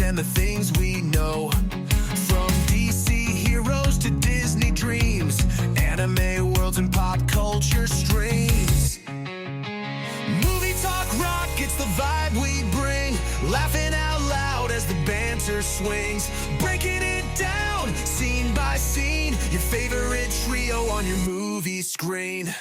and the things we know. From DC heroes to Disney dreams, anime worlds and pop culture streams. Movie talk rock, it's the vibe we bring. Laughing out loud as the banter swings. Breaking it down, scene by scene. Your favorite trio on your movie screen.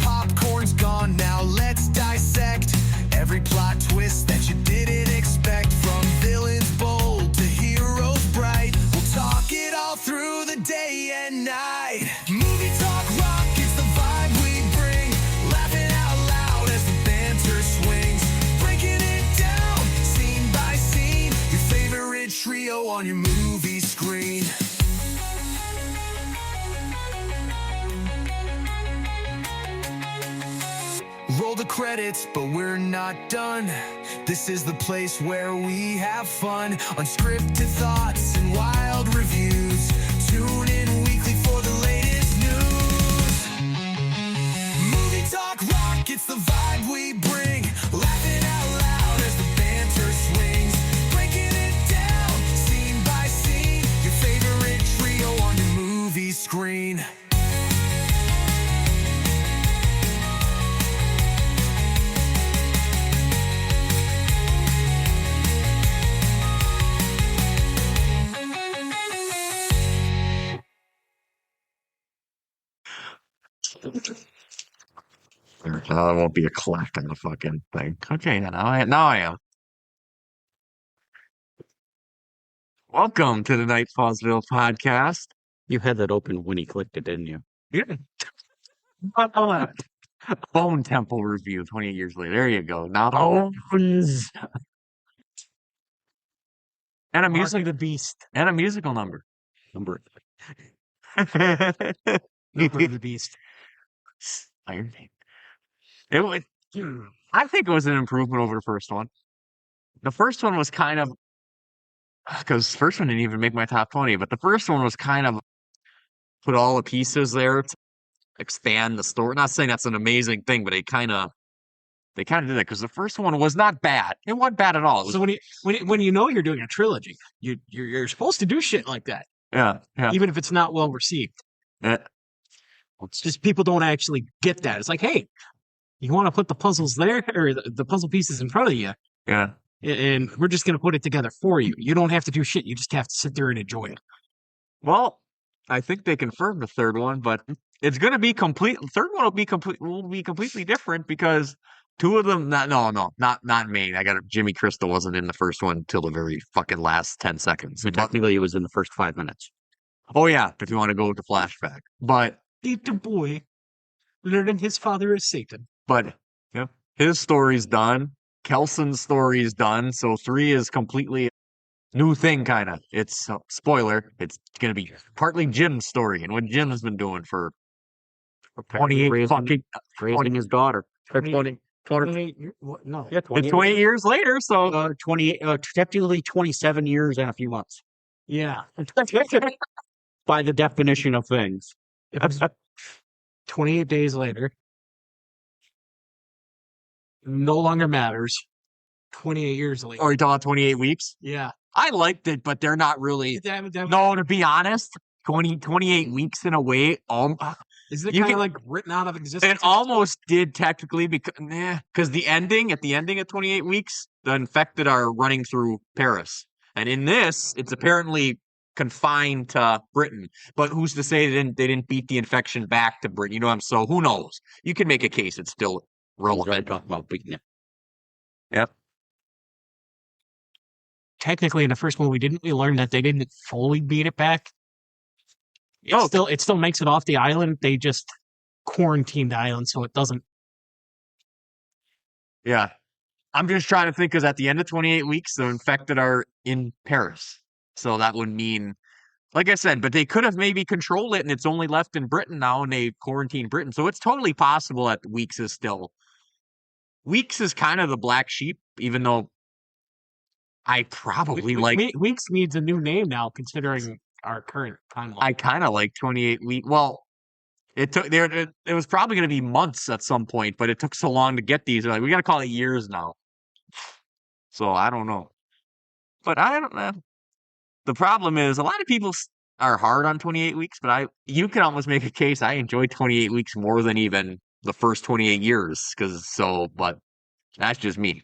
Popcorn's gone, now let's dissect every plot twist that you didn't expect. From villains bold to heroes bright, we'll talk it all through the day and night. Movie talk rock, it's the vibe we bring. Laughing out loud as the banter swings. Breaking it down, scene by scene. Your favorite trio on your movie screen. Roll the credits, but we're not done. This is the place where we have fun. Unscripted thoughts and wild reviews. Tune in weekly for the latest news. Movie talk rock, it's the vibe we bring. Laughing out loud as the banter swings. Breaking it down, scene by scene. Your favorite trio on your movie screen. There won't be a clack on the fucking thing. Okay, now I am. Welcome to the Night Fallsville podcast. You had that open when he clicked it, didn't you? Yeah. Bone Temple review 28 years later. There you go. Now Bones. and a Mark music of the Beast. and a musical number. Number Iron of the Beast. Man. It was, I think it was an improvement over the first one. The first one was kind of, because the first one didn't even make my top 20, but the first one was kind of put all the pieces there to expand the story. Not saying that's an amazing thing, but they kind of did that because the first one was not bad. It wasn't bad at all. It was, So when you know you're doing a trilogy, you're supposed to do shit like that, yeah. even if it's not well received. Yeah. It's just people don't actually get that. It's like, hey, you want to put the puzzles there or the puzzle pieces in front of you, Yeah. and we're just going to put it together for you. You don't have to do shit. You just have to sit there and enjoy it. Well, I think they confirmed the third one, but it's going to be complete. The third one will be completely different because two of them. Not me. I got Jimmy Crystal wasn't in the first one till the very fucking last 10 seconds. So technically, it was in the first 5 minutes. Oh yeah, if you want to go with the flashback, but Little boy learning his father is Satan. yeah, his story's done. Kelson's story is done. So 3 is completely new thing, kind of. It's spoiler. It's going to be partly Jim's story and what Jim has been doing for 28 raising his daughter. 20. 28 years later, so 28, technically 27 years and a few months. Yeah. By the definition of things. It was 28 days later. No longer matters. 28 years later. Or you talking about 28 weeks? Yeah. I liked it, but they're not really. No, to be honest, 28 weeks in a way. Is it You kind can- of like written out of existence? It almost did technically because the ending at 28 weeks, the infected are running through Paris, and in this, it's apparently confined to Britain. But who's to say they didn't beat the infection back to Britain? You know what I'm so who knows? You can make a case it's still relevant. Talk about beating it. Yep. Technically, in the first one, we learn that they didn't fully beat it back. It still makes it off the island. They just quarantined the island so it doesn't. Yeah. I'm just trying to think because at the end of 28 weeks, the infected are in Paris. So that would mean, like I said, but they could have maybe controlled it and it's only left in Britain now and they quarantined Britain. So it's totally possible that Weeks is kind of the black sheep, even though I probably Weeks needs a new name now, considering our current timeline. I kind of like 28 weeks. Well, It took there. It was probably going to be months at some point, but it took so long to get these. They're like, we got to call it years now. So I don't know, but I don't know. The problem is a lot of people are hard on 28 weeks, but you can almost make a case I enjoy 28 weeks more than even the first 28 years but that's just me.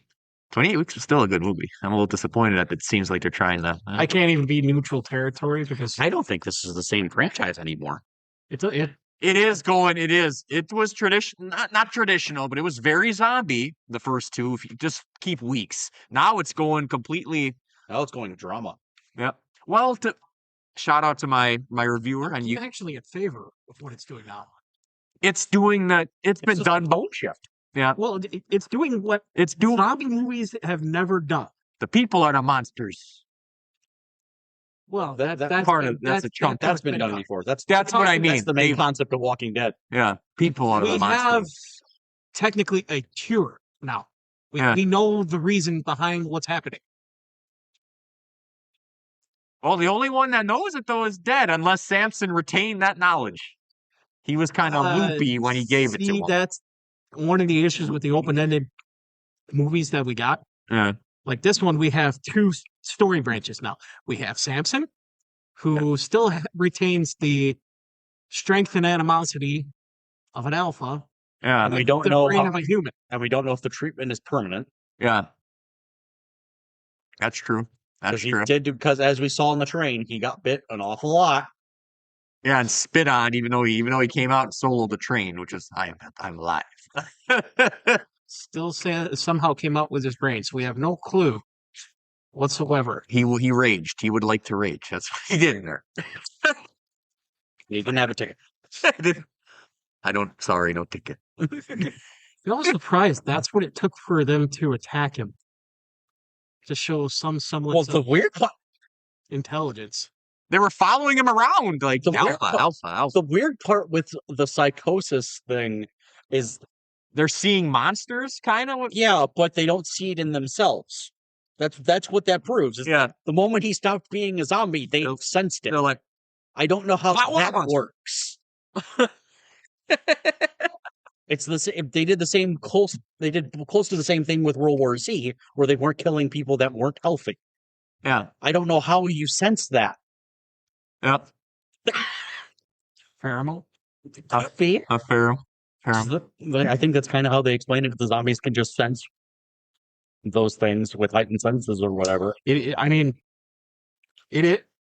28 weeks is still a good movie. I'm a little disappointed that it seems like they're trying to. I can't even be neutral territory because I don't think this is the same franchise anymore. It is going. It is. It was not traditional, but it was very zombie. The first two, if you just keep weeks. Now it's going completely. Now it's going to drama. Yeah. Well, shout out to my reviewer, and I'm actually in favor of what it's doing now. it's doing that. It's been done. Bone shift. Yeah. Well, it's doing what It's doing. zombie movies have never done. The people are the monsters. Well, That's a chunk. That's been done before. That's what I mean. That's the main concept of Walking Dead. Yeah. People are the We monsters. have technically a cure now. We know the reason behind what's happening. Well, the only one that knows it though is dead, unless Samson retained that knowledge. He was kind of loopy when he gave it to him. That's one of the issues with the open-ended movies that we got. Yeah. Like this one, we have two story branches now. We have Samson, who still retains the strength and animosity of an alpha. Yeah. And we don't the know brain of a human. And we don't know if the treatment is permanent. Yeah. That's true. That's true. Because as we saw on the train, he got bit an awful lot. Yeah, and spit on, even though he came out and soloed the train, which is I'm alive. Still somehow came out with his brain, so we have no clue whatsoever. He raged. He would like to rage. That's what he did in there. He didn't have a ticket. Sorry, no ticket. I was surprised that's what it took for them to attack him. To show some semblance the of weird part, intelligence. They were following him around like alpha. The weird part with the psychosis thing is they're seeing monsters, kind of. yeah, but they don't see it in themselves. That's what that proves. Yeah. The moment he stopped being a zombie, they sensed it. They're like, I don't know how that works. It's the same. They did the same close. They did close to the same thing with World War Z, where they weren't killing people that weren't healthy. Yeah. I don't know how you sense that. Yep. Pheromone? A pharaoh. I think that's kind of how they explain it. The zombies can just sense those things with heightened senses or whatever. It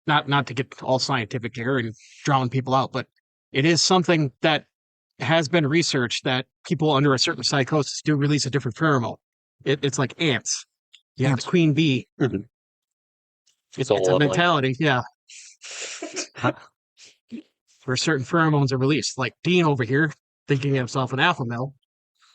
not to get all scientific here and drown people out, but it is something that has been researched that people under a certain psychosis do release a different pheromone. It's like ants. You have the queen bee. Mm-hmm. It's a mentality, yeah. Where certain pheromones are released. Like Dean over here, thinking of himself an alpha male,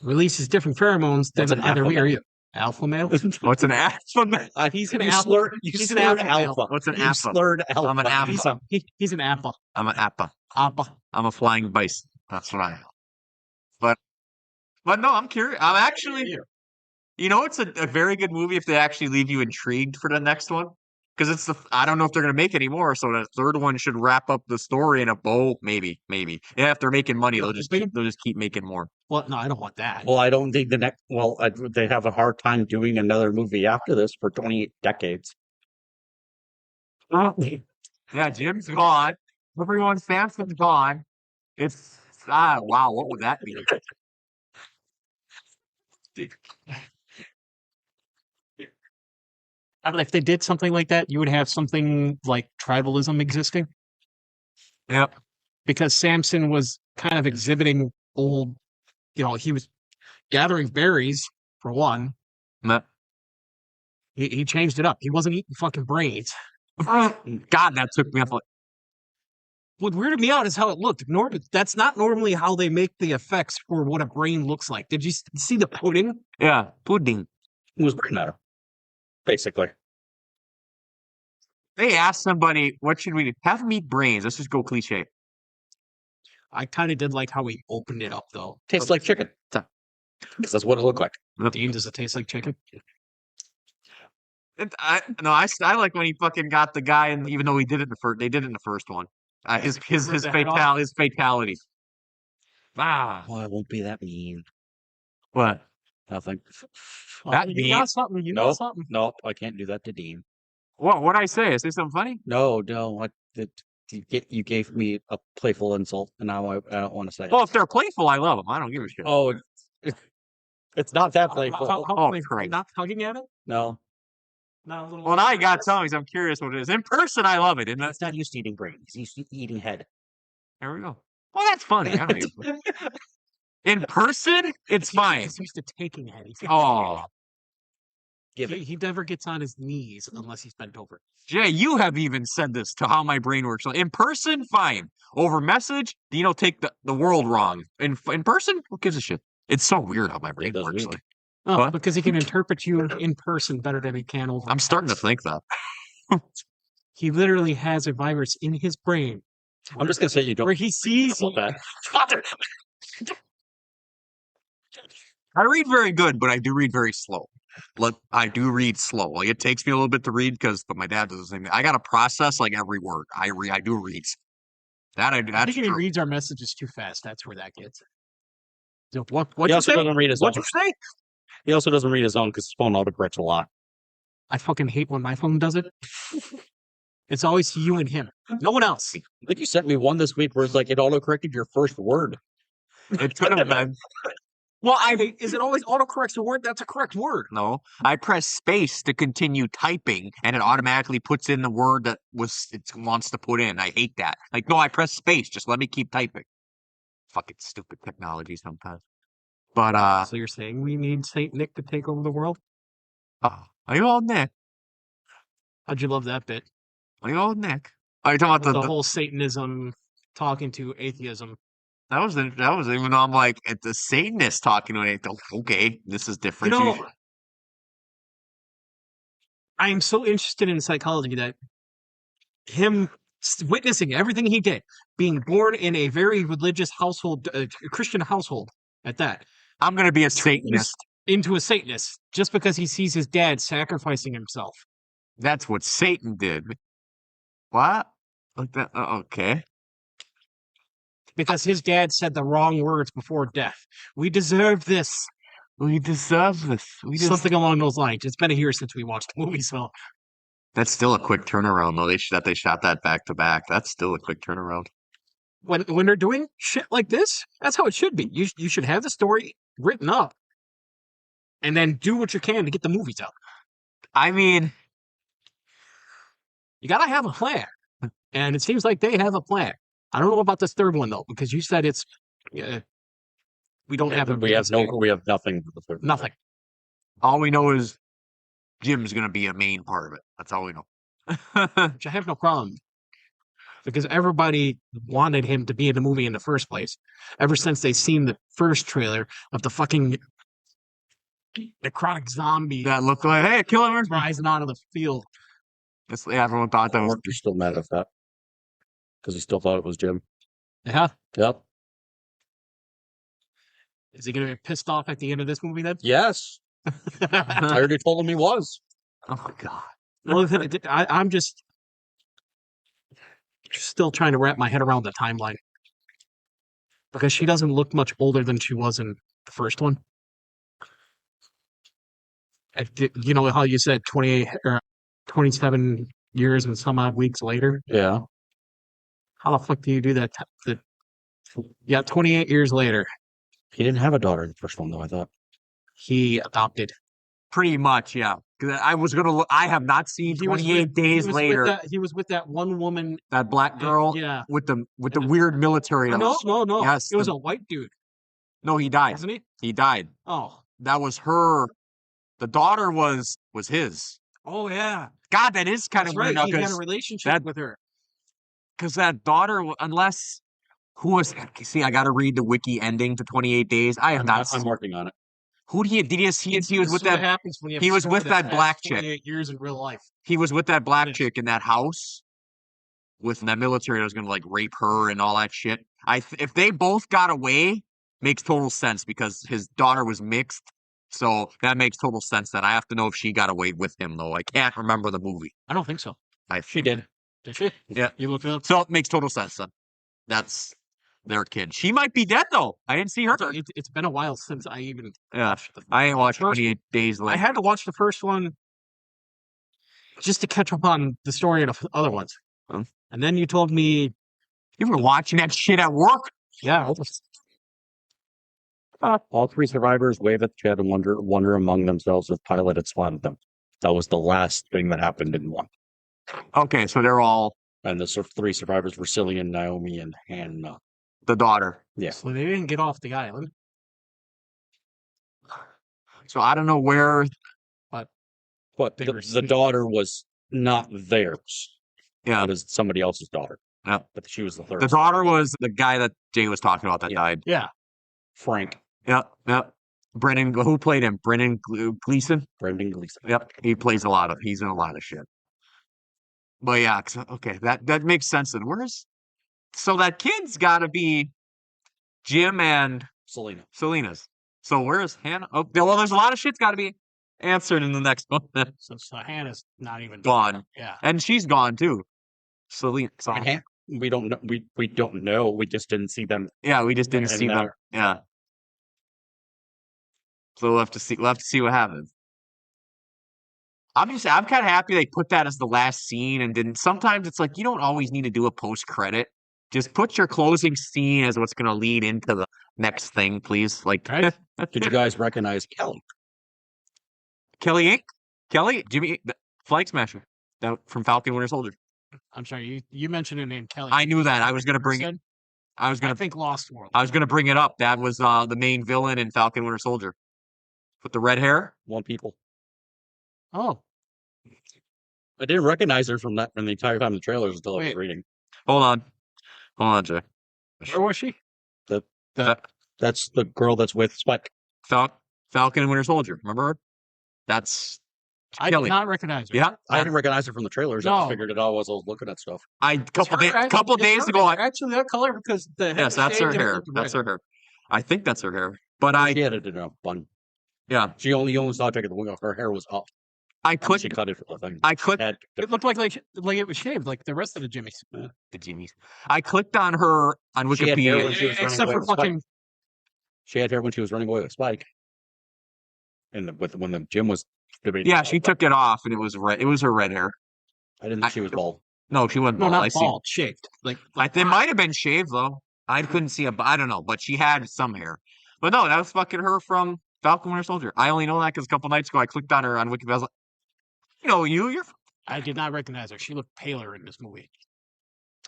releases different pheromones than either me or you. Alpha male? What's an alpha male? He's an alpha. He's an alpha. What's an You alpha? slurred alpha. I'm an alpha. He's an alpha. I'm an appa. Alpha. I'm a flying bison. That's what I am. But no, I'm curious. I'm actually, it's a very good movie if they actually leave you intrigued for the next one. Because I don't know if they're going to make any more. So the third one should wrap up the story in a bow. Maybe. Yeah, if they're making money, they'll just keep making more. Well, no, I don't want that. Well, I don't think they have a hard time doing another movie after this for 28 decades. Yeah, Jim's gone. Everyone, Samson's gone. Wow, what would that be? If they did something like that, you would have something like tribalism existing. Yep. Because Samson was kind of exhibiting old, he was gathering berries, for one. Yep. He changed it up. He wasn't eating fucking brains. God, that took me up. What weirded me out is how it looked. That's not normally how they make the effects for what a brain looks like. Did you see the pudding? Yeah, pudding. It was brain matter, basically. They asked somebody, what should we do? Have them eat brains. Let's just go cliche. I kind of did like how he opened it up, though. Tastes like chicken. Because that's what it looked like. Dean, does it taste like chicken? I like when he fucking got the guy, and even though they did it in the first one. His fatality. Ah, Oh, I won't be that mean. what? Nothing. That you mean? got something. You got Nope. something. Nope. I can't do that to Dean. What'd I say? I say something funny? No, no. You gave me a playful insult, and now I don't want to say it. Well, if they're playful, I love them. I don't give a shit. Oh, it's not that playful. How Oh, playful? Christ. Not tugging at it? No, Not a little. Well, now you got tongues. I'm curious what it is. In person, I love it. Isn't it? he's not used to eating brain. He's used to eating head. There we go. Well, that's funny. I don't even... In person, it's fine. He's used to taking it. Oh, Give it. He never gets on his knees unless he's bent over. Jay, you have even said this to how my brain works. In person, fine. Over message, Dino take the world wrong. In person, who gives a shit? It's so weird how my brain does works. weird. Like, Oh, What? because he can interpret you in person better than he can over. I'm starting to think that. He literally has a virus in his brain I'm just gonna say you don't. where he sees. that. I read very good, but I do read very slow. I do read slow. Like it takes me a little bit to read but my dad does the same thing. I gotta process like every word. I do read. I That's think he true. reads our messages too fast. That's where that gets. So what He you also say? doesn't read his own. What'd you say? He also doesn't read his own because his phone autocorrects a lot. I fucking hate when my phone does it. It's always you and him. No one else. I think you sent me one this week where it's like it autocorrected your first word. It could have been. Well, is it always autocorrects a word? That's a correct word. No, I press space to continue typing, and it automatically puts in the word that it wants to put in. I hate that. Like, no, I press space. Just let me keep typing. Fucking stupid technology sometimes. But So you're saying we need Saint Nick to take over the world? are you old Nick? How'd you love that bit? Are you old Nick? Are you talking The about the whole Satanism talking to atheism. that was even though I'm like it's a Satanist talking to it. Okay, this is You different. know, I am so interested in psychology that him witnessing everything he did, being born in a very religious household, Christian household at that, I'm gonna be a Satanist. into a Satanist just because he sees his dad sacrificing himself. That's what Satan did. What? Like that? Okay. Because his dad said the wrong words before death. We deserve this. We deserve this. Something along those lines. It's been a year since we watched the movie, so That's still a quick turnaround, though. They shot that back to back. That's still a quick turnaround. when they're doing shit like this, that's how it should be. You should have the story written up, and then do what you can to get the movies out. I mean, You gotta have a plan, and it seems like they have a plan. I don't know about this third one though, because you said it's we don't have We have nothing. For the third one. nothing. all we know is Jim's gonna be a main part of it. That's all we know. Which I have no problem, because everybody wanted him to be in the movie in the first place. Ever since they seen the first trailer of the fucking necrotic zombie That looked like, hey, kill him. rising out of the field. Everyone thought that was. You're still mad at that because he still thought it was Jim. Yeah, Yep. is he gonna be pissed off at the end of this movie then? Yes. I already told him he was. Oh my god. Well, I'm just still trying to wrap my head around the timeline, because she doesn't look much older than she was in the first one. You know how you said 28 or 27 years and some odd weeks later? Yeah. How the fuck do you do that? Yeah, 28 years later, He didn't have a daughter in the first one, though, I thought. he adopted. Pretty much, yeah. Because I was gonna look. I have not seen He was 28 days later. He was with that one woman. That black girl Yeah. with the weird military. No. Yes, It was a white dude, No, he died. wasn't he? He died. Oh. That was her. The daughter was his. Oh, yeah. God, that is kind That's of weird right. He had a because relationship with her. that daughter, unless who was. See, I got to read the wiki ending to 28 Days. I have not. I'm working on it. Who did he see? He was with What that. happens when you have he a was story with that's that past black chick. 28 years in real life. He was with that black Finish. chick in that house with that military that was gonna like rape her and all that shit. If they both got away, makes total sense because his daughter was mixed. So that makes total sense. Then I have to know if she got away with him though. I can't remember the movie. I don't think so. She did. Did she? Yeah. You looked it up? So it makes total sense then. That's their kid. She might be dead though. I didn't see her. It's been a while since I even Yeah, watched the I ain't watched first 28 Days I Later. had to watch the first one just to catch up on the story of the other ones. Hmm. And then you told me, You were watching that shit at work. yeah, All three survivors wave at the jet and wonder among themselves if Pilot had spotted them. That was the last thing that happened in one. Okay, so they're all And the three survivors were Cillian, Naomi, and Hannah. the daughter. Yeah. so they didn't get off the island. So I don't know where. But They the, were the daughter was not theirs. Yeah, It was somebody else's daughter. yeah. But she was the third. The daughter was the guy that Jay was talking about that Yeah. died. Yeah. Frank. Yep, yep. Brennan, who played him? Brennan Gleeson. Brendan Gleeson. Yep, he's in a lot of shit. But yeah, okay, that makes sense. And so that kid's got to be Jim and Selena. Selena's. So where's Hannah? Oh, well, there's a lot of shit's got to be answered in the next one. So Hannah's not even Gone, Yeah. and she's gone too. Selena. So, We don't know. We don't know. We just didn't see them. yeah, we just didn't And see them. Yeah. So we'll have to see. We'll have to see what happens. I'm kind of happy they put that as the last scene and didn't. Sometimes it's like you don't always need to do a post credit. Just put your closing scene as what's going to lead into the next thing, please. Like, Right? Did you guys recognize Kelly? Kelly Inc. Kelly Jimmy the Flag Smasher that from Falcon Winter Soldier. I'm sorry, you mentioned her name, Kelly. I knew that. I was going to bring it. Said- I was I going to. think Lost World. I was going to bring it up. That was the main villain in Falcon Winter Soldier with the red hair. One people. Oh, I didn't recognize her from the entire time in the trailers until I was Wait. reading. Hold on, Jay. where was she? That's the girl that's with Spike. Falcon and Winter Soldier. Remember her? That's I Kelly. did not recognize her. Yeah. I didn't recognize her from the trailers. I No. just figured it out as I was looking at stuff. Couple days ago. Actually, that color because the Yes, that's her hair. That's her hair. I think that's her hair. But She had it in a bun. yeah, She only saw taking the wing off. Her hair was up. I And clicked. she cut it for the thing. I clicked It looked like it was shaved, like the rest of the Jimmys. the Jimmys. I clicked on her on She had hair when Wikipedia. she was running Except away for with Spike. fucking. She had hair when she was running away with Spike. And when the gym was debating. Yeah, she took it off, and it was red. It was her red hair. I didn't think she was bald. No, she wasn't No, bald. I not see. bald, shaved. Like It might have been shaved though. I couldn't see I don't know, but she had some hair. But no, that was fucking her from Falcon Winter Soldier. I only know that because a couple nights ago I clicked on her on Wikipedia. I was like, you're. I did not recognize her. She looked paler in this movie.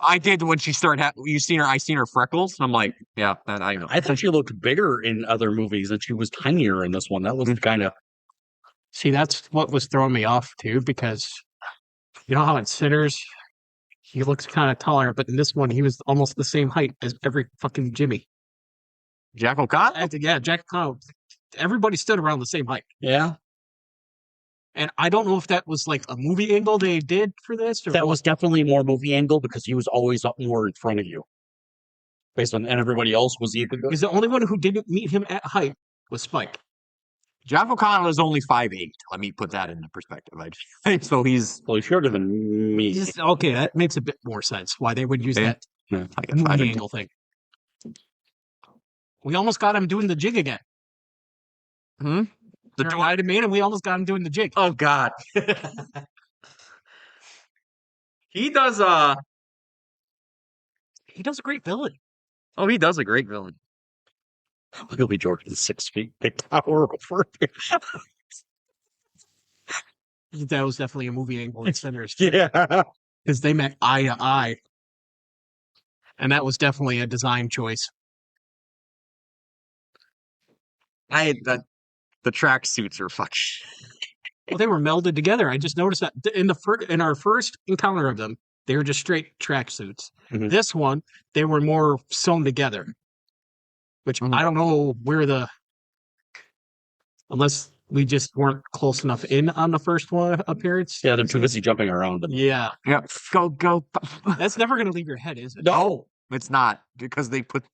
I did when she started. I seen her freckles. And I'm like, yeah, that I know. I thought she looked bigger in other movies and she was tinier in this one. That was kind of. See, that's what was throwing me off too, because you know how in Sinners he looks kind of taller, but in this one he was almost the same height as every fucking Jimmy. Jack O'Connell. Yeah, Jack Connell. Everybody stood around the same height. Yeah. And I don't know if that was like a movie angle they did for this. Or That was definitely more movie angle because he was always up more in front of you. And everybody else was either. because the only one who didn't meet him at height was Spike. Jack O'Connell is only 5'8". Let me put that into perspective. So he's Well, he's shorter than me. Okay, that makes a bit more sense why they would use Yeah. that I guess movie 5'8". angle thing. We almost got him doing the jig again. Hmm? The Dwight made him. We almost got him doing the jig. Oh God. He does a great villain. Oh, he does a great villain. Billy Jordan's 6 feet. Big tower over him. That was definitely a movie angle in Sinners. Yeah. Because they met eye to eye. And that was definitely a design choice. The track suits are fuck. Well, they were melded together. I just noticed that in our first encounter of them, they were just straight tracksuits. Mhm. This one, they were more sewn together. Which I don't know unless we just weren't close enough in on the first one appearance. Yeah, they're too busy jumping around. Yeah. Yeah, go. That's never going to leave your head, is it? No, it's not because they put.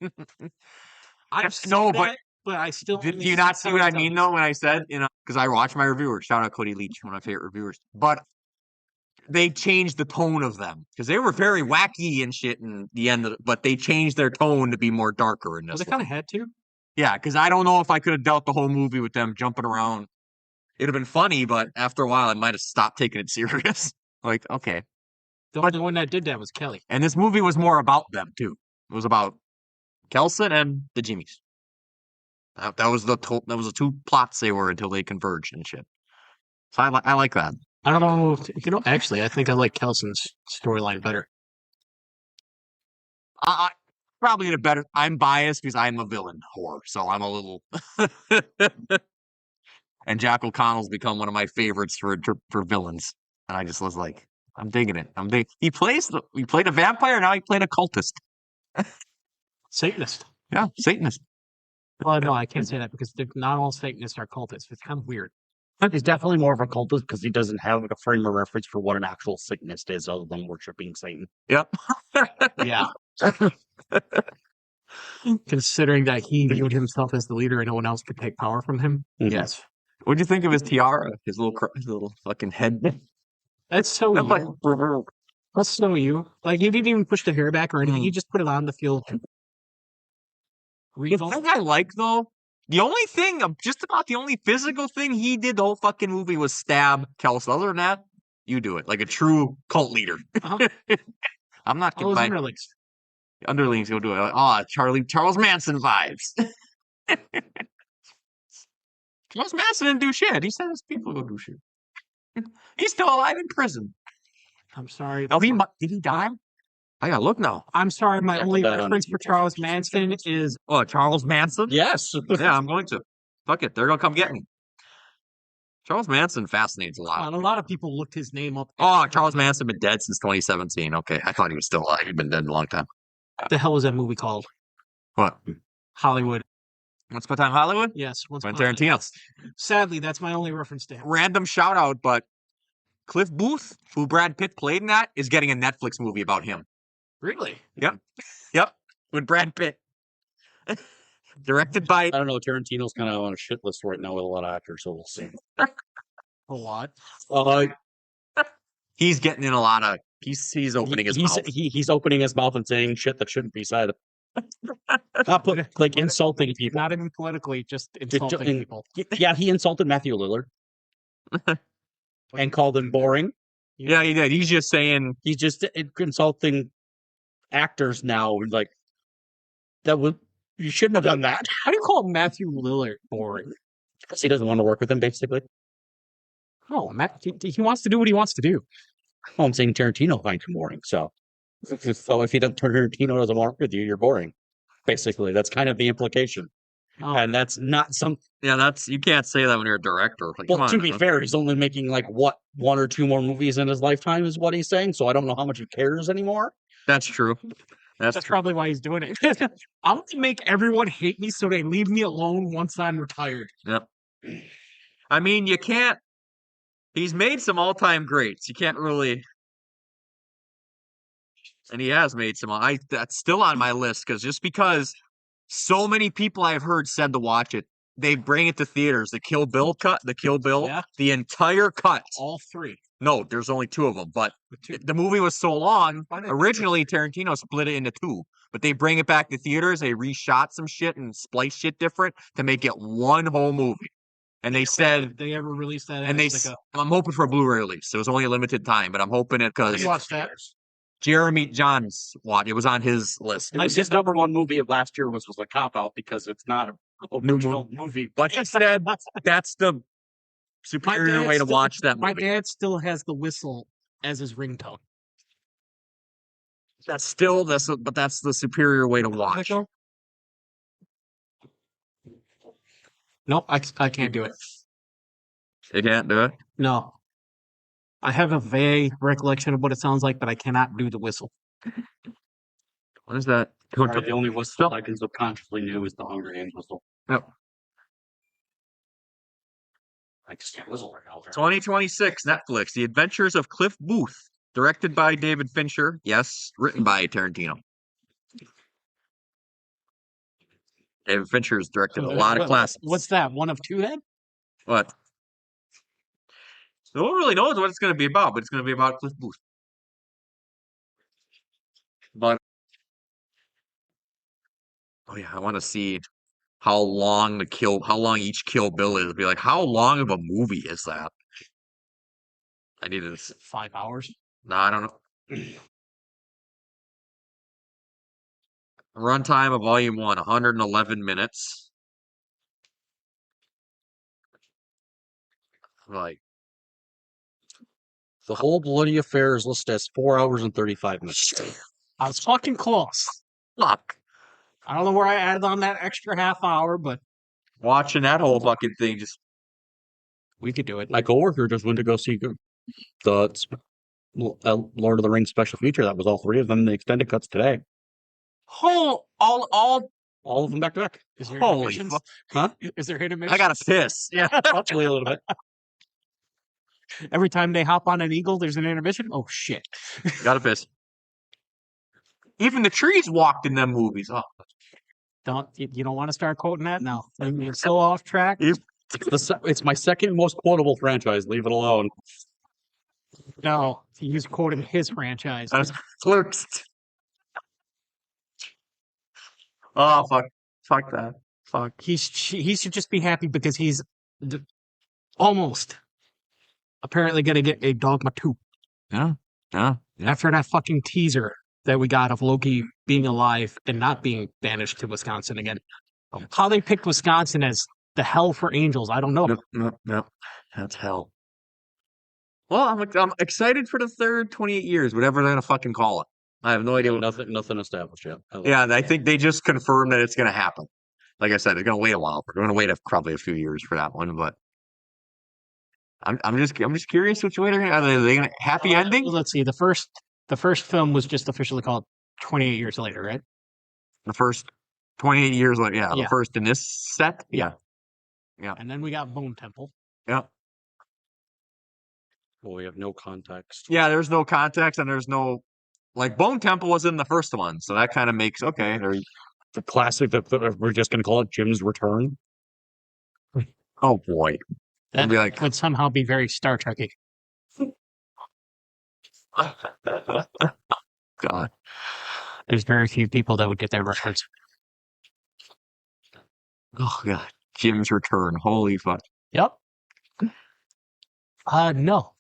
I've seen No, that, but I still. Do you not see what I mean though when I said because I watch my reviewers. Shout out Cody Leach, one of my favorite reviewers. But they changed the tone of them because they were very wacky and shit in the end, but they changed their tone to be more darker in Well, this they one. kind of had to. Yeah, because I don't know if I could have dealt the whole movie with them jumping around. It'd have been funny, but after a while, I might have stopped taking it serious. Like, okay. The But- only one that did that was Kelly. And this movie was more about them too. It was about Kelson and the Jimmies. That was the two plots they were until they converged and shit. So I like that. I don't know. Actually, I think I like Kelson's storyline better. I probably in a better. I'm biased because I'm a villain whore, so I'm a little. And Jack O'Connell's become one of my favorites for villains, and I just was like, I'm digging it. He played a vampire, now he played a cultist. Satanist. Yeah, Satanist. Well, no, I can't say that because not all Satanists are cultists. It's kind of weird. He's definitely more of a cultist because he doesn't have like a frame of reference for what an actual Satanist is other than worshiping Satan. Yep. Yeah. Considering that he viewed himself as the leader and no one else could take power from him. Mhm. Yes. What'd you think of his tiara? His little fucking head. That's so I'm like, you. That's so you. Like, you didn't even push the hair back or anything. You just put it on the field. the Regal. thing I like though, just about the only physical thing he did the whole fucking movie was stab Kelso. Other than that, you do it like a true cult leader. Uh-huh. I'm not All those convinced. underlings. Underlings go do it. Charles Manson vibes. Charles Manson didn't do shit. He said his people go do shit. He's still alive in prison. I'm sorry. Oh, did he die? I gotta look now. I'm sorry. My only that on reference for Charles Manson is Oh, Charles Manson? Yes. Yeah, I'm going to. Fuck it. They're gonna come get me. Charles Manson fascinates a lot. a lot of people looked his name up. Oh, Charles Manson been dead since 2017. Okay, I thought he was still alive. He'd been dead a long time. What the hell was that movie called? What? Hollywood. Once Upon a Time Hollywood? Yes. Once Quentin Upon a Time. Tarantino. Sadly, that's my only reference to him. Random shout out, but Cliff Booth, who Brad Pitt played in that, is getting a Netflix movie about him. Really? Yep, with Brad Pitt. Directed by I don't know. Tarantino's kind of on a shit list right now with a lot of actors, so we'll see. A lot. he's getting in a lot of he's opening his mouth. He's opening his mouth and saying shit that shouldn't be said. Like insulting people. Not even politically, just insulting people. Yeah, he insulted Matthew Lillard and called him boring. Yeah, he did. He's just saying He's just insulting actors now. Like you shouldn't have done that How do you call Matthew Lillard boring? because he doesn't want to work with him. Basically, No, he wants to do what he wants to do. well, I'm saying Tarantino finds him boring. So if you don't Tarantino doesn't work with you, you're boring. Basically, that's kind of the implication, and that's not some. you can't say that when you're a director. Like, Well, come on, to be fair, he's only making like what 1 or 2 more movies in his lifetime is what he's saying. So I don't know how much he cares anymore. that's true. That's That's true. probably why he's doing it. I'm gonna make everyone hate me so they leave me alone once I'm retired. Yep. I mean, you can't. He's made some all-time greats. You can't really. And he has made some. That's still on my list because so many people I've heard said to watch it, they bring it to theaters. The Kill Bill cut, Yeah. the entire cut. All three. No, there's only 2 of them, but the movie was so long. Originally, Tarantino split it into 2, but they bring it back to theaters. They reshot some shit and splice shit different to make it one whole movie. And they said, Did they ever release that? and as I'm hoping for a Blu-ray release. It was only a limited time, but I'm hoping it because you watched that? Jeremy Johns watched. It was on his list. His number 1 movie of last year was a cop out because it's not an original movie. But he said that's the superior way to watch that My movie. dad still has the whistle as his ringtone. That's the superior way to watch. Nope, I can't do it. You can't do it. No. I have a vague recollection of what it sounds like, but I cannot do the whistle. What is that? Sorry, the only whistle I can subconsciously knew is the Hunger Games whistle. Yep. I just can't whistle right now. 2026 Netflix: The Adventures of Cliff Booth, directed by David Fincher. Yes, written by Tarantino. David Fincher's directed a lot of classics. What's that? 1 of 2 then? What? No one really knows what it's going to be about, but it's going to be about Cliff Booth. But oh yeah, I want to see how long each Kill Bill is. Be like, how long of a movie is that? I need to. 5 hours. No, I don't know. Runtime of Volume 1, 111 minutes. Like, The whole bloody affair is listed as 4 hours and 35 minutes. I was fucking close. fuck. I don't know where I added on that extra half hour, but Watching that whole fucking thing just. we could do it. My coworker just went to go see the Lord of the Rings special feature. That was all 3 of them. The extended cuts today. All Of them back to back. Is there Holy intermissions? fuck. Huh? Is there intermissions? I gotta piss. Yeah. Actually, a little bit. Every time they hop on an eagle, there's an intermission. Oh shit! Gotta piss. Even the trees walked in them movies. Oh, You don't want to start quoting that now. You're so off track. It's my second most quotable franchise. Leave it alone. No, he's quoting his franchise. I was Clerks. Oh fuck. Fuck that. Fuck. He should just be happy because he's almost apparently going to get a Dogma 2 Yeah. Yeah. Yeah. after that fucking teaser that we got of Loki being alive and not being banished to Wisconsin again. How they picked Wisconsin as the hell for angels, I don't know. No. That's hell. Well, I'm excited for the third 28 years, whatever they're gonna fucking call it. I have no idea what. Nothing established yet. Yeah, I think they just confirmed that it's gonna happen. Like I said, they're gonna wait a while. We're gonna wait probably a few years for that one, but I'm just curious which way they're gonna. Are they gonna happy ending? Let's see. The first film was just officially called 28 Years Later, right? The first 28 years later, yeah. The Yeah. first in this set, yeah. And then we got Bone Temple. Yeah. Well, we have no context. Yeah, there's no context and there's no like Bone Temple was in the first one, so that kind of makes okay. The classic that we're just going to call it Jim's Return. Oh boy, That be like- would somehow be very Star Trek-y. God. There's very few people that would get that reference. Oh god, Jim's Return. Holy fuck. Yep. No.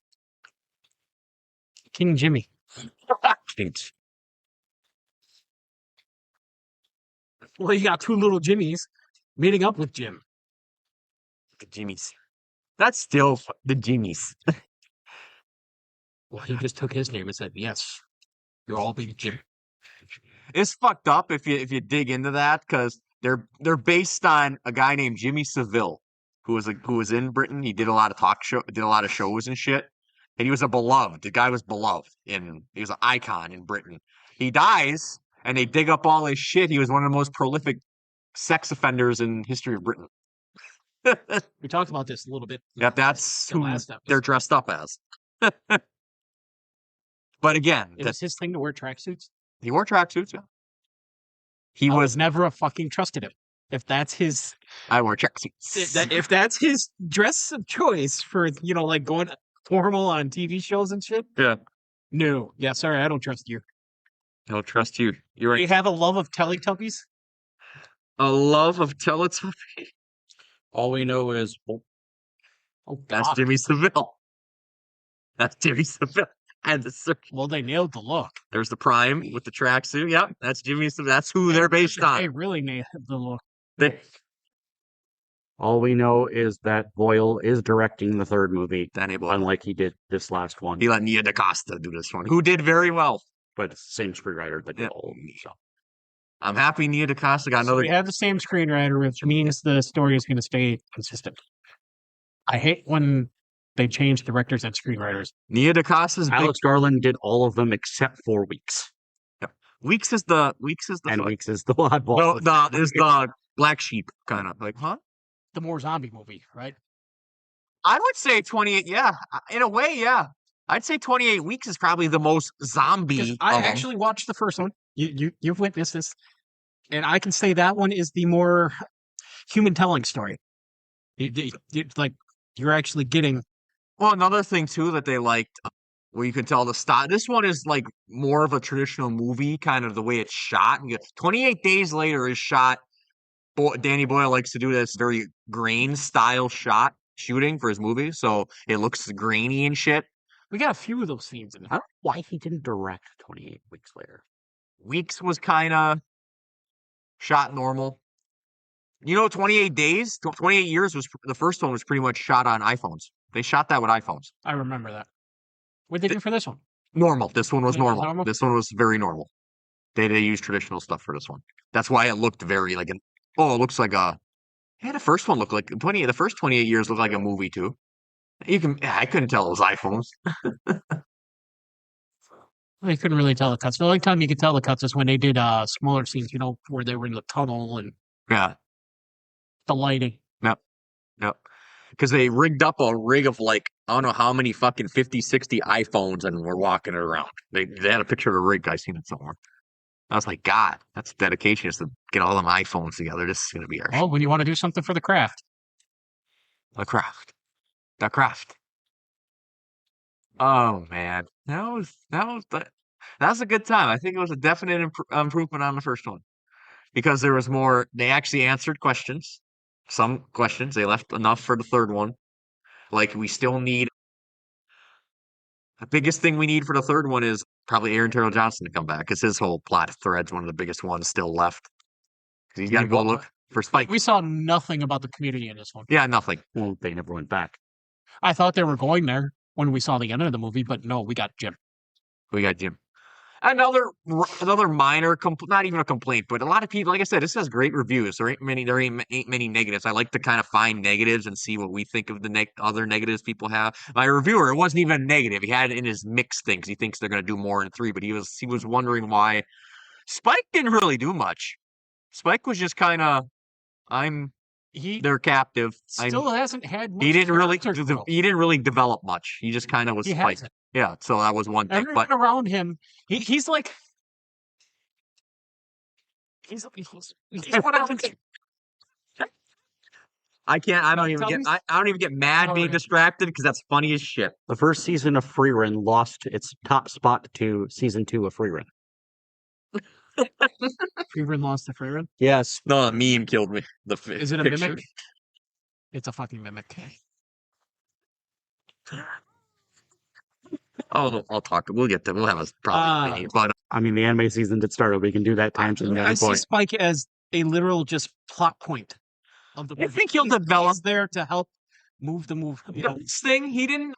King Jimmy. Well, you got 2 little Jimmies meeting up with Jim. The Jimmies. That's still the Jimmies. Well, he just took his name and said, "Yes, you're all being Jim." It's fucked up if you dig into that because they're based on a guy named Jimmy Savile who was in Britain. He did a lot of shows and shit, and he was the guy was beloved he was an icon in Britain. He dies, and they dig up all his shit. He was one of the most prolific sex offenders in history of Britain. We talked about this a little bit. Yeah, that's The who last episode. they're dressed up as. But again, It was his thing to wear tracksuits. he wore tracksuits. Yeah. He I was. was never a fucking trusted him. If that's his, I wore tracksuits. if that's his dress of choice for like going formal on TV shows and shit. Yeah. No, yeah, sorry, I don't trust you. I don't trust you. You're Do you have a love of Teletubbies? a love of Teletubbies. All we know is Oh, That's God. Jimmy Savile. That's Jimmy Savile. And Well, they nailed the look. there's the Prime with the tracksuit. Yep, that's Jimmy Savile. That's who they're based They on. really nailed the look. all we know is that Boyle is directing the third movie, Danny Boyle. unlike he did this last one. He let Nia DaCosta do this one, who did very well. But it's the same screenwriter that did Yeah. all of them. So. I'm happy Nia DaCosta got So another. we have the same screenwriter, which means the story is going to stay consistent. I hate when they change directors and screenwriters. Nia DaCosta's big. Alex Garland did all of them except for Weeks. Weeks is the And fuck- Weeks is the oddball. No, is the black sheep kind of like, huh? The more zombie movie, right? I would say 28. Yeah, in a way, yeah. I'd say 28 Weeks is probably the most zombie. Because I actually watched the first one. You've witnessed this, and I can say that one is the more human telling story. Like you're actually getting Well, another thing too that they liked, where you could tell the style. This one is like more of a traditional movie, kind of the way it's shot. 28 Days Later is shot. Danny Boyle likes to do this very grain style shot shooting for his movies, so it looks grainy and shit. We got a few of those scenes in I it. don't know why he didn't direct 28 Weeks Later. Weeks was kind of shot normal. 28 days, 28 years was the first one was pretty much shot on iPhones. They shot that with iPhones. I remember that. What did they do for this one? Normal. This one was It was normal. normal? This one was very normal. They used traditional stuff for this one. That's why it looked very like an. Oh, it looks like a. Yeah, the first one looked like 20. The first 28 years looked like a movie too. I couldn't tell it was iPhones. I couldn't really tell the cuts. The only time you could tell the cuts is when they did smaller scenes, where they were in the tunnel and Yeah. the lighting. Yep. Yep. Because they rigged up a rig of like, I don't know how many fucking 50, 60 iPhones and were walking it around. They had a picture of a rig. I seen it somewhere. I was like, God, that's dedication is to get all them iPhones together. This is going to be our Oh, when you want to do something for the craft. the craft. The craft. Oh man, that was a good time. I think it was a definite improvement on the first one because there was more. They actually answered questions. Some questions they left enough for the third one. Like we still need the biggest thing we need for the third one is probably Aaron Terrell Johnson to come back because his whole plot thread's one of the biggest ones still left. Because he's got to go look for Spike. We saw nothing about the community in this one. Yeah, nothing. Well, they never went back. I thought they were going there when we saw the end of the movie, but no, we got Jim. We got Jim. Another minor not even a complaint, but a lot of people, like I said, this has great reviews. There ain't many negatives. I like to kind of find negatives and see what we think of the other negatives people have. My reviewer, it wasn't even negative. He had it in his mix thing 'cause he thinks they're going to do more in 3, but he was wondering why Spike didn't really do much. Spike was just kind of they're captive. Still hasn't had much He didn't really character growth. he didn't really develop much. He just kind of was He Spike. hasn't. Yeah, so that was one thing. Everyone But around him, he's like he's what I think. I can't. I don't even Tell get. me- I don't even get mad being Alright. distracted because that's funny as shit. The first season of Free Run lost its top spot to season 2 of Free Run. Freeman lost to Freeman. Yes. No, the meme killed me. Is it a picture. mimic? It's a fucking mimic. Oh, I'll talk. We'll get to. We'll have a probably. But I mean, the anime season did start. We can do that tangent at I any see point. Spike as a literal just plot point of the movie. I think he'll He's develop there to help move the movie. this thing. He didn't.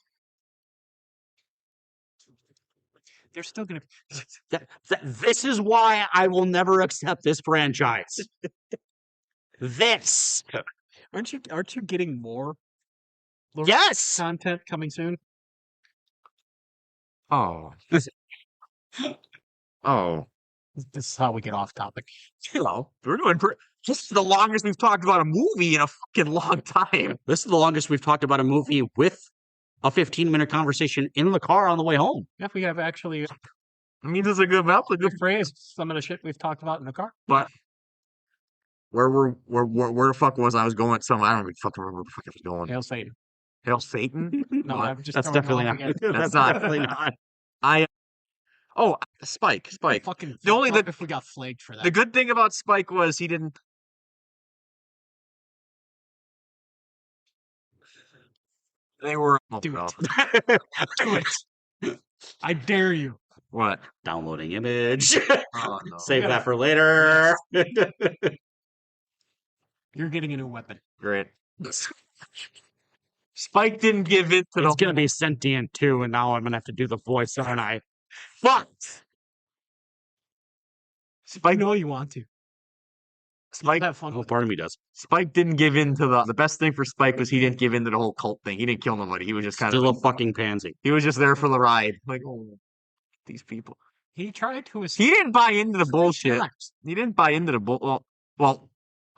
They're still gonna. This is why I will never accept this franchise. This. Aren't you getting more? Yes. Content coming soon. Oh. Oh. This is how we get off topic. Hello. We're doing. This is the longest we've talked about a movie in a fucking long time. This is the longest we've talked about a movie with a 15-minute conversation in the car on the way home. If we have actually I mean, this is a good map. good phrase some of the shit we've talked about in the car. But where the fuck was I? Was going some? I don't even fucking remember where the fuck I was going. Hail Satan. Hail Satan? No, What? I'm just That's throwing it definitely off not. again. That's not- definitely not. Oh, Spike. Fucking The only- fuck if we got flagged for that. The good thing about Spike was he didn't. They were. Oh, Do God. it. Do it. I dare you. What? Downloading image. Oh, no. Save that for later. You're getting a new weapon. Great. Spike didn't give in to It's the. gonna be sentient too, and now I'm gonna have to do the voice, aren't I? Fuck. I Spike. know you want to. Spike. Have fun. Oh, part of me does. Spike didn't give in to the. The best thing for Spike was he didn't give in to the whole cult thing. He didn't kill nobody. He was just kind Still of. a fucking pansy. He was just there for the ride. Like, oh, these people. He tried to He escape. didn't buy into the bullshit. times. He didn't buy into the bull. Well,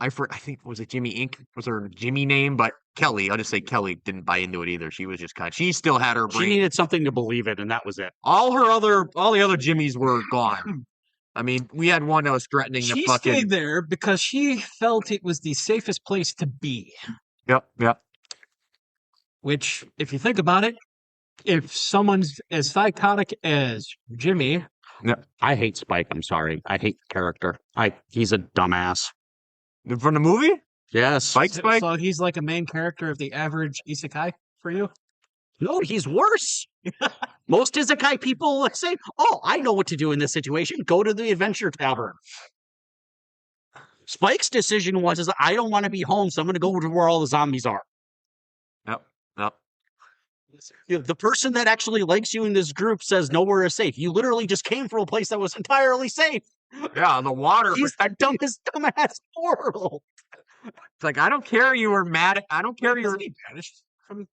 I think was it Jimmy Inc. Was her Jimmy name, but Kelly. I'll just say Kelly didn't buy into it either. She was just kind of. She still had her She brain. needed something to believe in, and that was it. All the other Jimmys were gone. I mean, we had one that was threatening to She fucking. stayed there because she felt it was the safest place to be. Yep. Which, if you think about it, if someone's as psychotic as Jimmy, I hate Spike. I'm sorry. I hate the character. He's a dumbass. From the movie? Yes. Spike? so he's like a main character of the average isekai for you. No, he's worse. Most isekai people say, "Oh, I know what to do in this situation. Go to the adventure tavern." Spike's decision was, I don't want to be home, so I'm going to go to where all the zombies are. Yep. Yep. The person that actually likes you in this group says nowhere is safe. You literally just came from a place that was entirely safe. Yeah, the water. He's the dumbest dumbass in the world. It's like, I don't care you were mad. I don't care you were. He vanished from.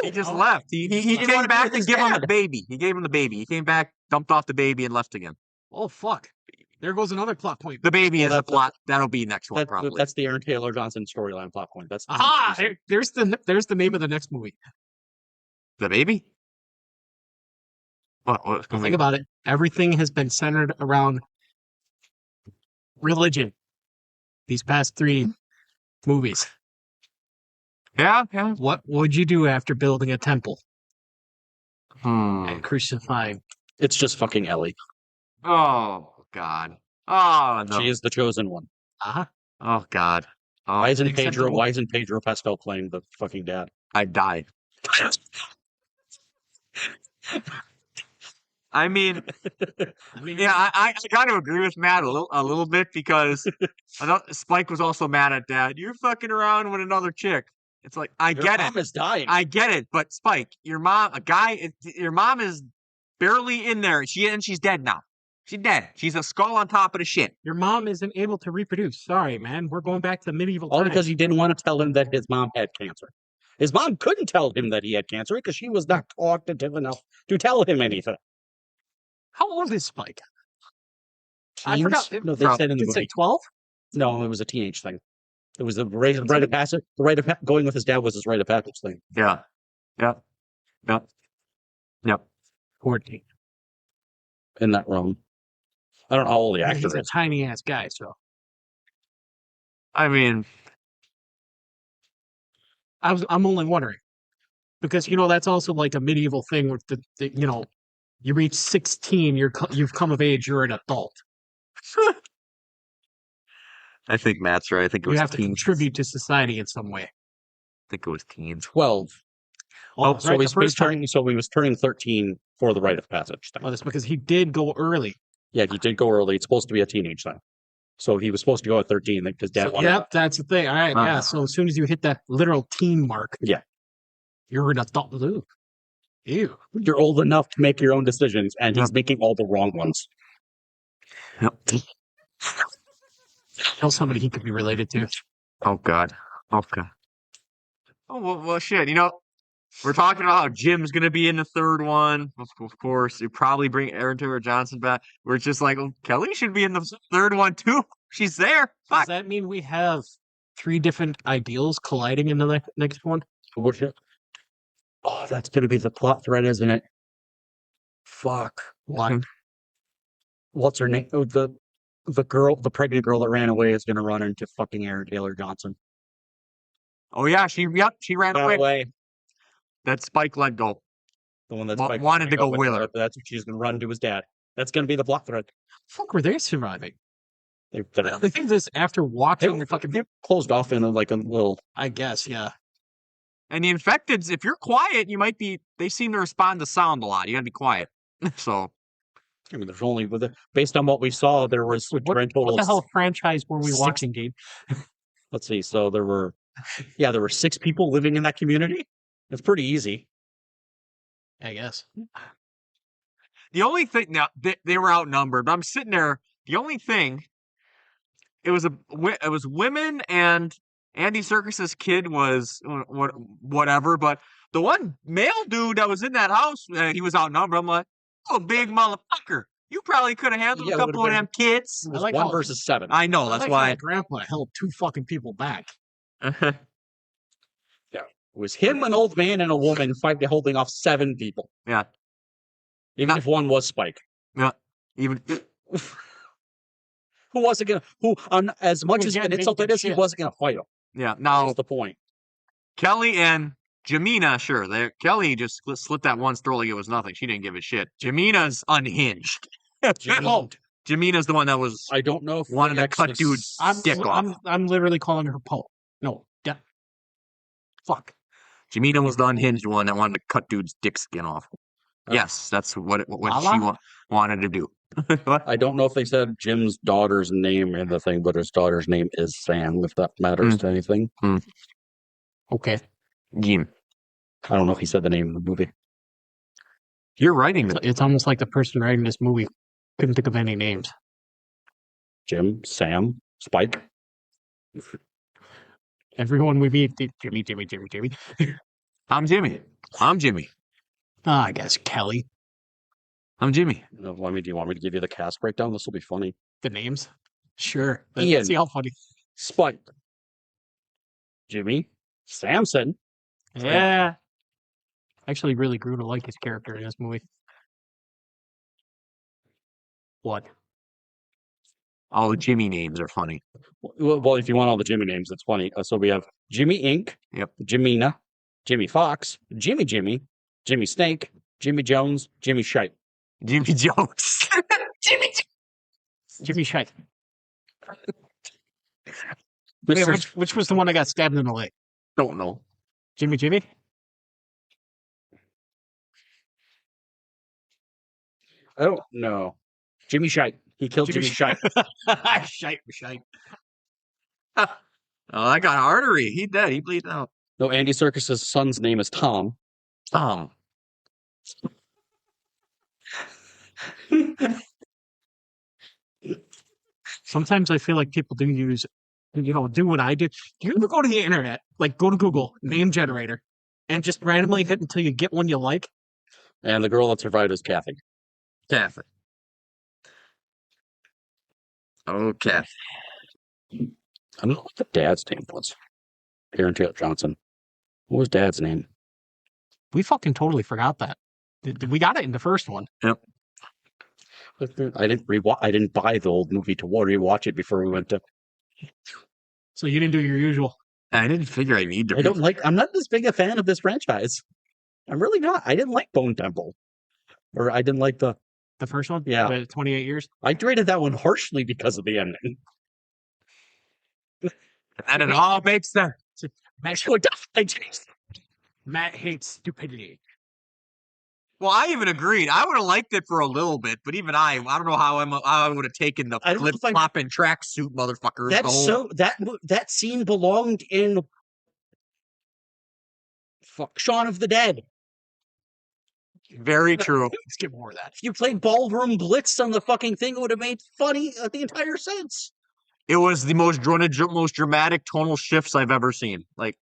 He just left. He didn't came wanna be back with to his give him dad. the baby. He gave him the baby. He came back, dumped off the baby, and left again. Oh fuck! There goes another plot point. The baby Well, is a that's- plot. That'll be next one, probably. That's the Aaron Taylor Johnson storyline plot point. That's Aha! There's the name of the next movie. The baby? What's going Think about it. Everything has been centered around religion. These past 3 movies. Yeah, yeah. What would you do after building a temple Hmm. and crucifying? It's just fucking Ellie. Oh, God. Oh, no. She is the chosen one. Uh-huh. Oh, God. Oh, Why isn't acceptable. Pedro Pascal playing the fucking dad? I died. I mean, yeah, I kind of agree with Matt a little bit because I thought Spike was also mad at Dad. You're fucking around with another chick. It's like, I Your get mom it. is dying. I get it, but Spike, your mom, your mom is barely in there. She's dead now. She's dead. She's a skull on top of the shit. Your mom isn't able to reproduce. Sorry, man. We're going back to medieval All times. because he didn't want to tell him that his mom had cancer. His mom couldn't tell him that he had cancer because she was not cognitive enough to tell him anything. How old is Spike? I forgot. No, they said in the Did it say movie. 12? No, it was a teenage thing. It was the rite of passage. The rite of going with his dad was his rite of passage thing. Yeah. Yep. Yep. Yep. 14. In that room. I don't know how old the actor He's a is. tiny ass guy, so I mean, I'm only wondering because that's also like a medieval thing with the you reach 16, you've come of age, you're an adult. I think Matt's right. I think it You was have to teens. contribute to society in some way. I think it was teens. 12. Oh, So right, he the first time. was turning 13 for the rite of passage thing. Well, that's because he did go early. Yeah, he did go early. It's supposed to be a teenage thing. So he was supposed to go at 13 because dad wanted. Yep, that's the thing. All right, yeah. So as soon as you hit that literal teen mark, Yeah. you're an adult. Ooh. Ew. You're old enough to make your own decisions, and he's making all the wrong ones. Yep. Tell somebody he could be related to. Oh God. Oh God. Oh well, shit. We're talking about how Jim's gonna be in the third one. Of course, you probably bring Aaron Taylor Johnson back. We're just like, oh, Kelly should be in the third one too. She's there. Does Fuck. that mean we have 3 different ideals colliding in the next one? Oh, that's going to be the plot thread, isn't it? Fuck. Why? What's her name? Oh, the pregnant girl that ran away is going to run into fucking Aaron Taylor Johnson. Oh yeah, she ran Ran away. away. That Spike let go. The one that's Wanted to go with her. That's what she's going to run to his dad. That's going to be the plot thread. Fuck, were they surviving? They I think this after watching the fucking. closed off in a little. I guess, yeah. And the infecteds, if you're quiet, you might be. They seem to respond to sound a lot. You gotta be quiet. So. I mean, there's only based on what we saw, there was a grand total. What the of hell franchise were we 6 watching, Dean? Let's see. So there were 6 people living in that community. It's pretty easy. I guess. The only thing now they were outnumbered, but I'm sitting there. The only thing it was women and Andy Serkis's kid was whatever, but the one male dude that was in that house, he was outnumbered. I'm like, oh, big motherfucker! You probably could have handled Yeah, a couple of them kids. It was I like 1 how- versus 7. I know that's why. Grandpa held 2 fucking people back. It was him, an old man, and a woman fighting, holding off 7 people. Yeah. Even if one was Spike. Yeah, even Who wasn't gonna? Who on as much was as getting an insult big it is, he shit. wasn't gonna fight him. yeah. That Now was the point. Kelly and Jamina, sure. Kelly just slit that one's throat like it was nothing. She didn't give a shit. Jamina's unhinged. Oh, Jamina's the one that was I don't know if wanted they to cut actually dude's dick off. I'm literally calling her Poe. No, yeah. Fuck. Jamina was the unhinged one that wanted to cut dude's dick skin off. Oh. Yes, that's what she Lala? wanted to do. What? I don't know if they said Jim's daughter's name in the thing, but his daughter's name is Sam, if that matters to anything. Okay. Jim. I don't know if he said the name of the movie. You're writing it. It's almost like the person writing this movie couldn't think of any names. Jim, Sam, Spike. Everyone we meet, Jimmy. I'm Jimmy. I'm Jimmy. I guess Kelly. I'm Jimmy. No, do you want me to give you the cast breakdown? This will be funny. The names? Sure. Ian. Let's see how funny. Spike. Jimmy. Samson. Yeah. I actually really grew to like his character in this movie. What? All the Jimmy names are funny. Well, if you want all the Jimmy names, it's funny. So we have Jimmy Inc. Yep. Jimina. Jimmy Fox. Jimmy. Jimmy Snake. Jimmy Jones. Jimmy Shite. Jimmy Jones. Jimmy Shite. Wait, Mr. which was the one that got stabbed in the leg? Don't know. Jimmy? I don't know. Jimmy Shite. He killed Jimmy Shite. Shite. Oh, I got artery. He dead. He bleeding out. No, Andy Serkis's son's name is Tom. Tom. Sometimes I feel like people do use, do what I did. Do you ever go to the internet, like go to Google, name generator, and just randomly hit until you get one you like? And the girl that survived is Kathy. Kathy. Oh, Kathy. I don't know what the dad's name was. Aaron Taylor Johnson. What was dad's name? We fucking totally forgot that. We got it in the first one. Yep. I didn't buy the old movie to rewatch it before we went to. So you didn't do your usual. I didn't figure I need to. I'm not this big a fan of this franchise. I'm really not. I didn't like Bone Temple. Or I didn't like the first one? Yeah. 28 years? I rated that one harshly because of the ending. And it all makes sense. Matt hates stupidity. Well, I even agreed. I would have liked it for a little bit, but even I don't know how I would have taken the flip flopping tracksuit motherfuckers. That scene belonged in Shaun of the Dead. Very true. Let's get more of that. If you played Ballroom Blitz on the fucking thing, it would have made funny the entire sense. It was the most dramatic tonal shifts I've ever seen. Like,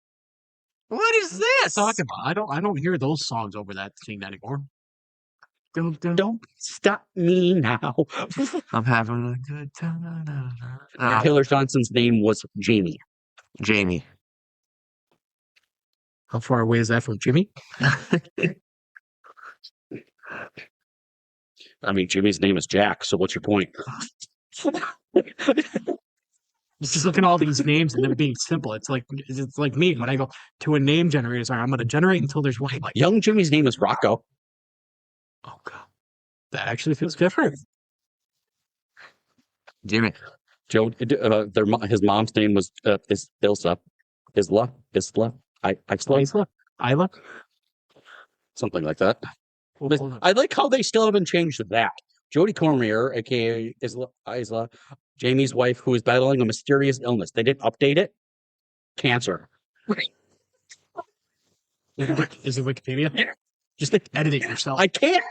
what is this? Talk about. I don't hear those songs over that scene anymore. Don't stop me now. I'm having a good time. Taylor Johnson's name was Jamie. Jamie. How far away is that from Jimmy? I mean, Jimmy's name is Jack, so what's your point? Just look at all these names and them being simple. It's like me when I go to a name generator. Sorry, I'm going to generate until there's one. Like, young Jimmy's name is Rocco. Oh god, that actually feels different. Jimmy. Joe. His mom's name was Ilsa. Isla. Something like that. I like how they still haven't changed that. Jodie Cormier, aka Isla, Jamie's wife, who is battling a mysterious illness. They didn't update it. Cancer. Is it Wikipedia? Just edit it yourself. I can't.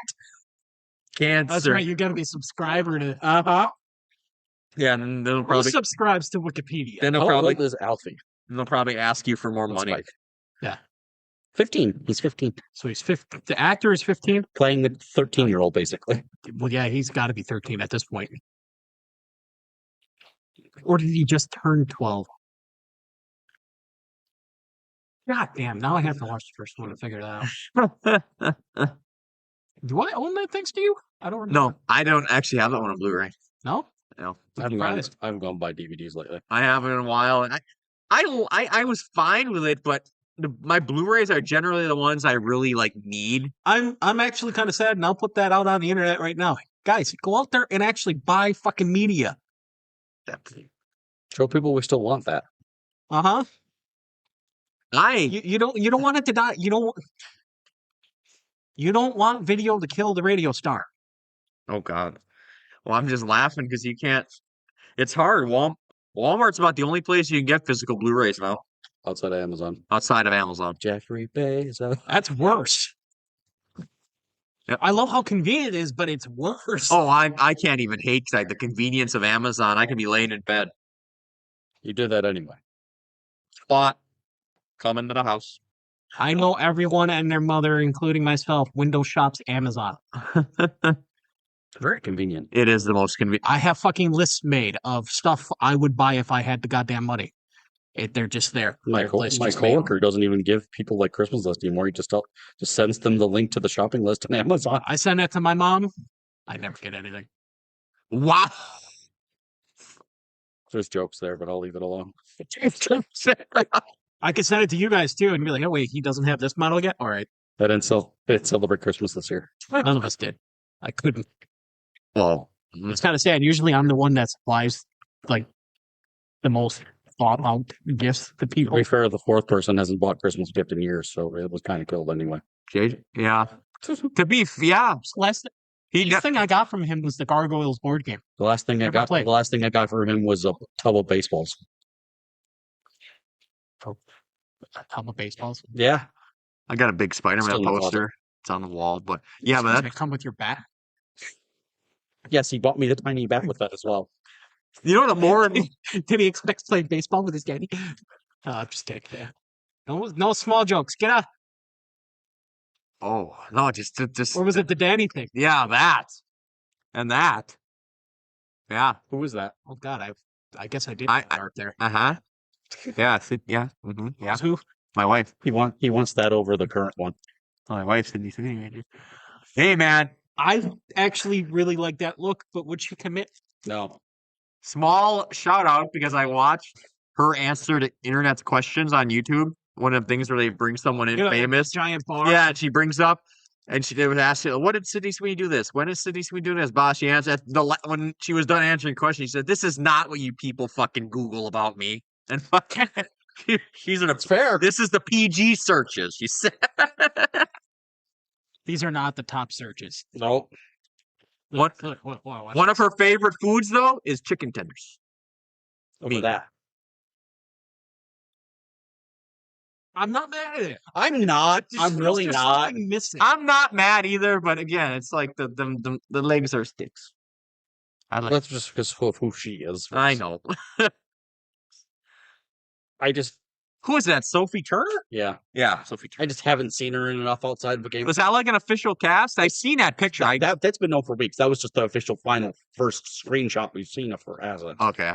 Cancer. That's right. You got to be a subscriber to. Yeah, and they'll Who probably subscribes to Wikipedia? then they'll How probably old is Alfie? they'll probably ask you for more money. Spike? Yeah. 15. He's 15. So he's 15. The actor is 15. Playing the 13-year-old, basically. Well, yeah, he's got to be 13 at this point. Or did he just turn 12? God damn! Now I have to watch the first one to figure that out. Do I own that thanks to you? I don't remember. No, I don't actually have that one on Blu-ray. No? No, I haven't gone by DVDs lately. I haven't in a while, and I was fine with it, but my Blu-rays are generally the ones I really like need. I'm actually kind of sad, and I'll put that out on the internet right now. Guys, go out there and actually buy fucking media. Show people we still want that. Uh-huh. I You don't want it to die. You don't want video to kill the radio star. oh god. Well, I'm just laughing because you can't. It's hard. Walmart's about the only place you can get physical Blu-rays now Outside of Amazon. outside of Amazon. Jeffrey Bezos. That's worse. Yep. I love how convenient it is, but it's worse. Oh, I can't even hate the convenience of Amazon. I can be laying in bed. You did that anyway. Spot coming to the house. I know everyone and their mother, including myself, window shops Amazon. Very convenient. It is the most convenient. I have fucking lists made of stuff I would buy if I had the goddamn money. They're just there. My coworker doesn't even give people like Christmas list anymore. He just sends them the link to the shopping list on Amazon. I send that to my mom. I never get anything. Wow. There's jokes there, but I'll leave it alone. I could send it to you guys too and be like, oh wait, he doesn't have this model yet? All right. I didn't celebrate Christmas this year. None of us did. I couldn't. Well, It's kind of sad. Usually I'm the one that supplies like the most thought out gifts to To people. be fair, the fourth person hasn't bought Christmas gift in years, so it was kind of killed anyway. yeah. Yeah. Last thing I got from him was the Gargoyles board game. The last thing I got from him was a tub of baseballs. A tub of baseballs. Yeah. I got a big Spider-Man Still in the closet. poster. It's on the wall, but yeah, but Does that, it come with your bat? Yes, he bought me the tiny bat with that as well. you know, the more Did he expect to play baseball with his daddy? Just take that. No small jokes. Get up. oh no, just Or was it the daddy thing? yeah, that and that. Yeah. Who was that? Oh God, I guess I did I- start there. Uh-huh. Yeah, yeah. Yeah. Who? My wife. He wants that over the current one. My wife said these things. Hey man, I actually really like that look, but would she commit? No. small shout out because I watched her answer to internet's questions on YouTube. One of the things where they bring someone in You know, famous. giant bar. Yeah, and she brings up, and they would ask her, "What did Sydney Sweeney do this? When is Sydney Sweeney doing this?" Boss, she answered when she was done answering questions. She said, "This is not what you people fucking Google about me." And fucking, she's an fair. This is the PG searches. She said, These are not the top searches. No. What? What? One of her favorite foods though is chicken tenders. Over Me. that. I'm not mad at it. I'm not. I'm really There's not. something missing. I'm not mad either, but again, it's like the legs are sticks. I like. That's just because of who she is. I know. Who is that? Sophie Turner? Yeah. Yeah, Sophie Turner. I just haven't seen her in enough outside of a game. Was that like an official cast? I seen that picture. That's been known for weeks. That was just the official final first screenshot we've seen of her as it. Okay.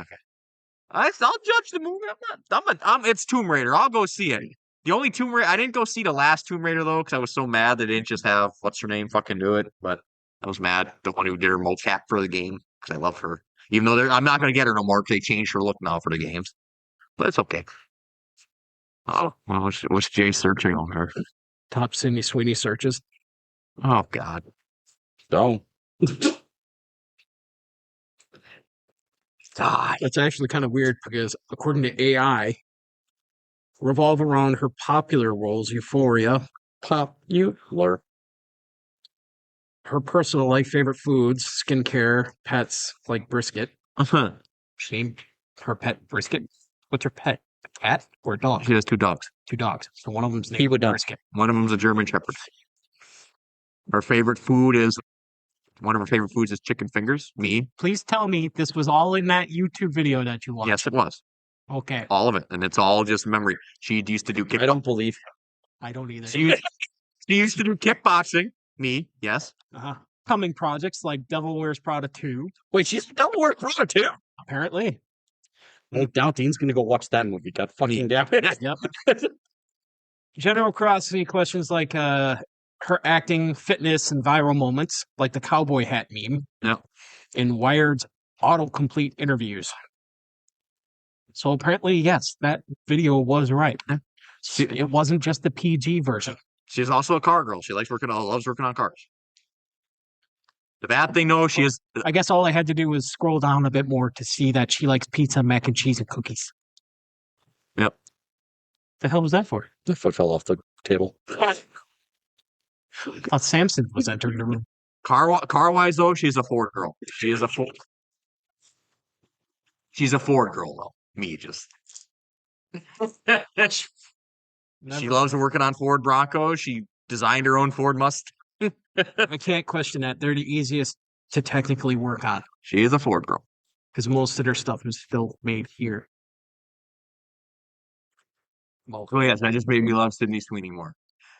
I'll judge the movie. It's Tomb Raider. I'll go see it. The only Tomb Raider I didn't go see the last Tomb Raider though, because I was so mad they didn't just have what's her name fucking do it. But I was mad the one who did her mocap for the game because I love her. Even though I'm not going to get her no more because they changed her look now for the games. But it's okay. Oh, well, what's Jay searching on her? Top Sydney Sweeney searches. Oh God. Don't. God. That's actually kind of weird because according to AI, revolve around her popular roles, Euphoria, Popular. her personal life, favorite foods, skincare, pets like brisket. She named her pet brisket. What's her pet? A cat or a dog? She has 2 dogs. 2 dogs. So one of them's named People don't. brisket. One of them's a German Shepherd. One of her favorite foods is chicken fingers. Me. Please tell me this was all in that YouTube video that you watched. Yes, it was. Okay. All of it. And it's all just memory. She used to do I don't believe. I don't either. She used to do kickboxing. Me, yes. Coming projects like Devil Wears Prada 2, Wait, she's Devil Wears Prada too. apparently. Well, now Dean's gonna go watch that movie. God fucking damn it. Yep. General curiosity questions like her acting, fitness, and viral moments, like the cowboy hat meme. Yep. In Wired's autocomplete interviews. So apparently, yes, that video was right. It wasn't just the PG version. She's also a car girl. She loves working on cars. The bad thing, though, she is. I guess all I had to do was scroll down a bit more to see that she likes pizza, mac and cheese, and cookies. Yep. The hell was that for? The foot fell off the table. I thought Samson was entering the room. Car-wise, though, she's a Ford girl. She's a Ford girl, though. Me, just. She loves working on Ford Broncos. She designed her own Ford Mustang. I can't question that. They're the easiest to technically work on She is a Ford girl. because most of their stuff is still made here. Oh, yes, that just made me love Sydney Sweeney more.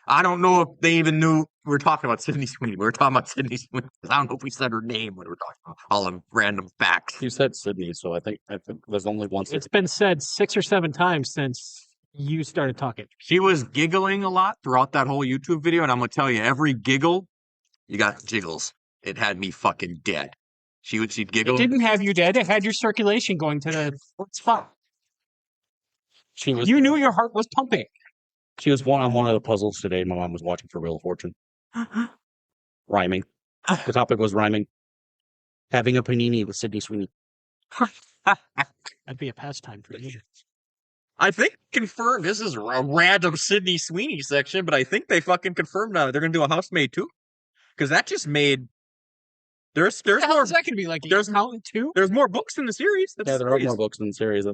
I don't know if they even knew we were talking about Sydney Sweeney. We were talking about Sydney Sweeney. I don't know if we said her name when we were talking about all them random facts. You said Sydney, so I think there's only one Sydney. It's been said 6 or 7 times since you started talking. She was giggling a lot throughout that whole YouTube video, and I'm gonna tell you, every giggle, you got jiggles. It had me fucking dead. She'd giggle. It didn't have you dead. It had your circulation going to the spot. You knew your heart was pumping. She was on one of the puzzles today. My mom was watching for Wheel of Fortune. Rhyming. The topic was rhyming. Having a panini with Sydney Sweeney. That'd be a pastime for you. I think confirmed. This is a random Sydney Sweeney section, but I think they fucking confirmed now they're gonna do a housemaid too, because that just made. There's more. Is that gonna be like There's Mountain too? There's more books in the series. That's Yeah, there are more books in the series.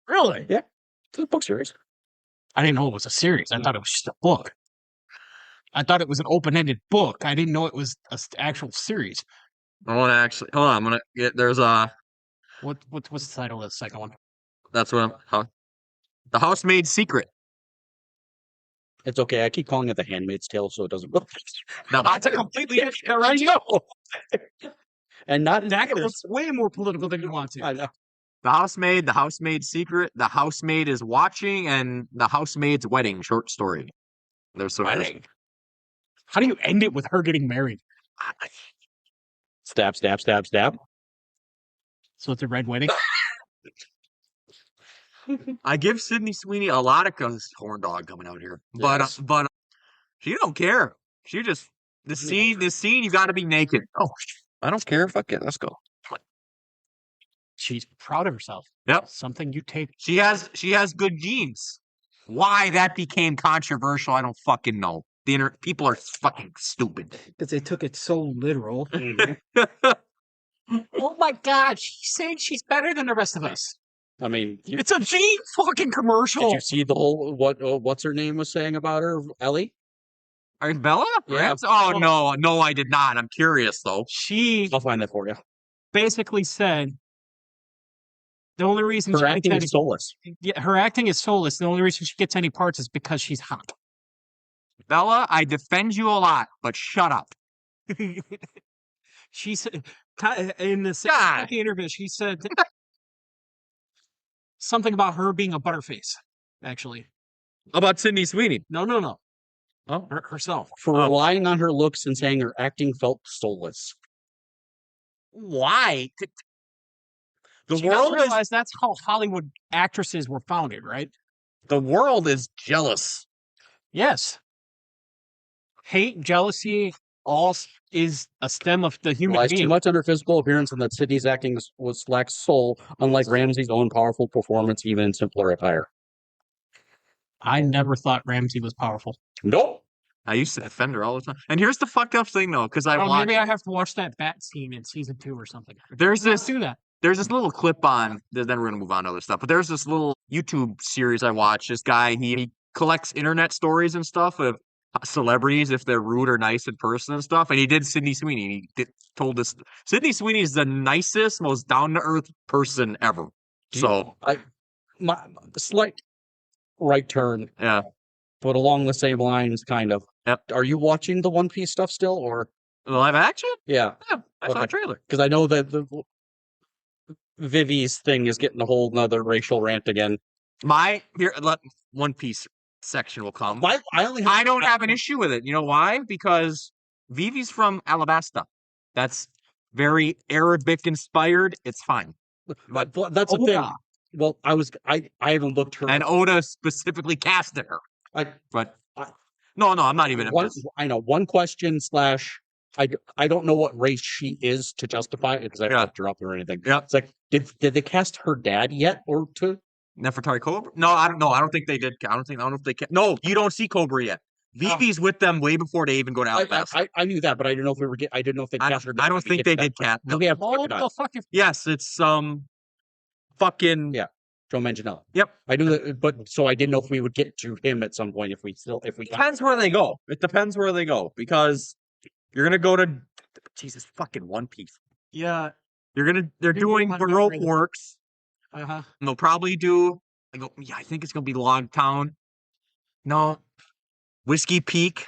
Really? Yeah. It's a book series. I didn't know it was a series. I thought it was just a book. I thought it was an open-ended book. I didn't know it was an actual series. I want to actually hold on. I'm gonna get. There's a. What's the title of the second one? That's what I'm. The Housemaid's Secret. It's okay. I keep calling it The Handmaid's Tale, so it doesn't. Now that's a completely different. Right, you know. And not That was way more political than you want to. I know. The Housemaid's Secret, The Housemaid is Watching, and The Housemaid's Wedding short story. There's some Wedding. How do you end it with her getting married? Stab, stab, stab, stab. So it's a red wedding? I give Sydney Sweeney a lot of horn dog coming out here, Yes. but she don't care. She just this scene you got to be naked. Oh, I don't care. Fuck it, let's go. She's proud of herself. Yep. Something you take. She has good genes. Why that became controversial, I don't fucking know. People are fucking stupid. Because they took it so literal. Oh my God, she's saying she's better than the rest of us. I mean, It's a Gene fucking commercial. did you see the whole what's her name was saying about her, Ellie? Bella? Yeah. Oh no, I did not. I'm curious though. She I'll find that for you. basically said the only reason Her she acting gets is soulless. her acting is soulless. The only reason she gets any parts is because she's hot. Bella, I defend you a lot, but shut up. She said in the God. interview, she said something about her being a butterface. Actually, About Sydney Sweeney. no. Oh. Herself. For relying on her looks and saying her acting felt soulless. Why? The She world doesn't realize that's how Hollywood actresses were founded, right? the world is jealous. Yes. Hate, jealousy, all is a stem of the human Relies being. too much on her physical appearance and that Sydney's acting lacks soul, unlike Ramsey's own powerful performance, even in simpler attire. I never thought Ramsey was powerful. Nope. I used to defend her all the time. And here's the fucked up thing though, because I watched. Maybe I have to watch that bat scene in season 2 or something. There's Let's this do that. there's this little clip on. Then we're gonna move on to other stuff. But there's this little YouTube series I watched. This guy he collects internet stories and stuff of celebrities if they're rude or nice in person and stuff. And he did Sydney Sweeney. Told us Sydney Sweeney is the nicest, most down to earth person ever. So My slight right turn, yeah. but along the same lines, kind of. Yep. Are you watching the One Piece stuff still, or Live action? yeah? Yeah, I saw a trailer. Because I know that the Vivi's thing is getting a whole nother racial rant again. One Piece section will come. I don't have an issue with it. You know why? Because Vivi's from Alabasta. That's very Arabic inspired. It's fine. But that's the thing. Well, I haven't looked her. And Oda specifically casted her. But I- no, I'm not even. I know one question slash. I don't know what race she is to justify it because I haven't looked her up or anything. Yeah. It's like, did they cast her dad yet or to? Nefertari Cobra? No, I don't know. I don't think they did. I don't know if they can. No, you don't see Cobra yet. Vivi's with them way before they even go to Alabasta. I knew that, but I didn't know if we were. I didn't know if they cast her. I don't think they did cat. Do we have the fuck? Yes, it's fucking Yeah. Joe Manganiello. Yep. I knew that, but so I didn't know if we would get to him at some point if we depends where they go. It depends where they go because you're gonna go to Jesus fucking One Piece. Yeah. They're doing Baroque works. Uh-huh. And they'll probably do. I think it's gonna be Logtown. No, Whiskey Peak.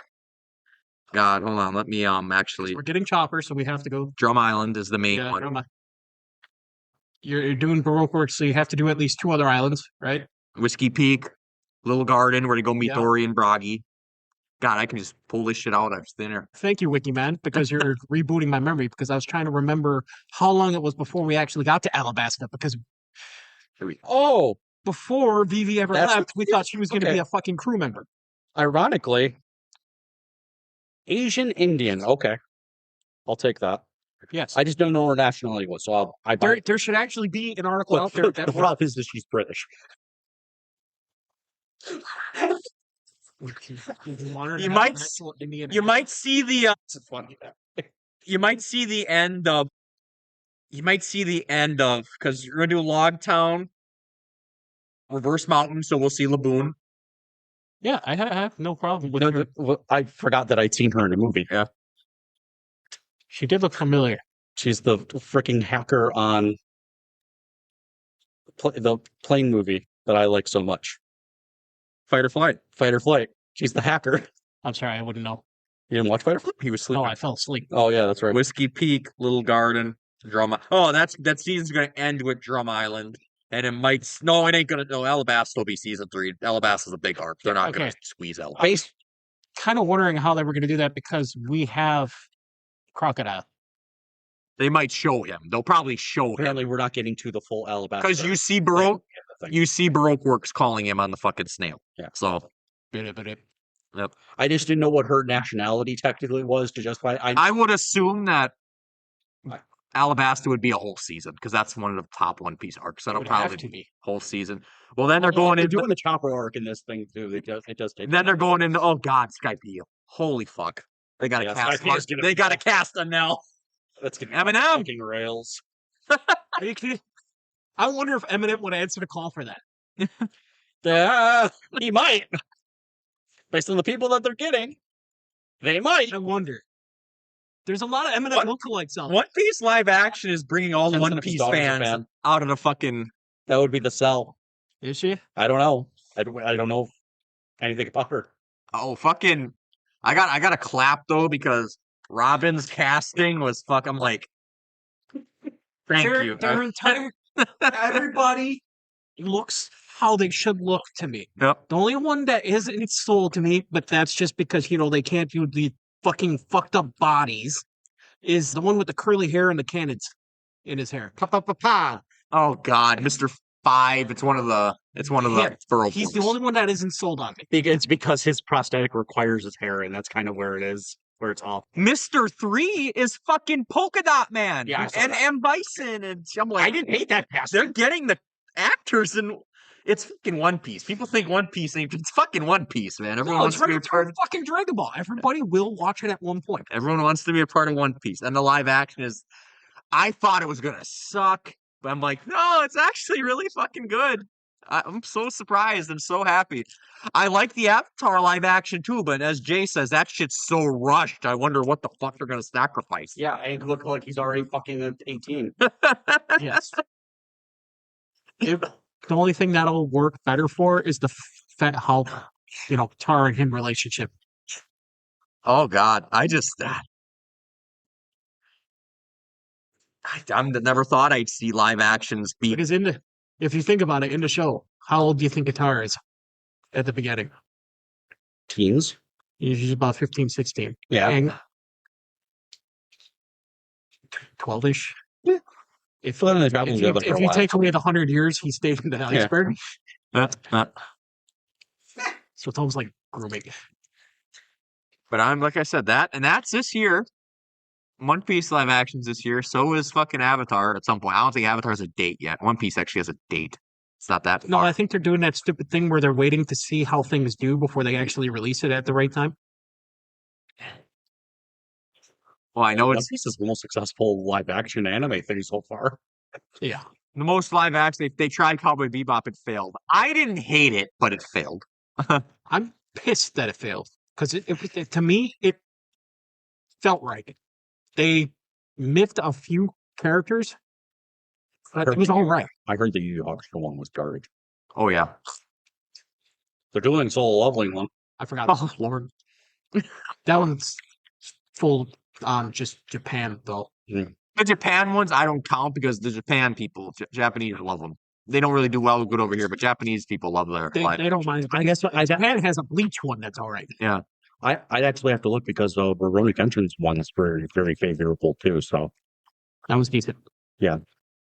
God, hold on. Let me actually. We're getting Chopper, so we have to go. Drum Island is the main one. You're doing Baroque work, so you have to do at least 2 other islands, right? Whiskey Peak, Little Garden, where you go meet Yeah. Dory and Broggy. God, I can just pull this shit out. I'm just in there. Thank you, Wikiman, because you're rebooting my memory because I was trying to remember how long it was before we actually got to Alabasta because before Vivi ever left, we thought she was going to be a fucking crew member. Ironically, Asian Indian. Okay. I'll take that. Yes. I just don't know her nationality was, so there should actually be an article out there. The problem is that she's British. You might see the you might see the end of because you're gonna do Logtown, Reverse Mountain, so we'll see Laboon. Yeah, I have no problem with her. I forgot that I'd seen her in a movie. Yeah. She did look familiar. She's the freaking hacker on the plane movie that I like so much. Fight or Flight. She's the hacker. I'm sorry, I wouldn't know. You didn't watch Fight or Flight? He was sleeping. No, I fell asleep. Oh yeah, that's right. Whiskey Peak, Little Garden, Drum. Oh, that season's gonna end with Drum Island, and it might. No, it ain't gonna. No, Alabasta will be season 3. Alabasta's a big arc. They're not gonna squeeze out. I was kind of wondering how they were going to do that because we have Crocodile. They might show him. They'll probably show him. Apparently, we're not getting to the full Alabasta. Because you see Baroque Works calling him on the fucking snail. Yeah. So. Yep. I just didn't know what her nationality technically was to justify. I would assume that Alabasta would be a whole season because that's one of the top One Piece arcs. That'll probably be whole season. Well, then they're going into doing the Chopper arc in this thing too. It does take. Then they're going into Skype Eel. Holy fuck! They got to cast. They got to cast a Nell. That's gonna Eminem. Fucking rails. Are you kidding? I wonder if Eminem would answer the call for that. He might. Based on the people that they're getting, they might. I wonder. There's a lot of Eminem lookalikes out there. One Piece live action is bringing all the One Piece fans out of the fucking. That would be the sell. Is she? I don't know. I don't know anything about her. Oh fucking! I got a clap though because Robin's casting was I'm like, thank you. Their entire everybody looks how they should look to me. Yep. The only one that isn't sold to me, but that's just because they can't do the fucking fucked up bodies, is the one with the curly hair and the cannons in his hair. Oh God, Mr. 5. It's one of the Baroque. He's the only one that isn't sold on me. It's because his prosthetic requires his hair, and that's kind of where it is. Where it's off. Mr. 3 is fucking Polka Dot Man. Yeah, and M. Bison, and I'm like, I didn't hate that cast. They're getting the actors, and it's fucking One Piece. People think One Piece ain't. It's fucking One Piece, man. Everyone wants to be a part of fucking Dragon Ball. Everybody will watch it at one point. Everyone wants to be a part of One Piece, and the live action is. I thought it was gonna suck, but I'm like, no, it's actually really fucking good. I'm so surprised and so happy. I like the Avatar live action too, but as Jay says, that shit's so rushed. I wonder what the fuck they're gonna sacrifice. Yeah, it looked like he's already fucking 18. Yes. The only thing that'll work better for is the how Tara and him relationship. Oh God, I never thought I'd see live actions be because if you think about it, in the show, how old do you think Katara is at the beginning? Teens. She's about 15, 16. Yeah. And 12-ish. Yeah. If you take away the 100 years he stayed in the iceberg, so it's almost like grooming. But I'm like I said that's this year. One Piece live actions this year. So is fucking Avatar at some point. I don't think Avatar has a date yet. One Piece actually has a date. It's not that No, far. I think they're doing that stupid thing where they're waiting to see how things do before they actually release it at the right time. Well, I know One it's Piece is the most successful live action anime thing so far. Yeah. the most live action. They tried Cowboy Bebop. It failed. I didn't hate it, but it failed. I'm pissed that it failed because to me, it felt right. They miffed a few characters, but it was all right. I heard the Yu Yu Hakusho one was garbage. Oh yeah. They're doing Solo Leveling one. I forgot. Oh Lord. That one's full on just Japan, though. The Japan ones I don't count because the Japan people, Japanese love them. They don't really do good over here, but Japanese people love their They don't mind. I guess Japan has a Bleach one that's all right. Yeah. I'd actually have to look because Rurouni Kenshin's one is very, very favorable too. So That was decent. yeah,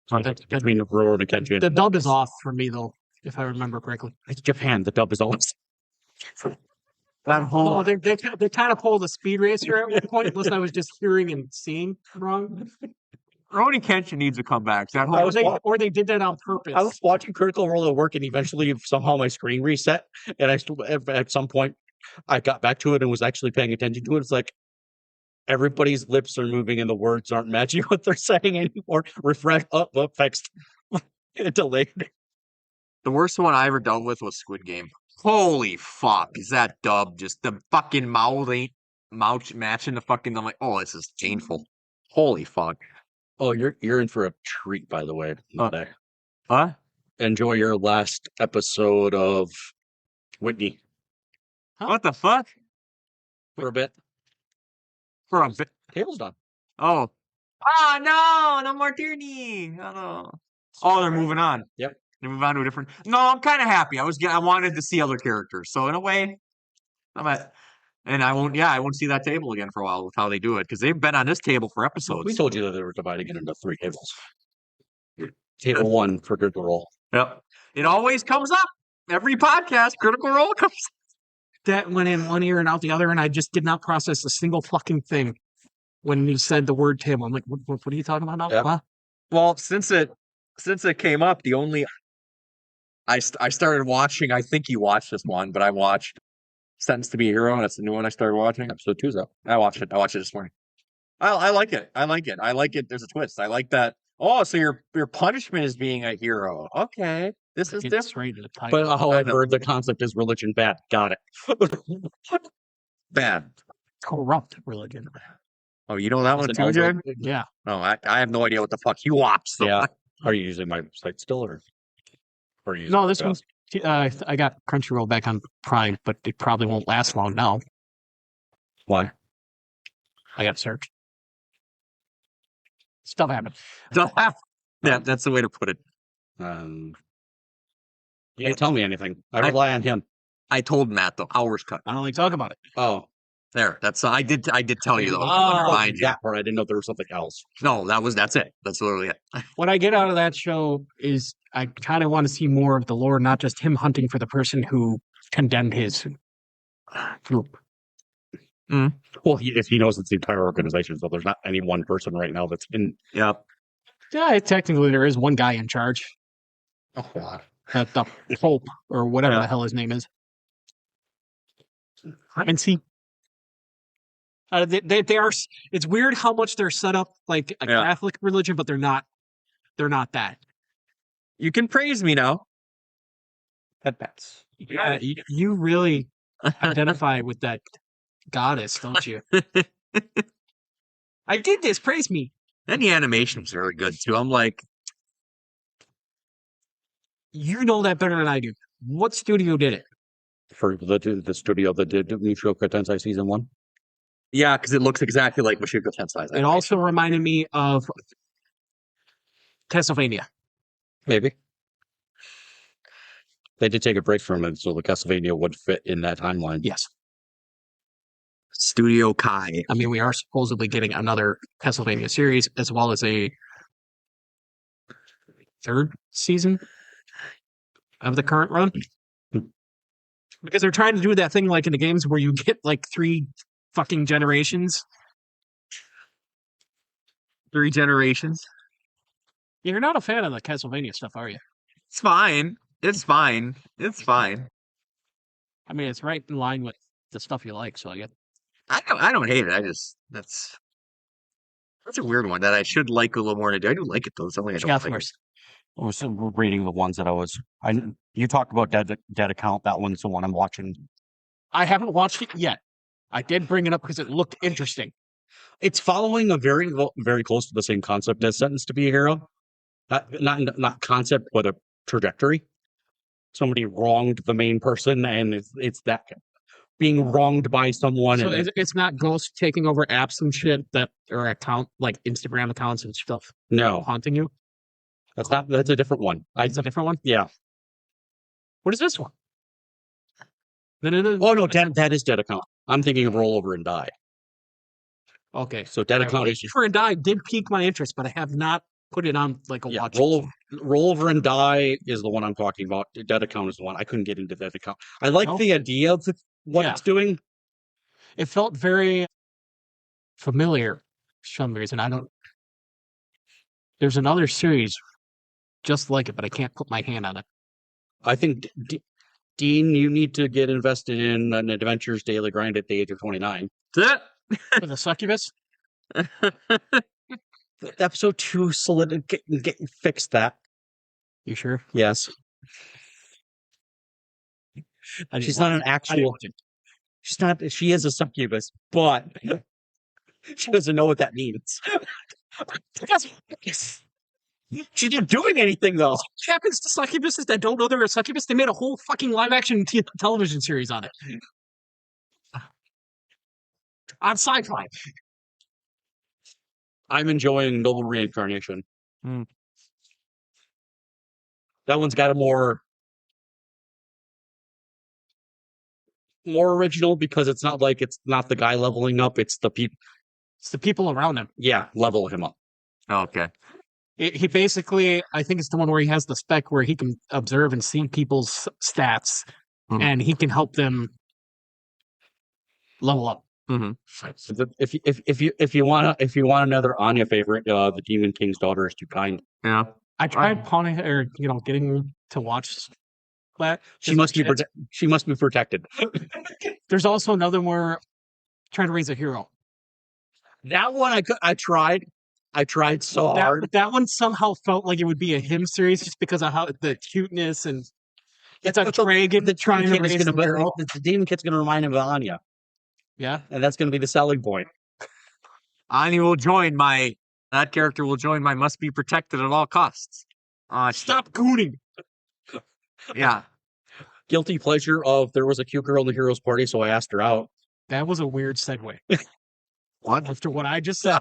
between Rurouni Kenshin, The dub is off for me, though, if I remember correctly. it's Japan. The dub is always That whole Oh, they kind of pulled a speed racer at one point, unless I was just hearing and seeing wrong. Rurouni Kenshin needs to come back. That I whole was Or they did that on purpose. I was watching Critical Role at work, and eventually somehow my screen reset, and at some point I got back to it and was actually paying attention to it. It's like everybody's lips are moving and the words aren't matching what they're saying anymore. Refresh, fixed. It delayed. the worst one I ever dealt with was Squid Game. Holy fuck, is that dub just the fucking mouth ain't matching the fucking? I'm like, oh, this is painful. Holy fuck. Oh, you're in for a treat, by the way. Today. Huh? Enjoy your last episode of Whitney What the fuck? for a bit. For a bit. Table's done. Oh. Oh no, no more Tierney. Oh no. Oh, they're moving on. Yep. They move on to a different. No, I'm kind of happy. I wanted to see other characters, so in a way, and I won't see that table again for a while with how they do it because they've been on this table for episodes. We told you that they were dividing it into 3 tables. Table 1 for Critical Role. Yep. It always comes up. Every podcast, Critical Role comes up. That went in one ear and out the other, and I just did not process a single fucking thing when you said the word table. I'm like, what are you talking about now? Yep. Huh? Well, since it came up, the only I started watching. I think you watched this one, but I watched Sentenced to Be a Hero. That's the new one I started watching. Episode 2's up. I watched it this morning. I like it. I like it. I like it. There's a twist. I like that. Oh, so your punishment is being a hero. Okay, this is It's different. right in the title. But however, the concept is religion bad. Got it. Bad. Corrupt religion. Oh, you know that one It's too, an Jay? Yeah. No, I have no idea what the fuck you watch. So Yeah. Are you using my site still, or are you using No, this something one's. I got Crunchyroll back on Prime, but it probably won't last long now. else? Why? I got to search. Stuff happens. yeah, that's the way to put it. You didn't tell me anything. I rely on him. I told Matt the hours cut. I don't like talking about it. Oh, There, that's I did tell you though. oh, Remind you. that part. I didn't know there was something else. No, that's it. That's literally it. What I get out of that show is I kind of want to see more of the lore, not just him hunting for the person who condemned his group. Well, if he knows it's the entire organization, so there's not any one person right now that's in. Yeah. Yeah, technically there is one guy in charge. Oh God. The Pope or whatever Yeah. the hell his name is. And see, they are. It's weird how much they're set up like a Yeah. Catholic religion, but they're not. They're not that. You can praise me now. Pets. Yeah, you really identify with that goddess, don't you? I did this. Praise me. And the animation's really good too. I'm like, You know that better than I do. What studio did it? For the studio that did Mushoku Tensei season 1. yeah, because it looks exactly like Mashiko Tensei's. It also reminded me of Castlevania. Maybe. They did take a break from it, so the Castlevania would fit in that timeline. Yes. Studio Kai. I mean, we are supposedly getting another Castlevania series as well as a 3rd season of the current run. Because they're trying to do that thing like in the games where you get like 3 fucking generations. 3 generations. You're not a fan of the Castlevania stuff, are you? It's fine. It's fine. It's fine. I mean, it's right in line with the stuff you like, so I get. I don't hate it. I just that's a weird one that I should like a little more than I do. I do like it though. It's something I don't Yeah, of like. course. I was reading the ones that you talked about Dead Account. That one's the one I'm watching. I haven't watched it yet. I did bring it up because it looked interesting. It's following a very close to the same concept as Sentenced to Be a Hero. Not concept, but a trajectory. Somebody wronged the main person, and it's that being wronged by someone. So and it's not ghosts taking over apps and shit that or account like Instagram accounts and stuff no, haunting you. that's a different one. It's a different one. Yeah. What is this one? Oh no, that is Dead Account. I'm thinking of Roll Over and Die. Okay, So Dead Account is for and Die did pique my interest, but I have not put it on like a watch. Roll Over and Die is the one I'm talking about. Dead Account is the one I couldn't get into. Dead Account. I like the idea of what it's doing. It felt very familiar for some reason. I don't. There's another series just like it, but I can't put my hand on it. I think Dean, you need to get invested in an Adventures Daily Grind at the age of 29. That's For the succubus. Episode 2 solid. Fix that. You sure? Yes. She's not an actual. She's not. She is a succubus, but she doesn't know what that means. She's not doing anything though. What happens to succubuses that don't know they're a succubus? They made a whole fucking live action television series on it. On Sci-Fi. I'm enjoying Noble Reincarnation. Mm. That one's got a more original because it's not the guy leveling up, it's the people. It's the people around him. Yeah, level him up. okay. He basically, I think it's the one where he has the spec where he can observe and see people's stats, and he can help them level up. Mm-hmm. If you want another Anya favorite, the Demon King's Daughter is Too Kind. Yeah. I tried pawning or getting to watch that. She must be protected. There's also another where trying to raise a hero. That one I tried so hard. That one somehow felt like it would be a him series just because of how the cuteness and it's a dragon trying to raise a hero. The Demon Kid's gonna remind him of Anya. Yeah. And that's gonna be the selling point. Anya that character will join my must be protected at all costs. Stop gooning. Yeah. Guilty pleasure of there was a cute girl in the heroes party, so I asked her out. That was a weird segue. What? After what I just said.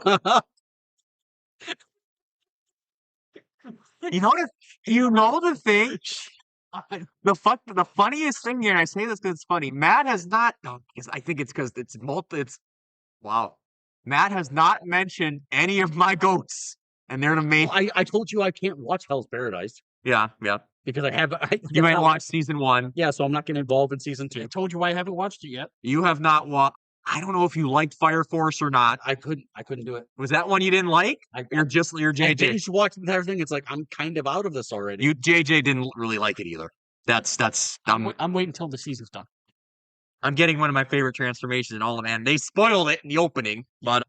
You know the thing. The funniest thing here, and I say this because it's funny. Matt has not. I think it's because it's wow. Matt has not mentioned any of my goats, and they're the main. I told you I can't watch Hell's Paradise. Yeah. Because You ain't watched season 1. Yeah, so I'm not getting involved in season 2. I told you I haven't watched it yet. You have not watched. I don't know if you liked Fire Force or not. I couldn't do it. Was that one you didn't like? You're JJ. I finished watching the entire thing. It's like I'm kind of out of this already. JJ didn't really like it either. I'm waiting until the season's done. I'm getting one of my favorite transformations in all of man. They spoiled it in the opening, but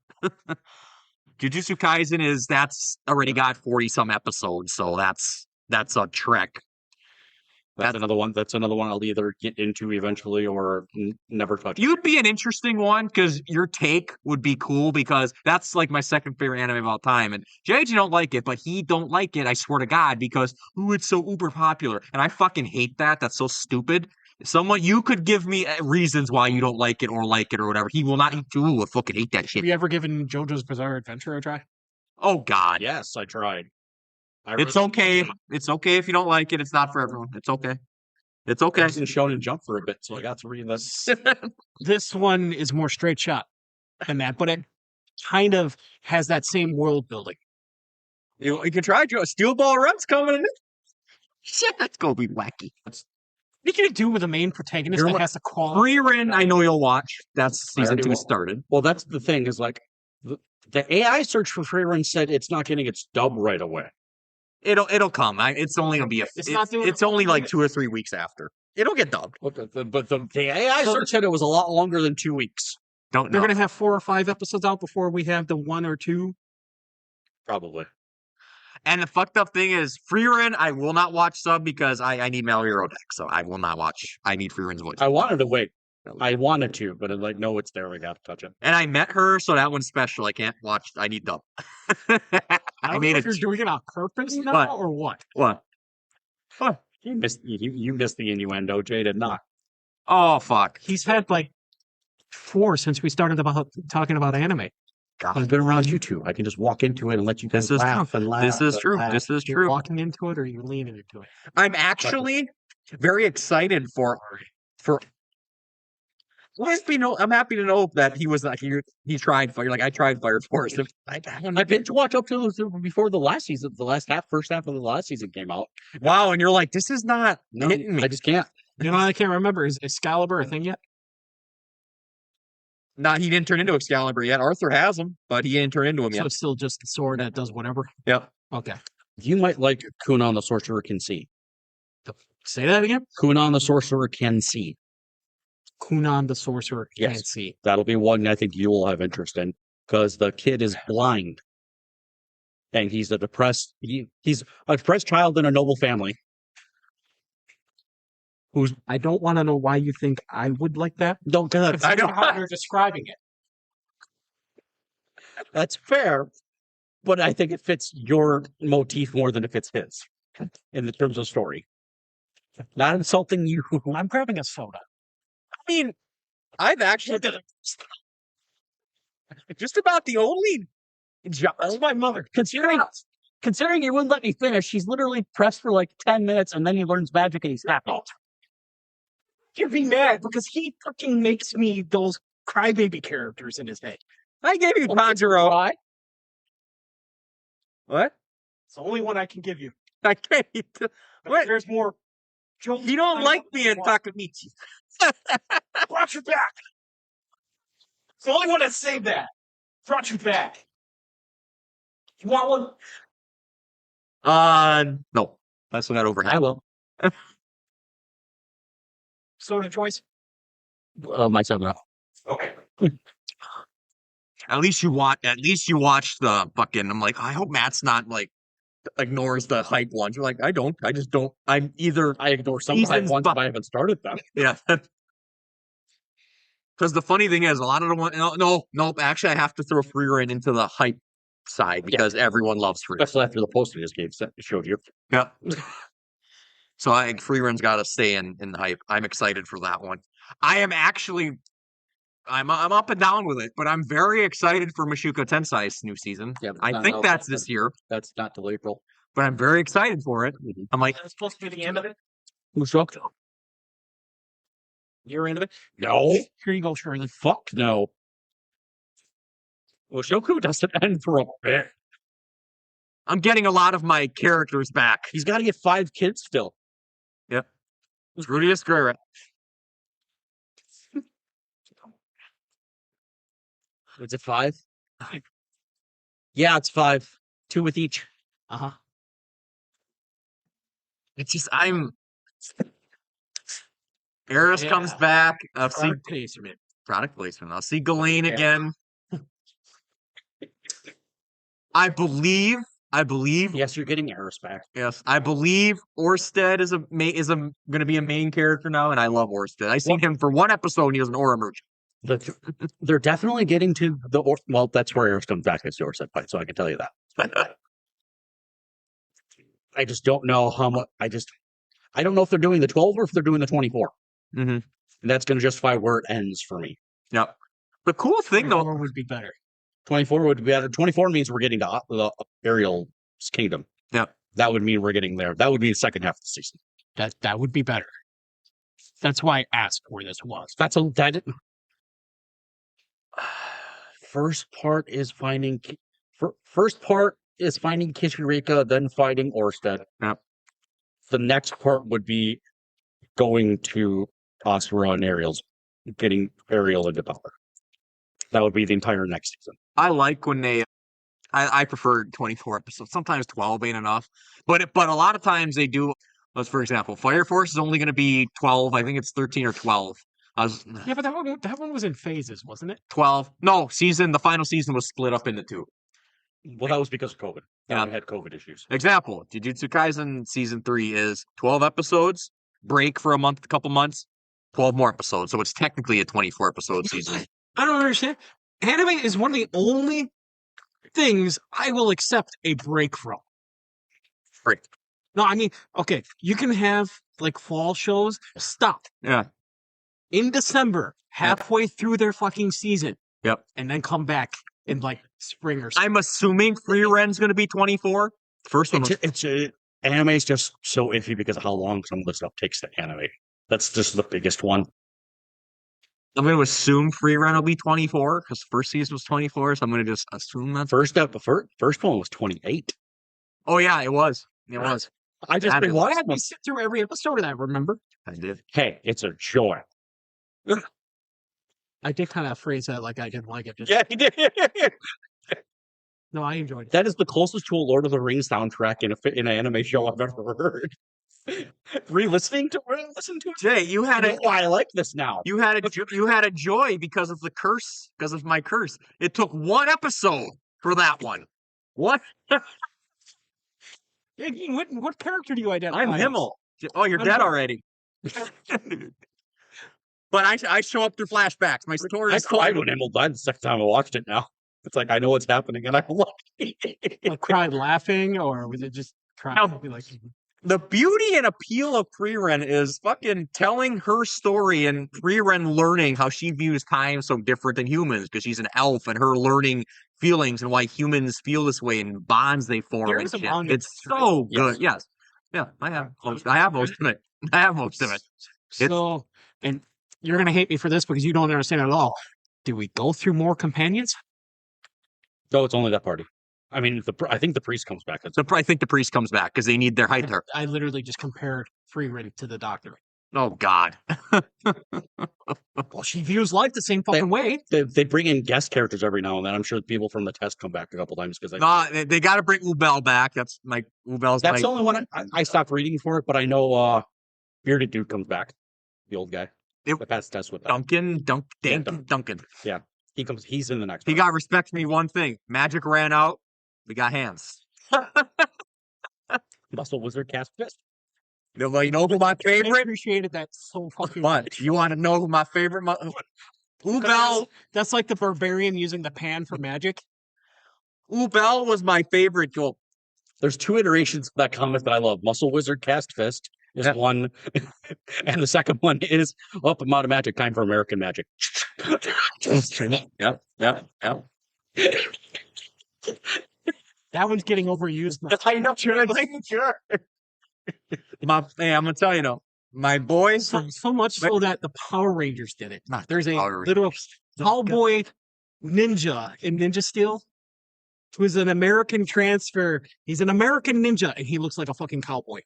Jujutsu Kaisen that's already got 40 some episodes, so that's a trek. That's another one. That's another one I'll either get into eventually or never touch. You'd be an interesting one because your take would be cool because that's like my second favorite anime of all time. And JJ don't like it, but he don't like it, I swear to God, because it's so uber popular. And I fucking hate that. That's so stupid. You could give me reasons why you don't like it or whatever. He will not. I fucking hate that shit. Have you ever given JoJo's Bizarre Adventure a try? Oh God. Yes, I tried. It's okay. It's okay if you don't like it. It's not for everyone. It's okay. It's okay. I was in Shonen Jump for a bit, so I got to read this. This one is more straight shot than that, but it kind of has that same world building. You can try Steel Ball Run's coming in. Shit, that's gonna be wacky. What are you gonna do with a main protagonist You're that like- has to call? Frieren, I know you'll watch. That's I season already 2 wa- started. Well, that's the thing is like the AI search for Freerun said it's not getting its dub right away. It'll come. It's only gonna be it's only like 2 or 3 weeks after. It'll get dubbed. But the AI search said it was a lot longer than 2 weeks. Don't They're know. gonna have 4 or 5 episodes out before we have the 1 or 2. Probably. And the fucked up thing is, Frieren, I will not watch sub because I need Malhero deck, so I will not watch. I need Frieren's voice. I wanted to wait. I wanted to, but it's like, no, it's there. We got to touch it. And I met her, so that one's special. I can't watch. I need dub. I I don't made know if it. you're doing it on purpose now What? or what. What? You missed the innuendo. Jay did not. Oh fuck! He's had like 4 since we started talking about anime. I've been around you two. I can just walk into it and let you guys This is laugh and laugh. This is and true. laugh. This is You're true. walking into it or you're leaning into it. I'm actually very excited for. I'm happy to know that he was like he tried fire. Like I tried Fire Force. I binge watched up to before the last season. The first half of the last season came out. Wow, and you're like, this is not No, hitting me. I just can't. You know, I can't remember. Is Excalibur a thing yet? Not he didn't turn into Excalibur yet. Arthur has him, but he didn't turn into him So yet. it's still just the sword that does whatever. Yep. Okay. You might like Kunan the Sorcerer Can See. Say that again. Kunan the Sorcerer Can See. Kunan the sorcerer Yes. can't see. That'll be one I think you will have interest in because the kid is blind, and he's a depressed. He's a depressed child in a noble family. I don't want to know why you think I would like that. Don't get Because I know how you're describing it. That's fair, but I think it fits your motif more than it fits his in the terms of story. Not insulting you. I'm grabbing a soda. I mean, I've actually just about the only job. That's my mother. Considering you wouldn't let me finish, he's literally pressed for like 10 minutes and then he learns magic and he's happy. You'd be mad because he fucking makes me those crybaby characters in his head. I gave you Tanjiro. Why? What? It's the only one I can give you. I can't. What? There's more. Joe, You don't like me in Takamichi. Brought you back. It's the only one that saved that. Brought you back. You want one? No. That's not over. I will. Soda choice? My 7-Up. Okay. At least you watch. At least you watch the fucking. I'm like, I hope Matt's not like ignores the hype ones. You're like, I don't. I just don't. I'm either. I ignore some Seasons, ones, but- but I haven't started them. Yeah. Because the funny thing is, a lot of the one. Nope. Actually, I have to throw Freerun into the hype side because everyone loves Freerun. Especially after the post just gave showed you. Yeah. So I think Freerun's got to stay in the hype. I'm excited for that one. I am actually. I'm up and down with it, but I'm very excited for Mashuka Tensai's new season. Yeah, but I not think now. that's this year, That's not till April. but I'm very excited for it. I'm like, That's supposed to be the end of it? Mushoku? You're end of it? No. Here you go, Shirley. Fuck no. Mushoku doesn't end for a bit. I'm getting a lot of my characters back. He's got to get 5 kids still. Yep. Rudy Esquerra. Is it 5? Yeah, it's 5. 2 with each. Uh-huh. It's just Eris comes Yeah. back. I'll see Product placement. product placement. I'll see Ghislaine Yeah. again. I believe. Yes, you're getting Eris back. Yes, I believe Orsted is going to be a main character now, and I love Orsted. I seen him for one episode. And he was an aura merchant. They're definitely getting to the well. That's where Eris comes back as the Orsted fight, so I can tell you that. I just don't know how much. I don't know if they're doing the 12 or if they're doing the 24. Mm-hmm. And that's going to justify where it ends for me. Yep. The cool thing though, 24 would be better. 24 would be better. 24 means we're getting to the Ariel's kingdom. Yep. That would mean we're getting there. That would be the second half of the season. That would be better. That's why I asked where this was. First part is finding Kishirika, then fighting Orsted. Yep. The next part would be going to Asura and Ariel's, getting Ariel into power. That would be the entire next season. I like when I prefer 24 episodes. Sometimes 12 ain't enough, but a lot of times they do. Let's for example, Fire Force is only going to be 12. I think it's 13 or 12. Yeah, but that one was in phases, wasn't it? 12. No, the final season was split up into two. Well, that was because of COVID. Yeah. We had COVID issues. Example, Jujutsu Kaisen season 3 is 12 episodes, break for a couple months, 12 more episodes. So it's technically a 24 episode season. I don't understand. Anime is one of the only things I will accept a break from. Break. No, I mean, okay, you can have like fall shows. Stop Yeah. in December, halfway through their fucking season. Yep. And then come back in like spring or something. I'm assuming Free Ren's going to be 24. First one was Anime is just so iffy because of how long some of the stuff takes to animate. That's just the biggest one. I'm going to assume Free Ren will be 24 because the first season was 24. So I'm going to just assume that. First one was 28. Oh, yeah, it was. It was. I just been Why watching had me sit through every episode of that, remember? I did. Hey, it's a joy. I did kind of phrase that like I didn't like it. Just, Yeah, he did. No, I enjoyed it. That is the closest to a Lord of the Rings soundtrack in an anime show I've ever heard. Listening to it. Jay, you had a I like this now. you had a joy because of the curse, because of my curse. It took one episode for that one. What? What character do you identify? I'm as? Himmel. Oh, you're I'm dead not- already. But I show up through flashbacks. My story I is cried when Emil died the second time I watched it now. It's like I know what's happening and I like it. Like cried laughing, or was it just crying? No. Like, the beauty and appeal of Frieren is fucking telling her story and Frieren learning how she views time so different than humans because she's an elf and her learning feelings and why humans feel this way and bonds they form. There And is a shit. manga It's that's so Yes. good. Yes. Yeah, I have most of it. I have most of it. so, and you're gonna hate me for this because you don't understand it at all. Do we go through more companions? No, it's only that party. I mean, I think the priest comes back. I think the priest comes back because they need their height there. I literally just compared Frieren to the Doctor. Oh God. Well, she views life the same fucking way. They bring in guest characters every now and then. I'm sure people from the test come back a couple times because They got to bring Ubel back. That's my Ubel's. that's the only one I stopped reading for it. But I know bearded dude comes back, the old guy. Yep. The past test with that. Duncan. Duncan. He comes. He's in the next. He one. got respect for me one thing. Magic ran out. We got hands. Muscle Wizard cast fist. You know who my I favorite? appreciated that so fucking What? much. You want to know who my favorite? Ubel. That's like the barbarian using the pan for magic. Ubel was my favorite. Go. There's two iterations of that comic that I love. Muscle Wizard cast fist is one, and the second one is up. I'm out of magic. Time for American magic. Yep. That one's getting overused. now. That's how you know you're like sure. Hey, I'm gonna tell you though. My boys. So much so that the Power Rangers did it. Not There's a Power little cowboy ninja in Ninja Steel who's an American transfer. He's an American ninja, and he looks like a fucking cowboy.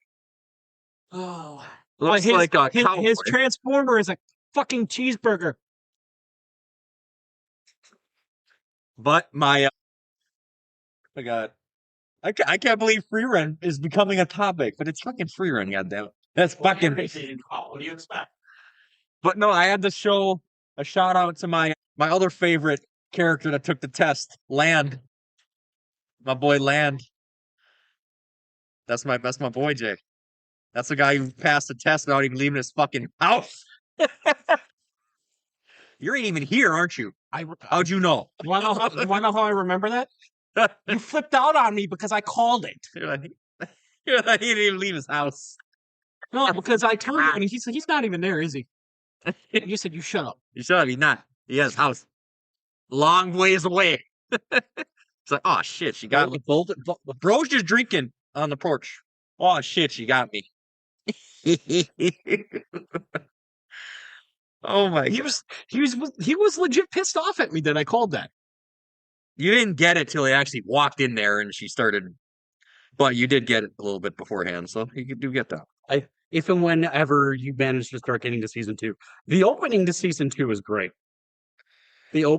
Oh, Looks like a cowboy. his transformer is a fucking cheeseburger. But my God, I can't believe Frieren is becoming a topic, but it's fucking Frieren, goddamn. That's fucking. What do you expect? But no, I had to show a shout out to my other favorite character that took the test, Land. My boy Land. That's my boy, Jay. That's the guy who passed the test without even leaving his fucking house. You ain't even here, aren't you? How'd you know? You wanna know how I remember that? You flipped out on me because I called it. He didn't even leave his house. No, because I told you, and he's not even there, is he? You said you shut up. You should have. He's not. He has his house. Long ways away. It's like, oh shit, she got me. Bro's just drinking on the porch. Oh shit, she got me. Oh my He god. he was legit pissed off at me that I called that. You didn't get it till he actually walked in there and she started. But you did get it a little bit beforehand, so you do get that. if and whenever you manage to start getting to season 2. The opening to season 2 is great.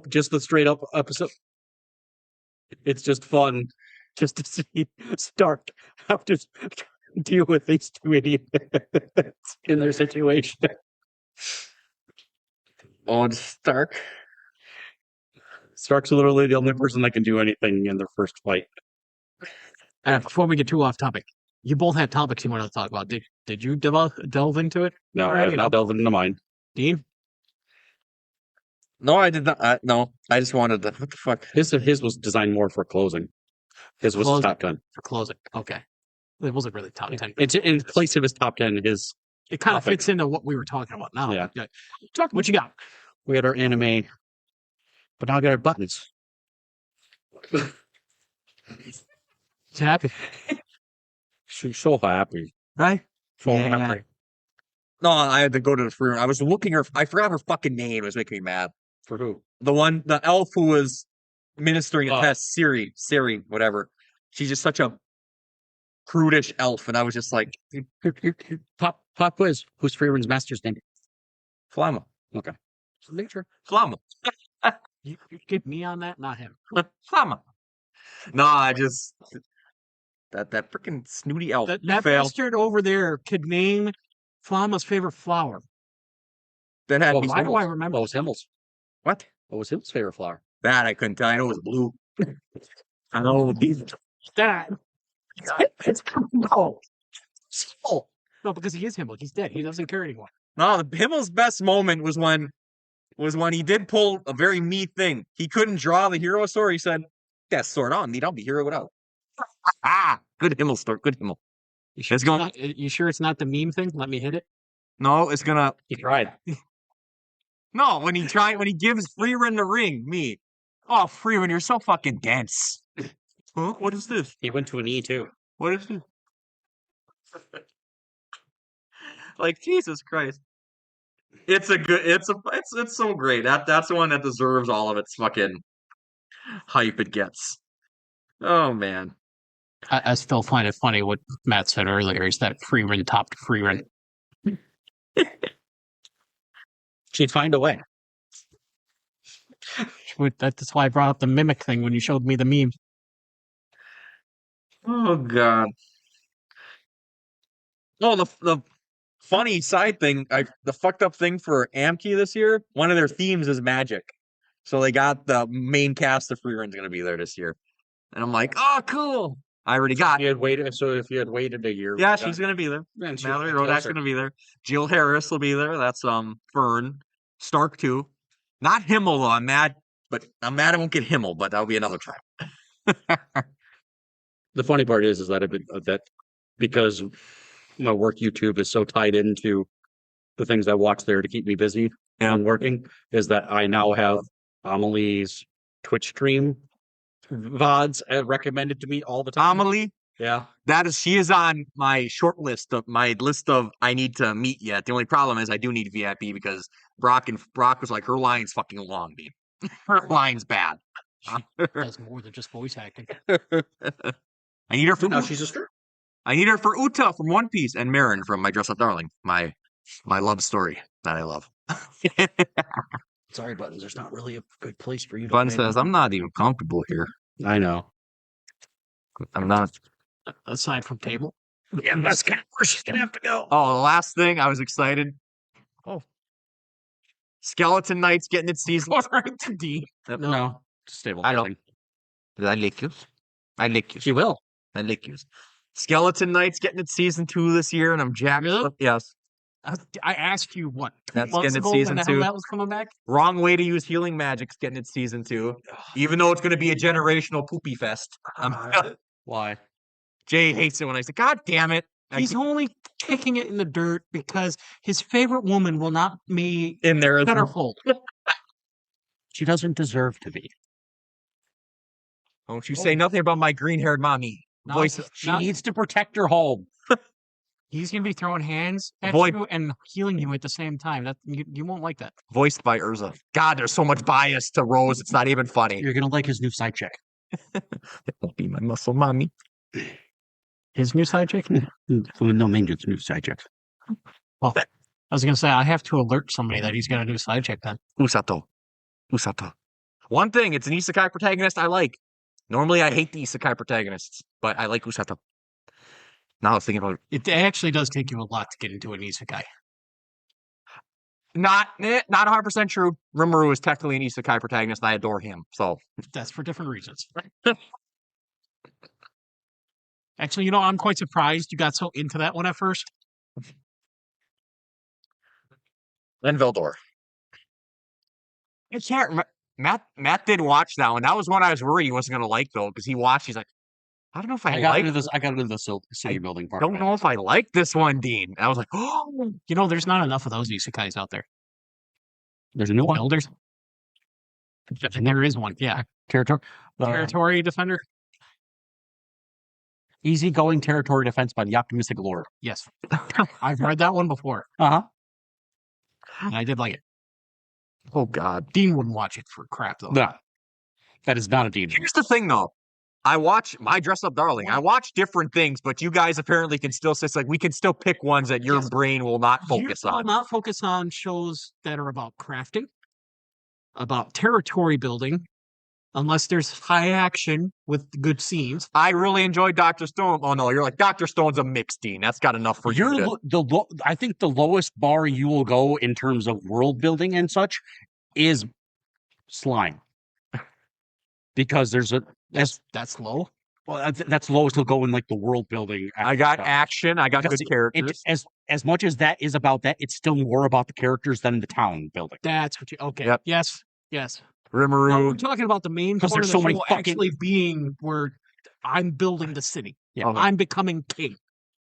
Just the straight up episode. It's just fun just to see Stark have to deal with these two idiots in their situation. Oh, it's Stark. Stark's literally the only person that can do anything in their first fight. Before we get too off topic, you both had topics you wanted to talk about. Did you delve into it? No, Alright, I've not delved into mine. Dean? No, I did not. No, I just wanted to. What the fuck? His was designed more for closing. His was Closing. top 10. For closing. Okay. It wasn't really top 10. It's in place of his top 10. It kind of topic. fits into what we were talking about now. Yeah. Talk what you got. We had our anime, but now we got our buttons. It's happy. She's so happy. Right? So Yeah. happy. No, I had to go to the free room. I was looking her. I forgot her fucking name. It was making me mad. For who? The elf who was ministering a Oh. test, Siri, whatever. She's just such a prudish elf, and I was just like, Pop quiz. Who's Freeman's master's name? Flamma. Okay. So make sure. Flamma. You get me on that, not him. Flamma. No, I just that freaking snooty elf. That fail. bastard over there could name Flama's favorite flower. That had Oh, me. Why do I remember? What was Himmel's? What? What was Himmel's favorite flower? That I couldn't tell. I know it was blue. I know these. that? It's no. Oh. No, because he is Himmel. He's dead. He doesn't care anymore. No, Himmel's best moment was when he did pull a very me thing. He couldn't draw the hero sword. He said, "That sword on me, I'll be hero without." Good Himmel story. Good Himmel. It's going. You sure it's not the meme thing? Let me hit it. No, it's gonna. He tried. No, when he gives Freeman the ring, me. Oh, Freeman, you're so fucking dense. Huh? What is this? He went to an E too. What is this? Like, Jesus Christ. It's so great. That's the one that deserves all of its fucking hype it gets. Oh man. I still find it funny what Matt said earlier is that Freeman topped Freeman. She'd find a way. That's why I brought up the mimic thing when you showed me the meme. Oh god. Oh, the funny side thing, the fucked up thing for Amki this year, one of their themes is magic. So they got the main cast of Free Run's gonna be there this year. And I'm like, oh cool. I already got If you had waited a year. Yeah, she's gonna be there. Man, she- Mallory Rodak's gonna be there. Jill Harris will be there. That's Fern. Stark too. Not Himmel though. I'm mad I won't get Himmel, but that'll be another time. The funny part is that because my work YouTube is so tied into the things I watch there to keep me busy and working, is that I now have Amelie's Twitch stream VODs recommended to me all the time. Amelie, Yeah. she is on my short list of my list of I need to meet yet. The only problem is I do need VIP because Brock was like, her line's fucking long, dude. Her line's bad. That's more than just voice acting. I need her for No, she's a streamer. I need her for Uta from One Piece and Marin from My Dress Up Darling, my love story that I love. Sorry, Buttons. There's not really a good place for you to Bun land. says, I'm not even comfortable here. I know. I'm not. Aside from table. Yeah, that's kind of where she's gonna have to go. Oh, the last thing, I was excited. Oh. Skeleton Knight's getting its season. D. No. Stable. I don't. I like you. I like you. She will. I like you. Skeleton Knight's getting its season 2 this year, and I'm jacked Really? up. Yes. I asked you what? That's months getting its ago season when the hell 2. that was coming back? Wrong way to use healing magic's getting its season 2. Even though it's going to be a generational poopy fest. Why? Jay hates it when I say, God damn it. He's only kicking it in the dirt because his favorite woman will not be in there. better hold. She doesn't deserve to be. Don't you say nothing about my green-haired mommy. Voice. She needs to protect her home. He's gonna be throwing hands at Void- you and healing you at the same time. That you won't like that. Voiced by Urza. God, there's so much bias to Rose. It's not even funny. You're gonna like his new side chick. It won't be my muscle mommy. His new side chick? No, maintenance new side chick. Well, I was going to say, I have to alert somebody that he's got a new side chick then. Usato. One thing, it's an isekai protagonist I like. Normally, I hate the isekai protagonists, but I like Usato. Now I was thinking about it. It actually does take you a lot to get into an isekai. Not 100% true. Rimuru is technically an isekai protagonist, and I adore him. So That's for different reasons. Actually, I'm quite surprised you got so into that one at first. then Veldor. I can't remember. Matt did watch that one. That was one I was worried he wasn't going to like, though, because he watched. He's like, I don't know if I got like into this. I got into the city building part. don't know if I like this one, Dean. And I was like, oh, There's not enough of those isekais out there. There's a new one. Elders. And there is one, yeah. Territory Defender. Easygoing territory defense by the optimistic lord. Yes. I've read that one before. Uh-huh. And I did like it. oh God. Dean wouldn't watch it for crap, though. No. That is not a demon. Here's the thing, though. I watch My Dress Up Darling. I watch different things, but you guys apparently can still say, like, we can still pick ones that your brain will not focus You will on. not focus on shows that are about crafting, about territory building, unless there's high action with good scenes. I really enjoyed Dr. Stone. Oh, no, you're like, Dr. Stone's a mixed Dean. That's got enough for you. I think the lowest bar you will go in terms of world building and such is slime. Because there's that's low. Well, that's lowest will go in like the world building. I got action. I got good characters. As much as that is about that, it's still more about the characters than the town building. That's what you. Okay. Yep. Yes. Rimuru. No, we're talking about the main part of there's the so many show fucking- actually being where I'm building the city. Yeah. Okay. I'm becoming king.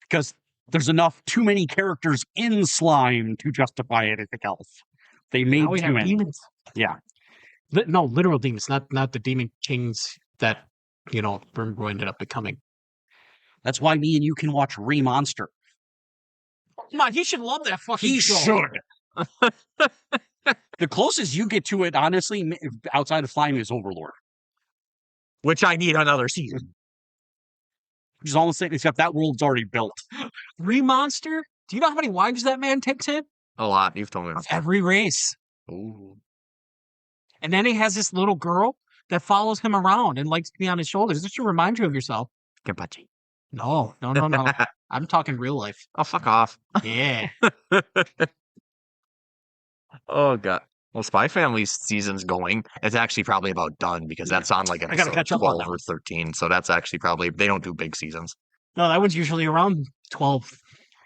Because there's too many characters in slime to justify anything else. They made Now we too have many. demons. Yeah. No, literal demons, not the demon kings that Rimuru ended up becoming. That's why me and you can watch Monster. Come on, he should love that fucking He show. should. The closest you get to it, honestly, outside of slime, is Overlord. Which I need another season. Which is all the same, except that world's already built. Monster? Do you know how many wives that man takes in? A lot. You've told me. Of every race. Ooh. And then he has this little girl that follows him around and likes to be on his shoulders. This should remind you of yourself. Kenpachi. No. I'm talking real life. Oh, fuck off. Yeah. Oh, God. Well, Spy Family's season's going. It's actually probably about done because that's on like I gotta episode catch up on 12 or 13. So that's actually probably, they don't do big seasons. No, that one's usually around 12.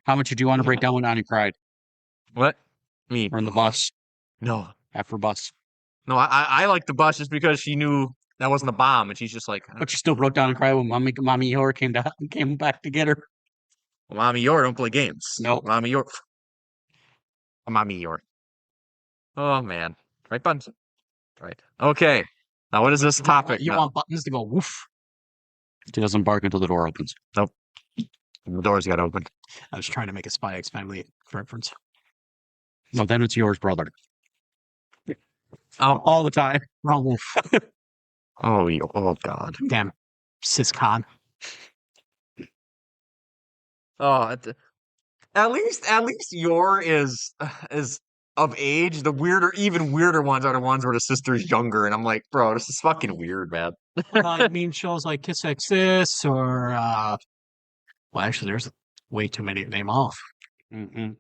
How much did you want to break down when Ani cried? What? Me? Or in the bus? No. After bus. No, I like the bus just because she knew that wasn't a bomb. And she's just like, But she still broke down and cried when Mommy Yor came back to get her. Mommy Yor don't play games. No. Mommy Yor. Mommy Yor. Oh, man. Right buttons. Right. Okay. Now, what is this topic? You want buttons to go woof. She doesn't bark until the door opens. Nope. The doors got opened. I was trying to make a Spy X Family reference. No, then it's yours, brother. Oh, All the time. Wrong woof. oh, God. Damn. Siscon. Oh, at least Yor is of age. The even weirder ones are the ones where the sister's younger, and I'm like, bro, this is fucking weird, man. I mean, shows like Kiss X Sis or, well, actually, there's way too many to name off. Mm-hmm.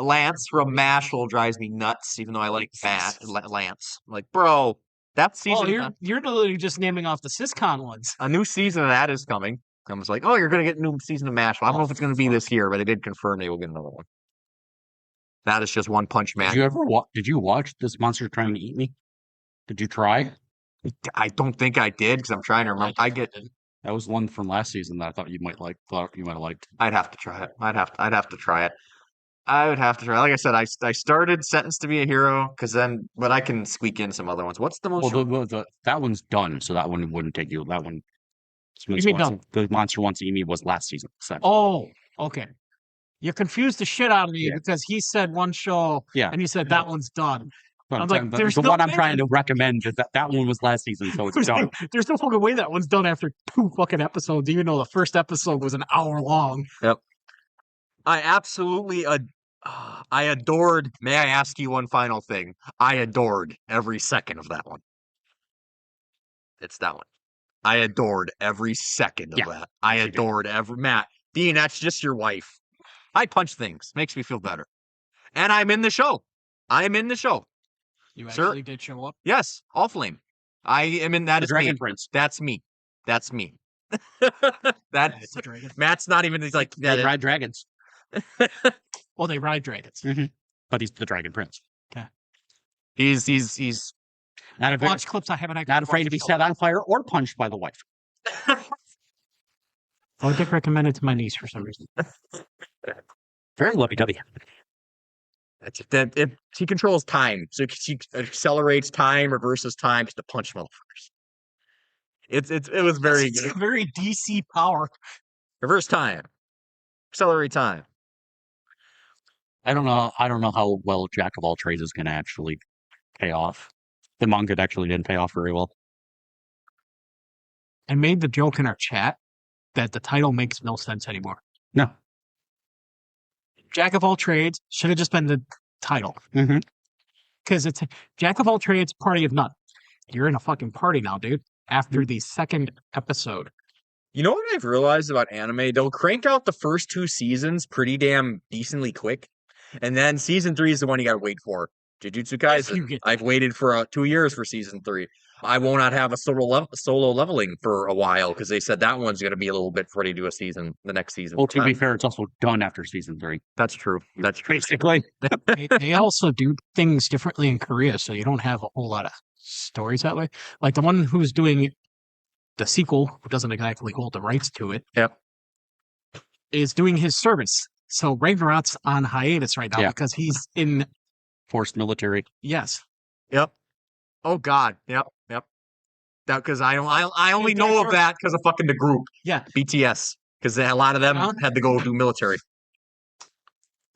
Lance from Mashal drives me nuts, even though I like Lance. I'm like, bro, that season. Oh, you're literally just naming off the Siscon ones. A new season of that is coming. I was like, oh, you're going to get a new season of Mashal. I don't know if it's going to be this year, but they did confirm they will get another one. That is just One Punch Man. Did you watch This Monster Trying to Eat Me? Did you try? I don't think I did because I'm trying to remember. That was one from last season that I thought you might like. Thought you might have liked. I'd have to try it. I'd have to try it. I would have to try. Like I said, I started Sentenced to Be a Hero but I can squeak in some other ones. What's the most? Well, that one's done, so that one wouldn't take you. That one. You mean done? The Monster Wants to Eat Me was last season. So. Oh, okay. You confused the shit out of me because he said one show and you said that one's done. I'm like, there's the no one I'm way. trying to recommend is that one was last season, so it's done. There's no fucking way that one's done after 2 fucking episodes, even though the first episode was an hour long. Yep. I absolutely I adored. May I ask you one final thing? I adored every second of that one. It's that one. I adored every second of Yeah, that. I yes, you did. adored every Matt. Dean, that's just your wife. I punch things. Makes me feel better. And I'm in the show. I am in the show. You Sir? actually did show up. Yes, All Flame. I am in that The is Dragon me. Prince. That's me. That's me. That is the dragon. Matt's not even he's like They that. ride dragons. Well, they ride dragons. But he's the Dragon Prince. He's Not, Watch clips. I haven't actually not afraid to be watched set on fire or punched by the wife. I would get recommended to my niece for some reason. Very lovey-dovey. He controls time, so she accelerates time, reverses time just to punch motherfuckers. It was very It's good. a very DC power. Reverse time, accelerate time. I don't know how well Jack of all trades is going to actually pay off. The manga actually didn't pay off very well. I made the joke in our chat that the title makes no sense anymore. No. Jack of all trades should have just been the title. Mm-hmm. Because it's Jack of all trades, party of none. You're in a fucking party now, dude. After the second episode. You know what I've realized about anime? They'll crank out the first 2 seasons pretty damn decently quick, and then season 3 is the one you gotta wait for. Jujutsu Kaisen. I've waited for 2 years for season 3. I will not have a solo leveling for a while because they said that one's gonna be a little bit ready to do the next season. Well, to be fair, it's also done after season 3. That's true. That's true. Basically. They also do things differently in Korea, so you don't have a whole lot of stories that way. Like the one who's doing the sequel, who doesn't exactly hold the rights to it, Yep. is doing his service. So Ragnarok's on hiatus right now because he's in Forced military. yes. Yep. Oh God. Yep. That because I only know of that because of fucking the group. Yeah. BTS. Because a lot of them had to go do military.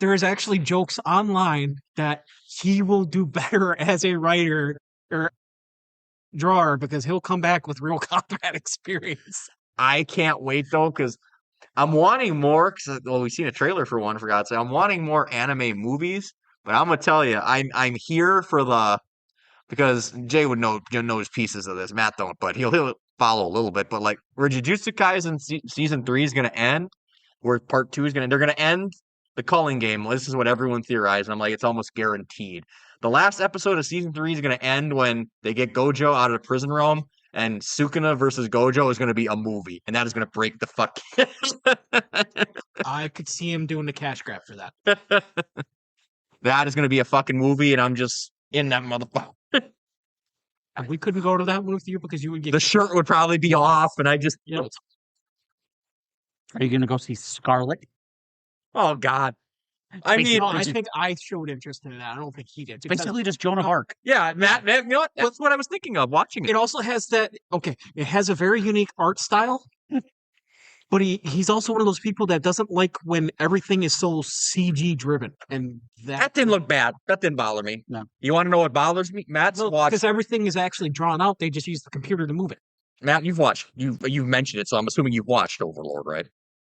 There is actually jokes online that he will do better as a writer or drawer because he'll come back with real combat experience. I can't wait though, because I'm wanting more. Because we've seen a trailer for one. For God's sake, I'm wanting more anime movies. But I'm gonna tell you, I'm here for the because Jay would know his pieces of this. Matt don't, but he'll follow a little bit. But like where Jujutsu Kaisen season 3 is gonna end, where part 2 is they're gonna end the culling game. This is what everyone theorized. And I'm like, it's almost guaranteed. The last episode of season 3 is gonna end when they get Gojo out of the prison realm. And Sukuna versus Gojo is going to be a movie, and that is going to break the fuck. I could see him doing the cash grab for that. That is going to be a fucking movie, and I'm just in that motherfucker. And we couldn't go to that with you because you would get The shirt would probably be off, and I just. Yeah. Are you going to go see Scarlet? Oh God! I mean, I think I showed interest in that. I don't think he did. because Basically just Joan of Arc. yeah, Matt. You know what? That's what I was thinking of watching it. It also has that. Okay, it has a very unique art style, but he's also one of those people that doesn't like when everything is so CG driven, and That didn't look bad. That didn't bother me. No. You want to know what bothers me? Matt's watched. because everything is actually drawn out. They just use the computer to move it. Matt, you've watched. You've mentioned it, so I'm assuming you've watched Overlord, right?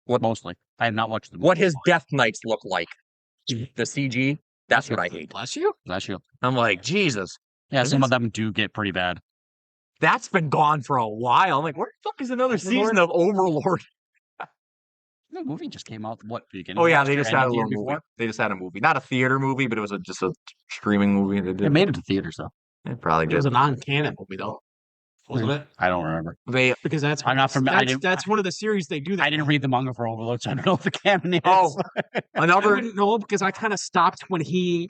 Mostly. I have not watched the movie. What his Death Knights look like. The CG. That's what I hate. Bless you. Bless you. I'm like, Jesus. Yeah, some That's- of them do get pretty bad. That's been gone for a while. I'm like, where the fuck is another season of Overlord? The movie just came out, what, beginning Oh of yeah, last they year, just end had of a the year little movie. before? They just had a movie, not a theater movie, but it was just a streaming movie. They did. It made it to theaters, though. It probably It was did. a non-canon movie though, wasn't it? I don't remember. They Because that's I'm not familiar. That's one of the series they do that. I didn't read the manga for Overlord, so I don't know if the canon is. oh I another wouldn't know because I kind of stopped when he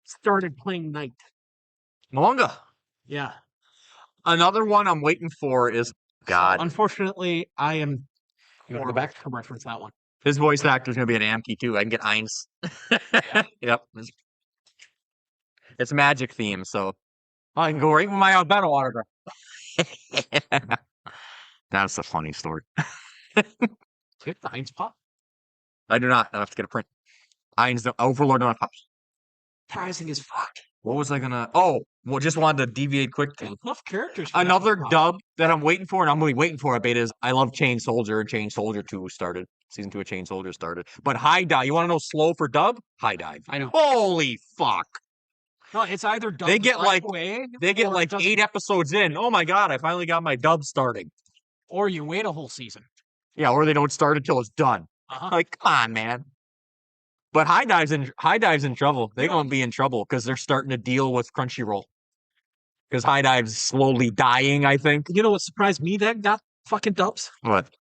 started playing Knight. manga. Yeah. Another one I'm waiting for is God. Unfortunately, I am. You want to go back to reference that one? His voice actor is gonna be an Amki too. I can get Eins. Yep. It's magic theme, so I can go right with my Albedo autograph. That's a funny story. Get the Heinz pop. I do not. I have to get a print. Eins, Overlord don't have pops. Surprising as fuck. What was I gonna? Oh, well, just wanted to deviate quick. Enough characters. for that Another one. dub that I'm waiting for, and I'm really waiting for a beta is I love Chain Soldier, and Chain Soldier 2 started. Season 2 of Chain Soldier started. But High Dive, you want to know slow for dub? High Dive. I know. Holy fuck. No, it's either dub They get right like away, they get or it like doesn't- 8 episodes in. Oh my god, I finally got my dub starting. or you wait a whole season. Yeah, or they don't start until it's done. Uh-huh. Like, come on, man. But High Dive's in trouble. They're gonna be in trouble because they're starting to deal with Crunchyroll. Because High Dive's slowly dying, I think. You know what surprised me that got fucking dubs? What?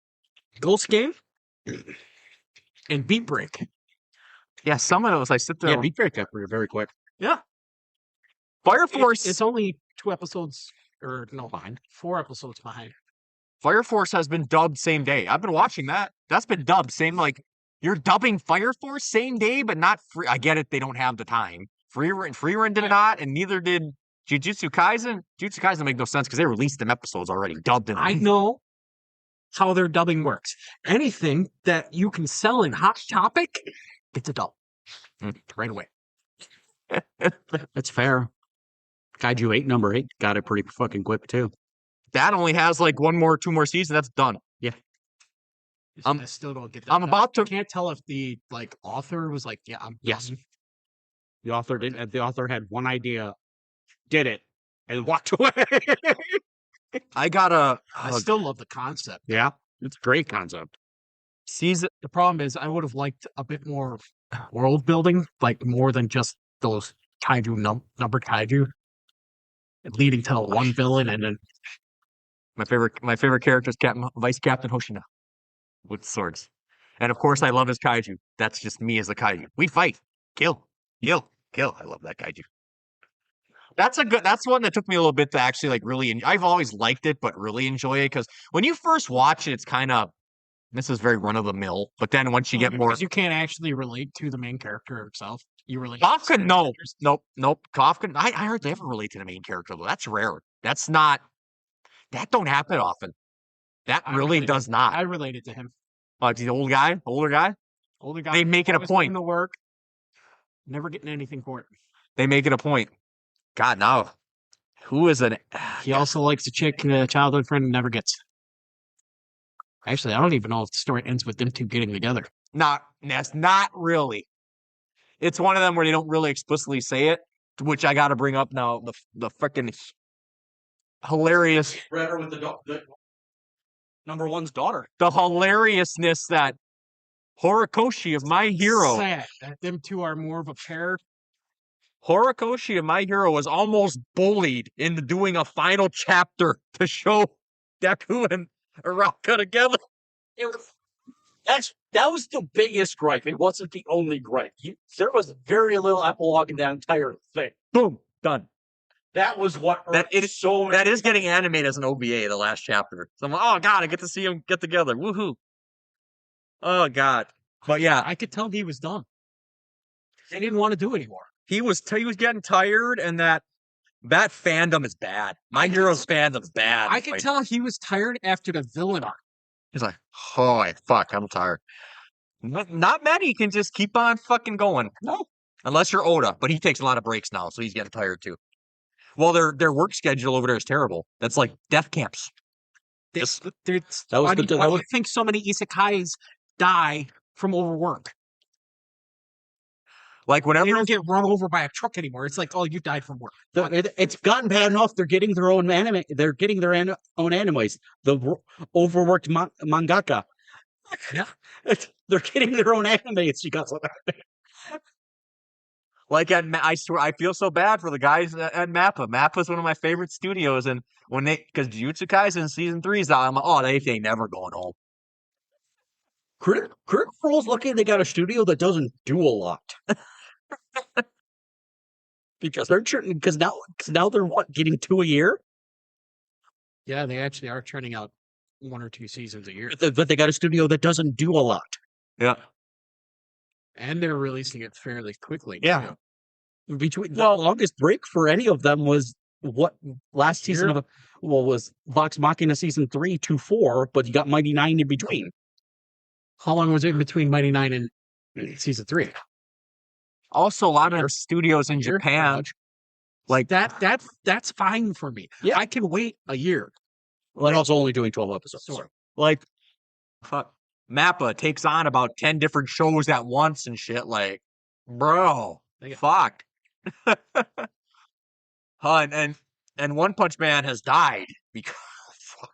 Ghost Game and Beat Break. Yeah, some of those I sit there. Yeah, Beat Break got very quick. Yeah. Fire Force. It's only 2 episodes, or no, 4 episodes behind. Fire Force has been dubbed same day. I've been watching that. That's been dubbed same like you're dubbing Fire Force same day, but not free. I get it. They don't have the time. Freerun did not, and neither did Jujutsu Kaisen. Jujutsu Kaisen make no sense because they released them episodes already dubbed in. I know how their dubbing works. Anything that you can sell in Hot Topic, it's a dub. Right away. That's fair. Kaiju 8, number 8, got it pretty fucking quick too. That only has like 2 more seasons. That's done. I still don't get that. I'm about to. I can't tell if the author was like, yeah, I'm Yes. done. The author didn't. The author had one idea, did it, and walked away. I got a I still love the concept. Yeah, it's a great concept. season. The problem is I would have liked a bit more world building, like more than just those kaiju numbered kaiju, leading to one villain and then My favorite character is Vice Captain Hoshina with swords, and of course I love his kaiju. That's just me as a kaiju. We fight, kill. I love that kaiju. That's one that took me a little bit to actually like really. I've always liked it, but really enjoy it because when you first watch it, it's kind of this is very run of the mill. But then once you get more, because you can't actually relate to the main character himself. You relate. Kafka, no, nope. Kafka, I hardly ever relate to the main character though. That's rare. That's not. That don't happen often. That I really relate- does not. I related to him. The older guy. Older guy. They make it a always putting point. The work. Never getting anything for it. They make it a point. God, now who is an? He also likes a chick, a childhood friend, and never gets. Actually, I don't even know if the story ends with them two getting together. That's not really. It's one of them where they don't really explicitly say it, which I got to bring up now. The freaking hilarious, Rather with the number one's daughter. the hilariousness that Horikoshi of My Hero, Sad that them two are more of a pair. Horikoshi of My Hero was almost bullied into doing a final chapter to show Deku and Araka together. That was the biggest gripe. It wasn't the only gripe. There was very little epilogue in that entire thing. Boom, done. That was what That is so that is getting animated as an OVA, the last chapter. So I'm like, oh god, I get to see them get together. Woohoo. Oh god. But yeah, I could tell he was done. They didn't want to do it anymore. he was getting tired, and that fandom is bad. My Hero's fandom's bad. I could tell he was tired after the villain arc. He's like, oh fuck, I'm tired. Not many can just keep on fucking going. No. Unless you're Oda, but he takes a lot of breaks now, so he's getting tired too. Well, their work schedule over there is terrible. That's like death camps. Just That was Why the- do you think so many isekais die from overwork? like They whenever don't get run over by a truck anymore. It's like, oh, you died from work. It's gotten bad enough. They're getting their own anime. They're getting their own animes. The overworked mangaka. Yeah. They're getting their own animes. You got like I swear I feel so bad for the guys at Mappa. Mappa's one of my favorite studios, and when because Jujutsu Kaisen season 3 is out, I'm like, oh, they ain't never going home. Critical lucky they got a studio that doesn't do a lot. because now they're getting 2 a year. Yeah, they actually are churning out 1 or 2 seasons a year. But they got a studio that doesn't do a lot. Yeah. And they're releasing it fairly quickly. Yeah. too. Between the longest break for any of them was what last season was Vox Machina season 3 to 4, but you got Mighty 9 in between. How long was it between Mighty 9 and season 3? Also, a lot of studios in Year, pretty Japan, much. Like that's fine for me. Yeah. I can wait a year. We're also only doing 12 episodes. Sure. like fuck, Mappa takes on about 10 different shows at once and shit. Like, bro, fuck. And One Punch Man has died because fuck.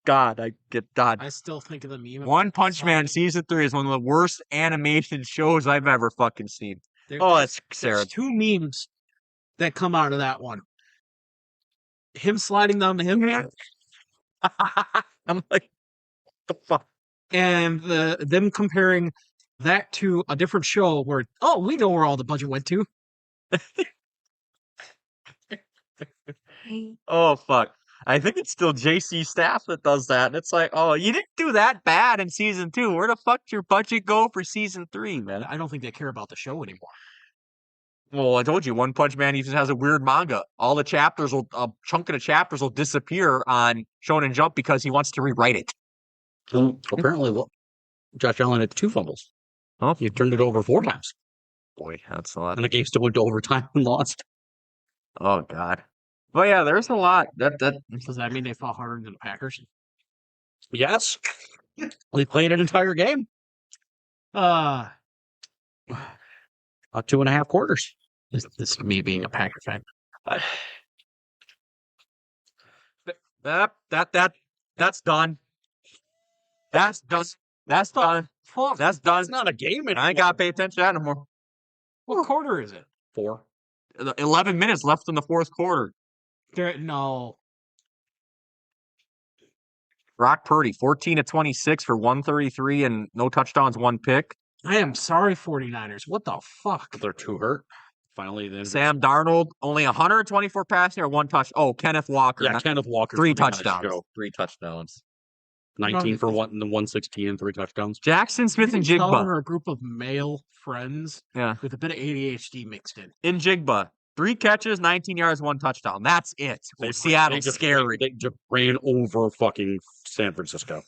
God, I get done. I still think of the meme. of One Punch Man Sonic. season 3 is one of the worst animation shows I've ever fucking seen. There- Oh, there's- that's there's Sarah. 2 memes that come out of that one. Him sliding down the hill I'm like, the fuck. and them comparing that to a different show where, oh, we know where all the budget went to. Oh fuck. I think it's still JC Staff that does that. And it's like, oh, you didn't do that bad in season 2. Where the fuck did your budget go for season 3, man? I don't think they care about the show anymore. Well, I told you, One Punch Man even has a weird manga. All the chapters will, a chunk of the chapters will disappear on Shonen Jump because he wants to rewrite it. Apparently, well, Josh Allen had 2 fumbles. Oh, He turned it over 4 times. boy, that's a lot. And the game still went to overtime and lost. Oh god. But yeah, there's a lot. That Does that mean they fought harder than the Packers? Yes. They played an entire game. 2.5 quarters. This is me being a Packer fan. that's done. That's done. That's done. That's done. It's not a game anymore. I ain't gotta pay attention to that no more. What quarter is it? 4. 11 minutes left in the fourth quarter. No. Brock Purdy, 14 to 26 for 133 and no touchdowns, 1 pick. I am sorry, 49ers. What the fuck? They're 2 hurt. Finally, then Sam Darnold, only 124 passing or 1 touch. Oh, Kenneth Walker. Yeah, Kenneth Walker. 3 touchdowns. 3 touchdowns. 19 for 116 and 3 touchdowns. Jackson Smith and Tell Jigba. her a group of male friends Yeah. with a bit of ADHD mixed in. In Jigba. 3 catches, 19 yards, 1 touchdown. That's it. Seattle's scary. They just ran over fucking San Francisco.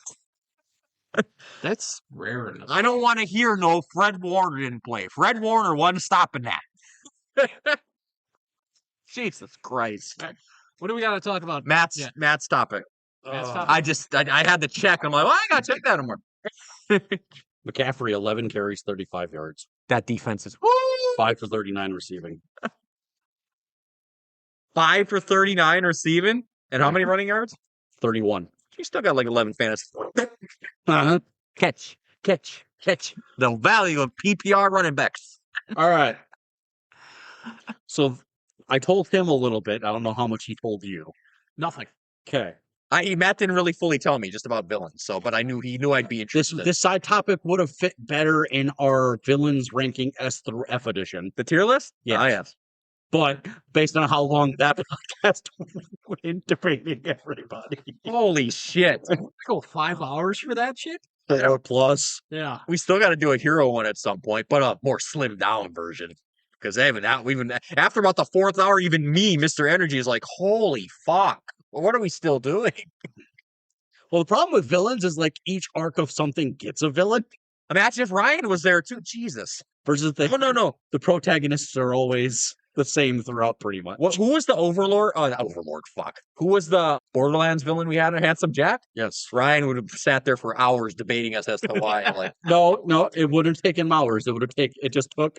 That's rare enough. I don't want to hear no Fred Warner didn't play. Fred Warner wasn't stopping that. Jesus Christ. What do we got to talk about? Matt's topic. I had to check. I'm like, well, I got to check that anymore. McCaffrey, 11 carries, 35 yards. That defense is 5 for 39 receiving. 5 for 39 receiving. And how many running yards? 31. You still got like 11 fantasy. Uh-huh. Catch. The value of PPR running backs. All right. So I told him a little bit. I don't know how much he told you. Nothing. Okay. Matt didn't really fully tell me just about villains, but he knew I'd be interested. This side topic would have fit better in our villains ranking S through F edition. The tier list? Yes. Yes. But based on how long that podcast went into debating everybody. Holy shit. Go 5 hours for that shit? Or plus. Yeah. We still got to do a hero one at some point, but a more slimmed down version. Because even after about the 4th hour, even me, Mr. Energy, is like, holy fuck. What are we still doing? Well, the problem with villains is like each arc of something gets a villain. Imagine if Ryan was there too. Jesus. Versus No. the protagonists are always the same throughout pretty much. Who was the Overlord? Oh, not Overlord, fuck. Who was the Borderlands villain we had in Handsome Jack? Yes. Ryan would have sat there for hours debating us as to why. Like, No, it wouldn't have taken hours. It just took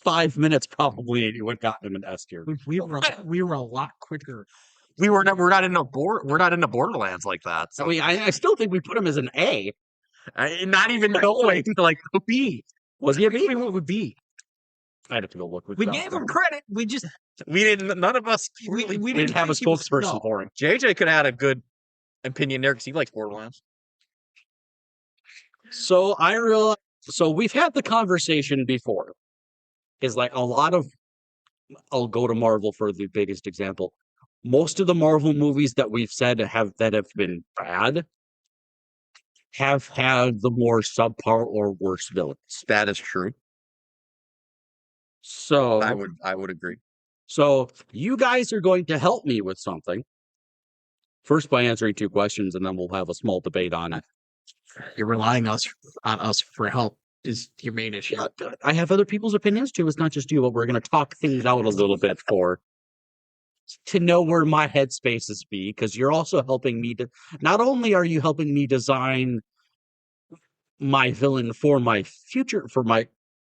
5 minutes probably, and you would have gotten him an S tier. We were a lot quicker. we're not in the Borderlands like that. I mean, I still think we put him as an A. Not even knowing like a B. Was he a B? What would be? I'd have to go look. We gave him credit. We None of us. we didn't have a think he was- spokesperson no. for him. JJ could have had a good opinion there because he likes Borderlands. So I realize. So we've had the conversation before. Is like a lot of. I'll go to Marvel for the biggest example. Most of the Marvel movies that we've said have been bad have had the more subpar or worse villains. That is true. So I would agree. So you guys are going to help me with something. First by answering 2 questions, and then we'll have a small debate on it. You're relying on us for help is your main issue. I have other people's opinions too. It's not just you, but we're going to talk things out a little bit for to know where my headspaces be, because you're also helping me to. Not only are you helping me design my villain for my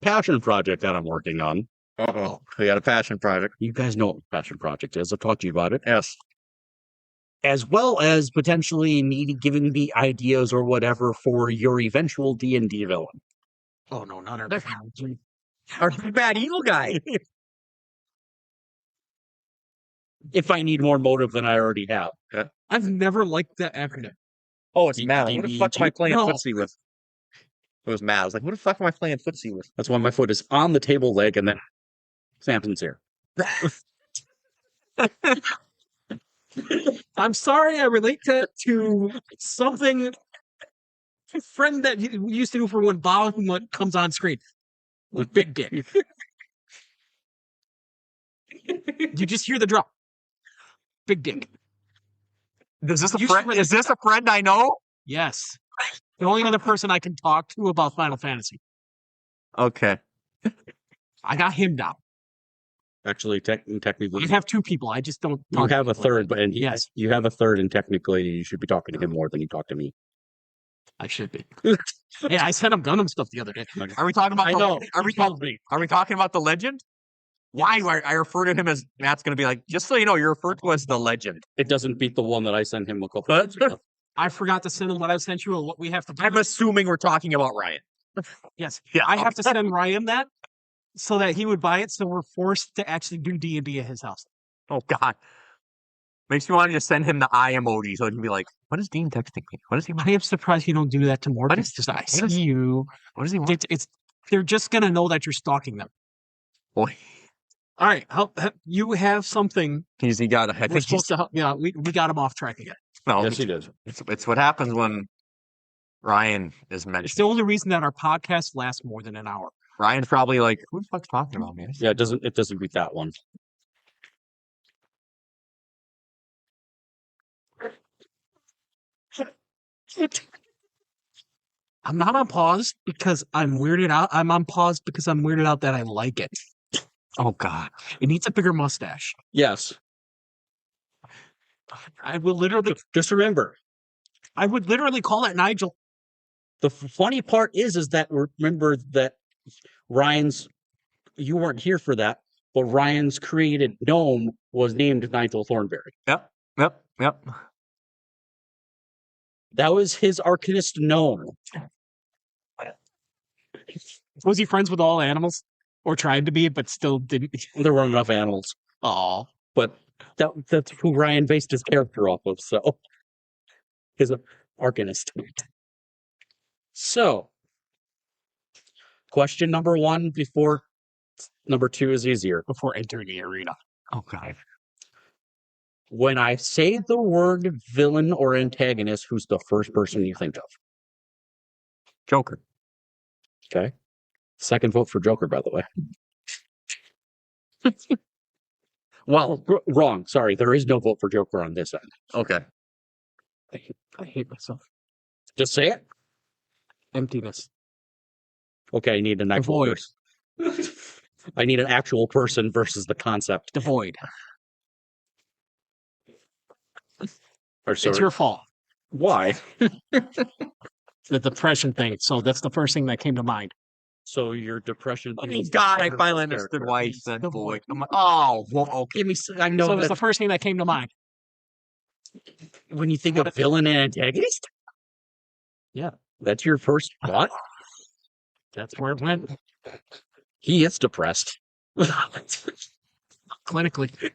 passion project that I'm working on. Uh-oh. We got a passion project. You guys know what my passion project is. I've talked to you about it. Yes. As well as potentially giving me ideas or whatever for your eventual D&D villain. Oh no, not our Our bad evil guy. If I need more motive than I already have. I've never liked that acronym. Oh, it's mad. What the fuck am I playing No. footsie with? It was mad. I was like, what the fuck am I playing footsie with? That's why my foot is on the table leg and then Samson's here. I'm sorry, I relate that to something a friend that you used to do for when Bob what comes on screen. With big dick. You just hear the drop. Big dick. Is this a You friend? should- Is this a friend I know? Yes. The only other person I can talk to about Final Fantasy. Okay. I got him down. Actually, technically, I have two people. I just don't. you talk have to a people. third, but Yes. you have a third, and technically, you should be talking to him more than you talk to me. I should be. Hey, I sent him Gundam stuff the other day. Are we talking about? I know. Are we talking about the legend? Why do I refer to him as Matt's going to be like? Just so you know, you're referred to as the legend. It doesn't beat the one that I sent him a couple months ago. I forgot to send him what I sent you and what we have to do. I'm assuming we're talking about Ryan. Yes. Yeah. I have to send Ryan that so that he would buy it. So we're forced to actually do D&D at his house. Oh God. Makes me want to just send him the eye emoji so he can be like, "What is Dean texting me? What does he want? I am surprised you don't do that to more What people. is- Just I what is- see you. What does he want?" They're just gonna know that you're stalking them. Boy, All right, you have something. he got. I We're think supposed to help. Yeah, we got him off track again. no. Yes, he did. It's what happens when Ryan is It's mentioned. the only reason that our podcast lasts more than an hour. Ryan's probably like, "Who the fuck's talking about me?" Yeah, it doesn't beat that one. I'm not on pause because I'm weirded out. I'm on pause because I'm weirded out that I like it. Oh God. It needs a bigger mustache. Yes. I will literally. Just remember, I would literally call it Nigel. the funny part is that remember that you weren't here for that, but Ryan's created gnome was named Nigel Thornberry. Yep. That was his Arcanist gnome. Was he friends with all animals, or tried to be, but still didn't? There weren't enough animals, Oh, but that's who Ryan based his character off of. So, his Arcanist. So, question number 1 before number 2 is easier. before entering the arena. Oh God. When I say the word villain or antagonist, who's the first person you think of? Joker. Okay. Second vote for Joker, by the way. Well, wrong. Sorry, there is no vote for Joker on this end. Okay. I hate myself. Just say it. Emptiness. Okay, I need an The actual void. person. I need an actual person versus the concept. The void. Or sorry. It's your fault. Why? The depression thing. So that's the first thing that came to mind. So your depression. Oh God, I finally understood why he said The boy. void. I'm like, oh, well, okay. Give me. I know So it was that the first thing that came to mind. when you think of villain and antagonist. Yeah, that's your first thought. That's where it went. He is depressed. Clinically.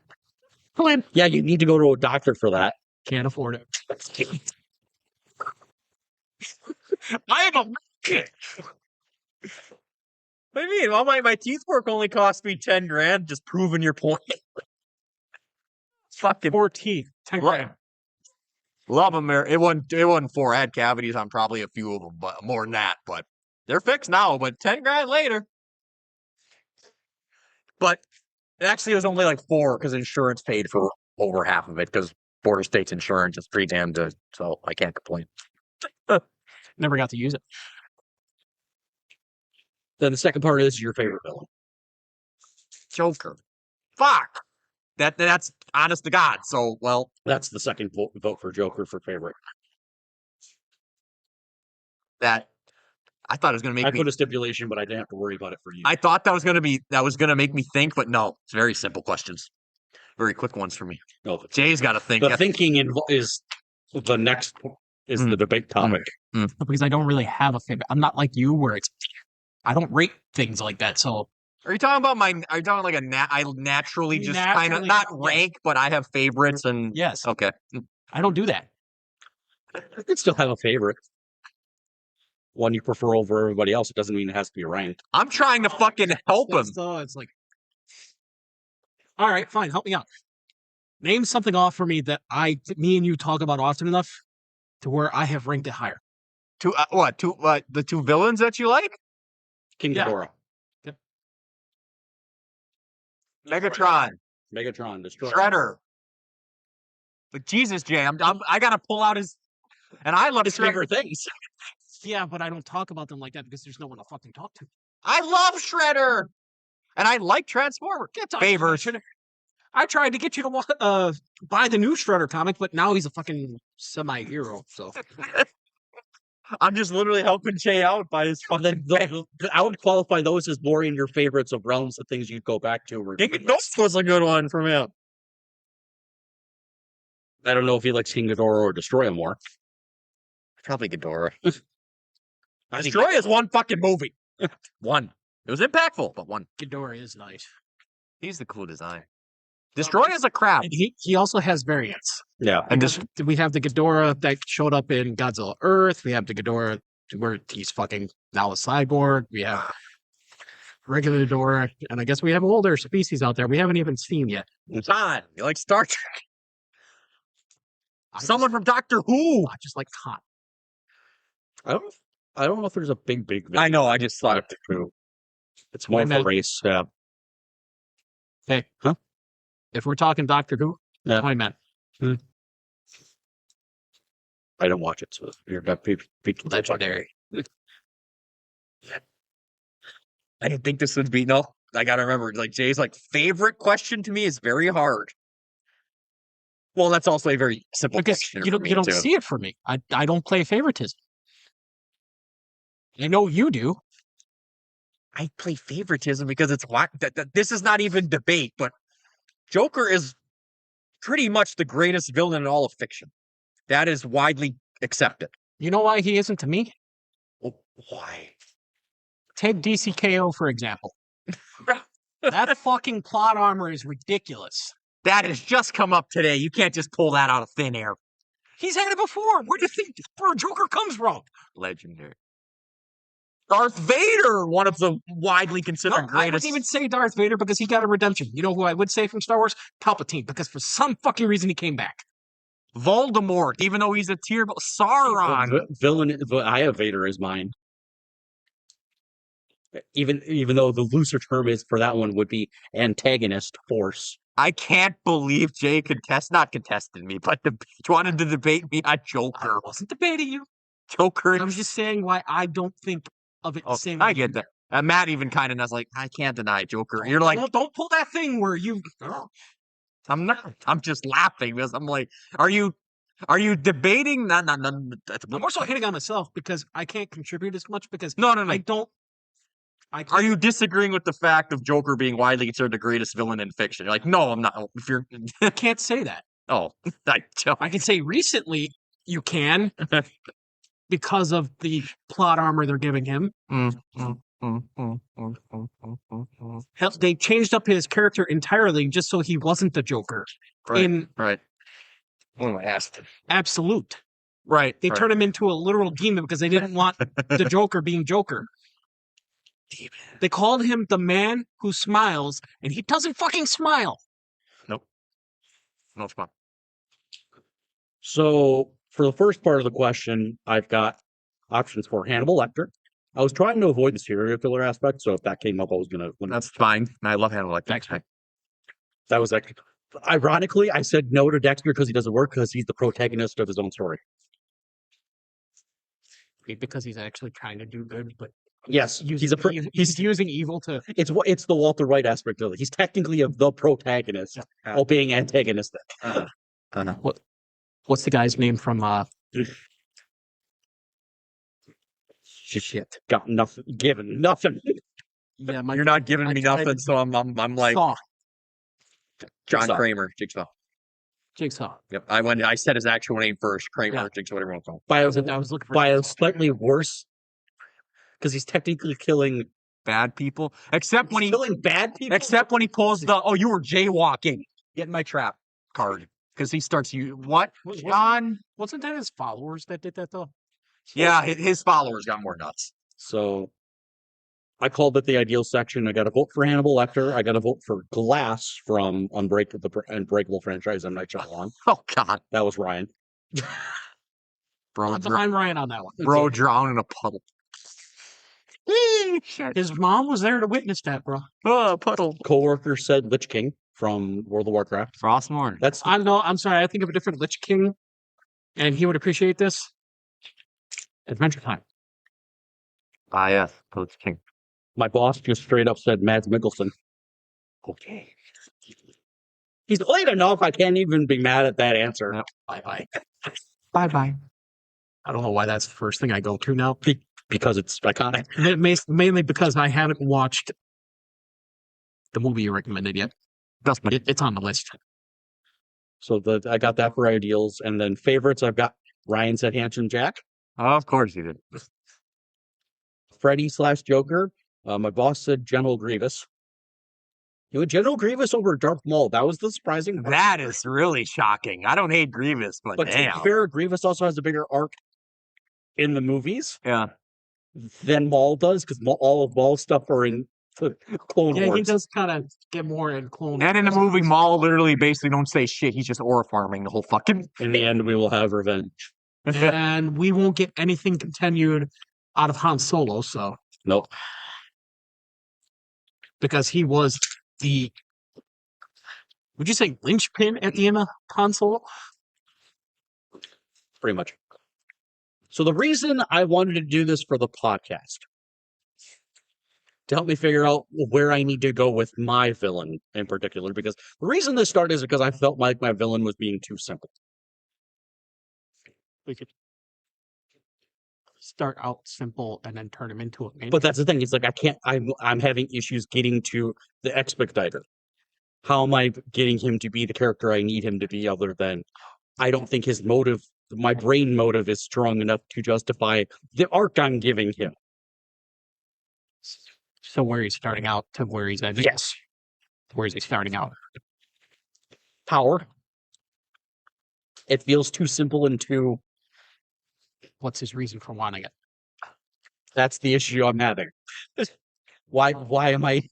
Yeah, you need to go to a doctor for that. Can't afford it. I am a kid. What do you mean? Well, my teeth work only cost me 10 grand. Just proving your point. Fucking 4 teeth. 10 grand. love them. It wasn't 4. I had cavities on probably a few of them, but more than that. But they're fixed now. But 10 grand later. But actually, it was only like 4 because insurance paid for over half of it because Border State's insurance is pretty damn good. So I can't complain. Never got to use it. Then the second part is your favorite villain. Joker. Fuck. That's honest to God. So, well, That's the second vote for Joker for favorite. that I thought it was going to I make me. put a stipulation, but I didn't have to worry about it for you. I thought that was going to make me think, but no, it's very simple questions, very quick ones for me. No, Jay's got to think. the thinking is the next is the debate topic. Because I don't really have a favorite. I'm not like you, where I don't rate things like that. So Are you talking about Are you talking like I naturally just kind of not rank, but I have favorites and yes, okay. I don't do that. I could still have a favorite. One you prefer over everybody else. It doesn't mean it has to be ranked. I'm trying to fucking help him. So it's like, all right, fine, help me out. Name something off for me that me and you talk about often enough to where I have ranked it higher. The two villains that you like? King Ghidorah. Yep. Megatron, Destroyer. Shredder. But Jesus, Jay, I gotta pull out his. And I love his favorite things. Yeah, but I don't talk about them like that because there's no one to fucking talk to. I love Shredder, and I like Transformers. Favors. I tried to get you to buy the new Shredder comic, but now he's a fucking semi-hero. So I'm just literally helping Jay out by his fucking. I would qualify those as more in your favorites of realms of things you'd go back to. Those was a good one from him. I don't know if he likes King Ghidorah or Destroyer more. Probably Ghidorah. Destroy is one fucking movie. One. It was impactful, but one. Ghidorah is nice. He's the cool design. Destroy is a crap. And he also has variants. Yeah. And we have the Ghidorah that showed up in Godzilla Earth. We have the Ghidorah where he's fucking now a cyborg. We have regular Ghidorah. And I guess we have older species out there we haven't even seen yet. Khan. You like Star Trek? Someone from Doctor Who. I just like Khan. I don't know if there's a big I know. I just thought the crew. It's more of a race. Hey, huh? If we're talking Doctor Who, yeah. I meant. I don't watch it, so you're got people legendary. I didn't think this would be I gotta remember. Like Jay's favorite question to me is very hard. Well, that's also a very simple question. You don't see it for me. I don't play favoritism. I know you do. I play favoritism because it's this is not even debate, but Joker is pretty much the greatest villain in all of fiction. That is widely accepted. You know why he isn't to me? Well, why? Take DCKO, for example. That fucking plot armor is ridiculous. That has just come up today. You can't just pull that out of thin air. He's had it before. Where do you think Joker comes from? Legendary. Darth Vader, one of the widely considered greatest. I wouldn't even say Darth Vader because he got a redemption. You know who I would say from Star Wars? Palpatine, because for some fucking reason he came back. Voldemort, even though he's a tier, Sauron. Villain, I have Vader as mine. Even though the looser term is for that one would be antagonist force. I can't believe Jay not contested me, but wanted to debate me on Joker. I wasn't debating you. Joker. I was just saying why I don't think of it the same way. I get that. Matt even kind of was like, I can't deny Joker. You're like, well, don't pull that thing where you. I'm not. I'm just laughing because I'm like, are you debating? No. I'm also hitting on myself because I can't contribute as much because no. I don't. Are you disagreeing with the fact of Joker being widely considered the greatest villain in fiction? You're like, no, I'm not. If you're, I can't say that. Oh, I can say recently you can because of the plot armor they're giving him. Hell, they changed up his character entirely just so he wasn't the Joker. Right. What am I asked? Absolute. Right. They turned him into a literal demon because they didn't want the Joker being Joker. Demon. They called him the man who smiles, and he doesn't fucking smile. Nope. No smile. So, for the first part of the question, I've got options for Hannibal Lecter. I was trying to avoid the serial killer aspect, so if that came up, I was going to... That's fine. I love Hannibal Lecter. Thanks, that was like... Ironically, I said no to Dexter because he doesn't work because he's the protagonist of his own story. Because he's actually trying to do good, but Yes, He's using evil to. it's the Walter White aspect of it. He's technically the protagonist while being antagonistic. What's the guy's name from? Shit, got nothing, given nothing. Yeah, You're not giving me nothing, so I'm like Saw. John Jigsaw. Kramer, Jigsaw. Jigsaw. Yep, I said his actual name first, Kramer, Yeah. Jigsaw, whatever you want to call him. By I was looking for by a slightly worse, because he's technically killing. Bad people, except when He's he killing bad people. pulls the you were jaywalking, get in my trap card, because he starts what John? Wasn't that his followers that did that though? Yeah, his followers got more nuts. So I called it the ideal section. I got to vote for Hannibal Lecter. I got to vote for Glass from Unbreakable franchise, M. Night Shyamalan. Oh God, That was Ryan. bro, I'm Ryan on that one. bro, drown in a puddle. His mom was there to witness that, bro. Oh, puddle. Coworker said Lich King from World of Warcraft. Frostmourne. That's I'm sorry. I think of a different Lich King, and he would appreciate this. Adventure Time. Ah, yes, Lich King. my boss just straight up said Mads Mikkelsen. Okay. He's late enough. I can't even be mad at that answer. Yep. Bye-bye. Bye. I don't know why that's the first thing I go to now. Because it's iconic. Mainly because I haven't watched the movie you recommended yet. It's on the list. So I got that for ideals. And then favorites, I've got Ryan said Handsome Jack. Oh, of course you did. Freddy/Joker. My boss said General Grievous. You know, General Grievous over Darth Maul. That was the surprising part. That is really shocking. I don't hate Grievous, but But to be damn. fair, Grievous also has a bigger arc in the movies Yeah. than Maul does, because all of Maul's stuff are in Clone Yeah, Wars. he does kind of get more in Clone And in the movie, Maul literally basically don't say shit. He's just aura farming the whole fucking. In the end, we will have revenge. And we won't get anything continued out of Han Solo, so Nope. because he was the, would you say linchpin at the end of Han Solo? Pretty much. So the reason I wanted to do this for the podcast, to help me figure out where I need to go with my villain in particular, because the reason this started is because I felt like my villain was being too simple. We could start out simple and then turn him into a main. But that's the thing. It's like I'm having issues getting to the expediter. How am I getting him to be the character I need him to be, other than I don't think his motive, my brain motive, is strong enough to justify the arc I'm giving him. So where he's starting out to where he's ending? Yes. Where is he starting out? Power. It feels too simple and too... What's his reason for wanting it? That's the issue I'm having. Why am I...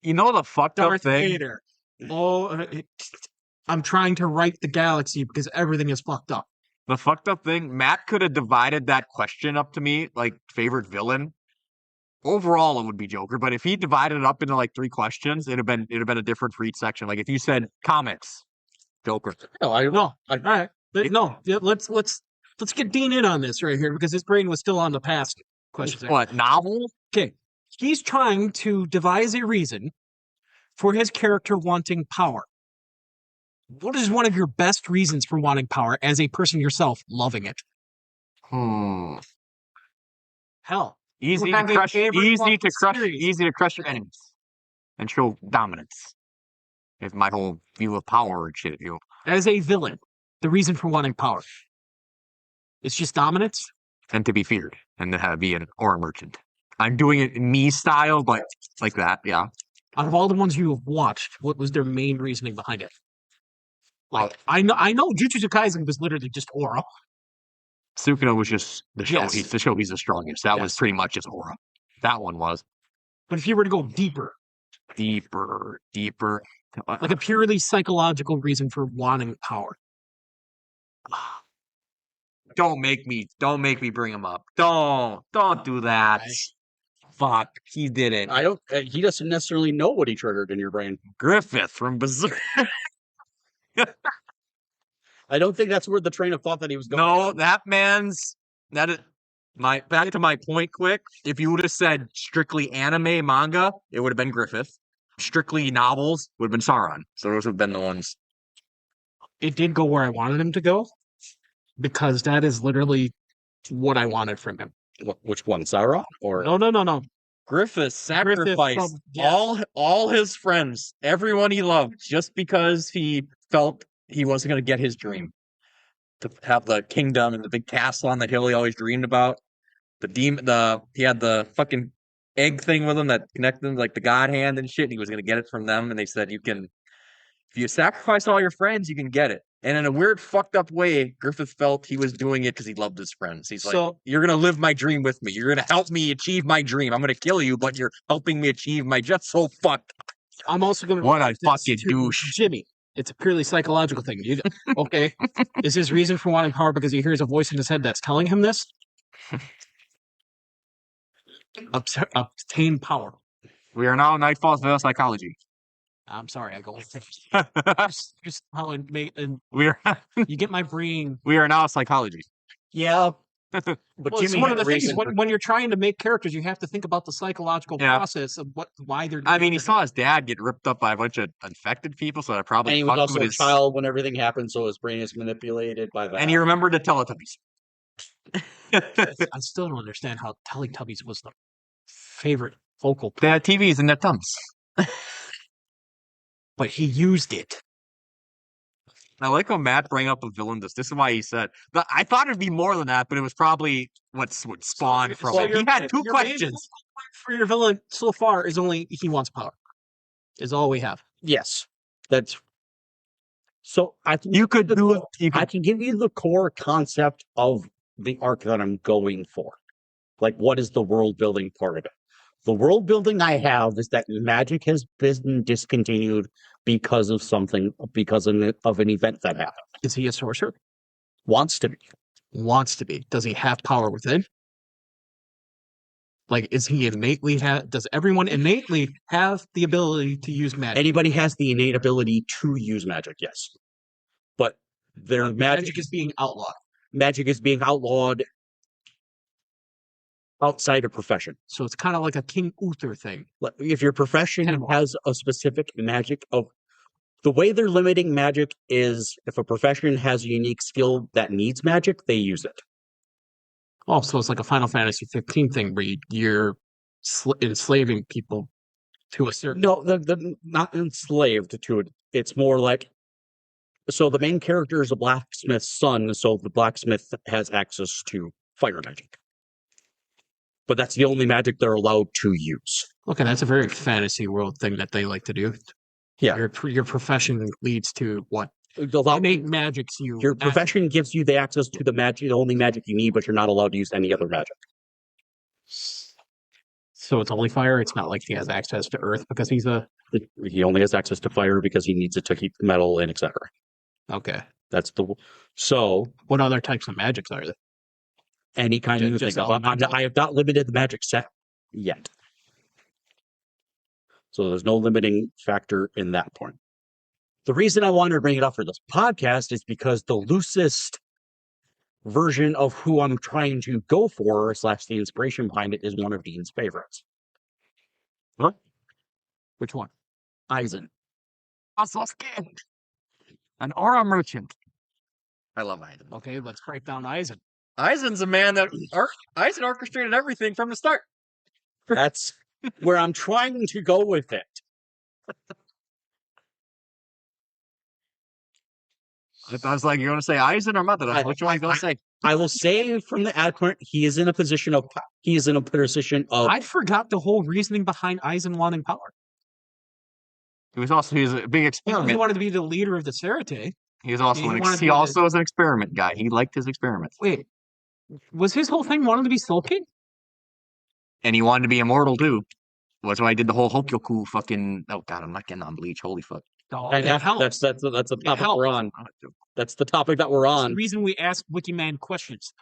You know the fucked up Darth thing? Vader. Oh, I'm trying to right the galaxy because everything is fucked up. The fucked up thing, Matt could have divided that question up to me, like favorite villain. Overall, it would be Joker, but if he divided it up into like 3 questions, it'd have been a different for each section. Like if you said comics, Joker. No, I No, all right. No, let's get Dean in on this right here because his brain was still on the past questions. What, novel? Okay, he's trying to devise a reason for his character wanting power. What is one of your best reasons for wanting power as a person yourself loving it? Hell, Easy you to have a crush, favorite easy one to crush, series. easy to crush your enemies and show dominance. If my whole view of power and shit, you As a villain, the reason for wanting power. It's just dominance? and to be feared and to be an aura merchant. I'm doing it me style, but like that, yeah. Out of all the ones you have watched, what was their main reasoning behind it? Like, I know Jujutsu Kaisen was literally just aura. Sukino was just the show. Yes. He's the strongest. That was pretty much his aura. That one was But if you were to go deeper, deeper. like a purely psychological reason for wanting power. Don't make me bring him up. Don't do that. Fuck, he did it. don't... he doesn't necessarily know what he triggered in your brain. Griffith from Berserk. I don't think that's where the train of thought that he was going. No, that is Back to my point quick. If you would have said strictly anime manga, it would have been Griffith. Strictly novels would have been Sauron. So those would have been the ones. It did go where I wanted him to go because that is literally what I wanted from him. Which one, Sauron or No. Griffith sacrificed all his friends, everyone he loved, just because he felt he wasn't going to get his dream to have the kingdom and the big castle on the hill he always dreamed about. He had the fucking egg thing with him that connected him, like the god hand and shit. And he was going to get it from them, and they said if you sacrifice all your friends, you can get it. And in a weird, fucked up way, Griffith felt he was doing it because he loved his friends. He's like, you're going to live my dream with me. You're going to help me achieve my dream. I'm going to kill you, but you're helping me achieve my just so fucked. I'm also going to... What a fucking douche. Jimmy, it's a purely psychological thing. Okay. Is his reason for wanting power because he hears a voice in his head that's telling him this? Obtain power. We are now Nightfall's Veil Psychology. I'm sorry, I go just how it made and we are you get my brain. We are now psychology. Yeah. But it's one of the things when you're trying to make characters, you have to think about the psychological process of why they're. I mean, he saw his dad get ripped up by a bunch of infected people, so that probably. And he was also a child when everything happened, so his brain is manipulated by that. And he remembered the Teletubbies. I still don't understand how Teletubbies was the favorite focal point. They had TVs in their thumbs. But he used it. I like how Matt bring up a villain. This is why he said. I thought it'd be more than that, but it was probably what spawned from it. He had two questions. For your villain so far is only he wants power. Is all we have. Yes, that's. So I can I can give you the core concept of the arc that I'm going for. Like, what is the world building part of it? The world building I have is that magic has been discontinued because of because of an event that happened. Is he a sorcerer? Wants to be. Wants to be. Does he have power within? Like, does everyone innately have the ability to use magic? Anybody has the innate ability to use magic, yes. But their magic is being outlawed. Magic is being outlawed outside of profession. So it's kind of like a King Uther thing. If your profession has a specific magic the way they're limiting magic is if a profession has a unique skill that needs magic, they use it. Oh, so it's like a Final Fantasy 15 thing where you're enslaving people to a certain... No, they're not enslaved to it. It's more like... So the main character is a blacksmith's son, so the blacksmith has access to fire magic. But that's the only magic they're allowed to use. Okay, that's a very fantasy world thing that they like to do. Yeah. Your profession leads to what? Innate magics Your profession gives you the access to the only magic you need, but you're not allowed to use any other magic. So it's only fire? It's not like he has access to earth because he only has access to fire because he needs it to heat metal and etc. Okay. So what other types of magics are there? Any kind of thing. I have not limited the magic set yet. So there's no limiting factor in that point. The reason I wanted to bring it up for this podcast is because the loosest version of who I'm trying to go for / the inspiration behind it is one of Dean's favorites. What? Which one? Aizen. I'm so scared. An aura merchant. I love Aizen. Okay, let's break down Aizen. Aizen's a man that Aizen orchestrated everything from the start. That's where I'm trying to go with it. I was like, you're going to say Aizen or Mother? Which one are you going to say? I will say from the ad point, he is in a position of. I forgot the whole reasoning behind Aizen wanting power. He was a big experiment. He wanted to be the leader of the Serite. He was also was an experiment guy. He liked his experiments. Wait, was his whole thing wanting to be Soul King? And he wanted to be immortal too. That's why I did the whole Hokyoku fucking. Oh god, I'm not getting on Bleach. Holy fuck. That's the topic we're on. That's the topic that we're on. That's the reason we ask Wikiman questions.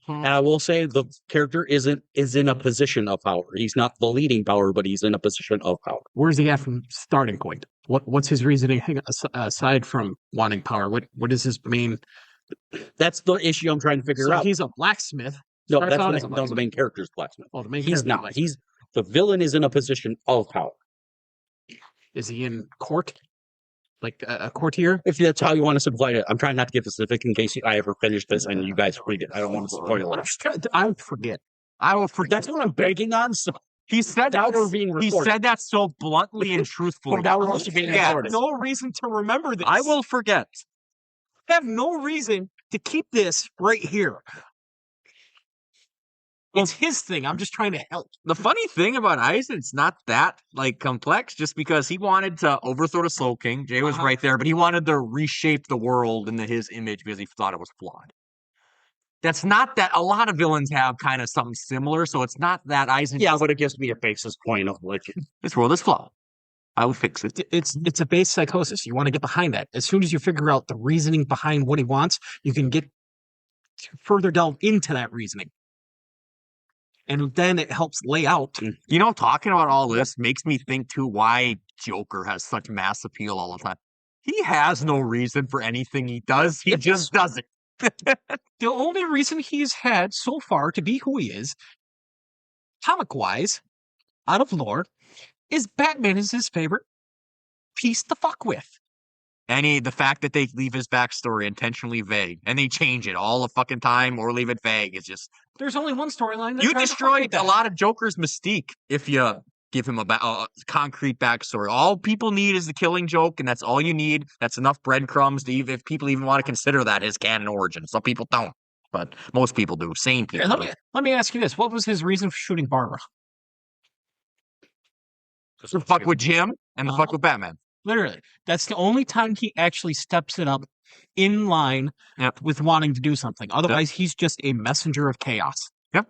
And I will say the character is in a position of power. He's not the leading power, but he's in a position of power. Where's he at from starting point? What's his reasoning aside from wanting power? What is his main? That's the issue I'm trying to figure out. He's a blacksmith. No, Starts that's out when as a that was the main character's blacksmith. Oh, the main He's character, not. like, The villain is in a position of power. is he in court? Like a courtier? If that's how you want to simplify it, I'm trying not to get specific in case I ever finish this and you guys read it. I don't want to spoil it. I would forget. I will forget. That's what I'm banking on. So He said now that. we're being He recorded. said that so bluntly and truthfully. Now we're also being I have recorded. no reason to remember this. I will forget. I have no reason to keep this right here. It's his thing. I'm just trying to help. The funny thing about Aizen, it's not that like complex, just because he wanted to overthrow the Soul King. Jay was right there, but he wanted to reshape the world into his image because he thought it was flawed. That's not that. A lot of villains have kind of something similar, so it's not that Aizen. Yeah, but it gives me a basis point of like This world is flawed. I will fix it. It's a base psychosis. You want to get behind that. As soon as you figure out the reasoning behind what he wants, you can get further delve into that reasoning. And then it helps lay out. You know, talking about all this makes me think too why Joker has such mass appeal all the time. He has no reason for anything he does. He just does it. The only reason he's had so far to be who he is, comic-wise, out of lore, is Batman is his favorite piece to fuck with. The fact that they leave his backstory intentionally vague and they change it all the fucking time or leave it vague is just. There's only one storyline. You destroyed a lot of Joker's mystique if you give him a concrete backstory. All people need is the Killing Joke, and that's all you need. That's enough breadcrumbs to even if people even want to consider that his canon origin. Some people don't, but most people do. Sane people. Let me ask you this: what was his reason for shooting Barbara? The fuck with Jim and the fuck with Batman. Literally, that's the only time he actually steps it up in line with wanting to do something. Otherwise, he's just a messenger of chaos. Yep.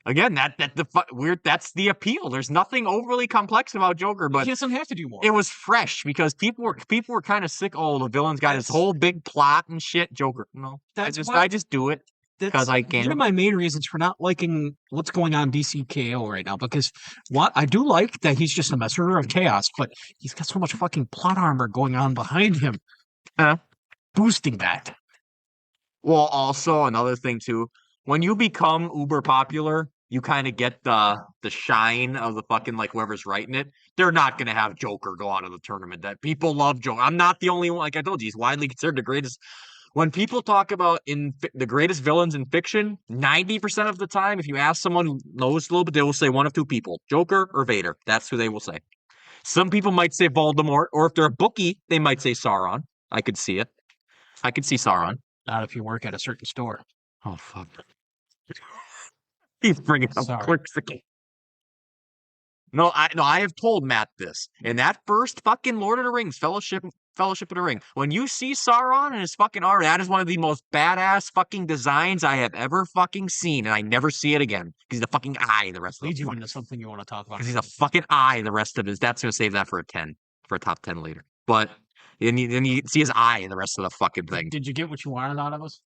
Again, that's the appeal. There's nothing overly complex about Joker, but he doesn't have to do more. It was fresh because people were kind of sick. Oh, the villain's got his whole big plot and shit. Joker, no, I just do it because I can. One of my main reasons for not liking what's going on DCKO right now, because I do like that he's just a messenger of chaos, but he's got so much fucking plot armor going on behind him, boosting that. Well, also another thing too, when you become uber popular, you kind of get the shine of the fucking like whoever's writing it. They're not gonna have Joker go out of the tournament. That people love Joker. I'm not the only one. Like I told you, he's widely considered the greatest. When people talk about the greatest villains in fiction, 90% of the time, if you ask someone who knows a little bit, they will say one of two people, Joker or Vader. That's who they will say. Some people might say Voldemort, or if they're a bookie, they might say Sauron. I could see it. I could see Sauron. Not if you work at a certain store. Oh, fuck. He's bringing up clerks again. No, I have told Matt this. In that first fucking Lord of the Rings, Fellowship of the Ring, when you see Sauron and his fucking armor, that is one of the most badass fucking designs I have ever fucking seen, and I never see it again. He's the fucking eye the rest of Leads it. you into something you want to talk about. Because he's a fucking eye the rest of his. That's going to save that for a top 10 later. But then you see his eye in the rest of the fucking thing. Did you get what you wanted out of us?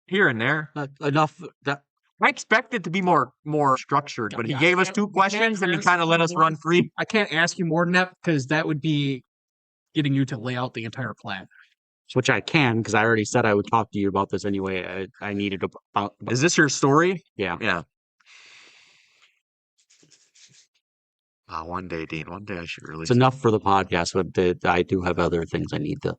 Here and there. enough that I expect it to be more structured, but he gave us 2 questions and he kind of let us run free. I can't ask you more than that because that would be getting you to lay out the entire plan. which I can because I already said I would talk to you about this anyway. I needed about. Is this your story? Yeah. Yeah. One day, Dean. One day I should release. It's enough for the podcast, but I do have other things I need to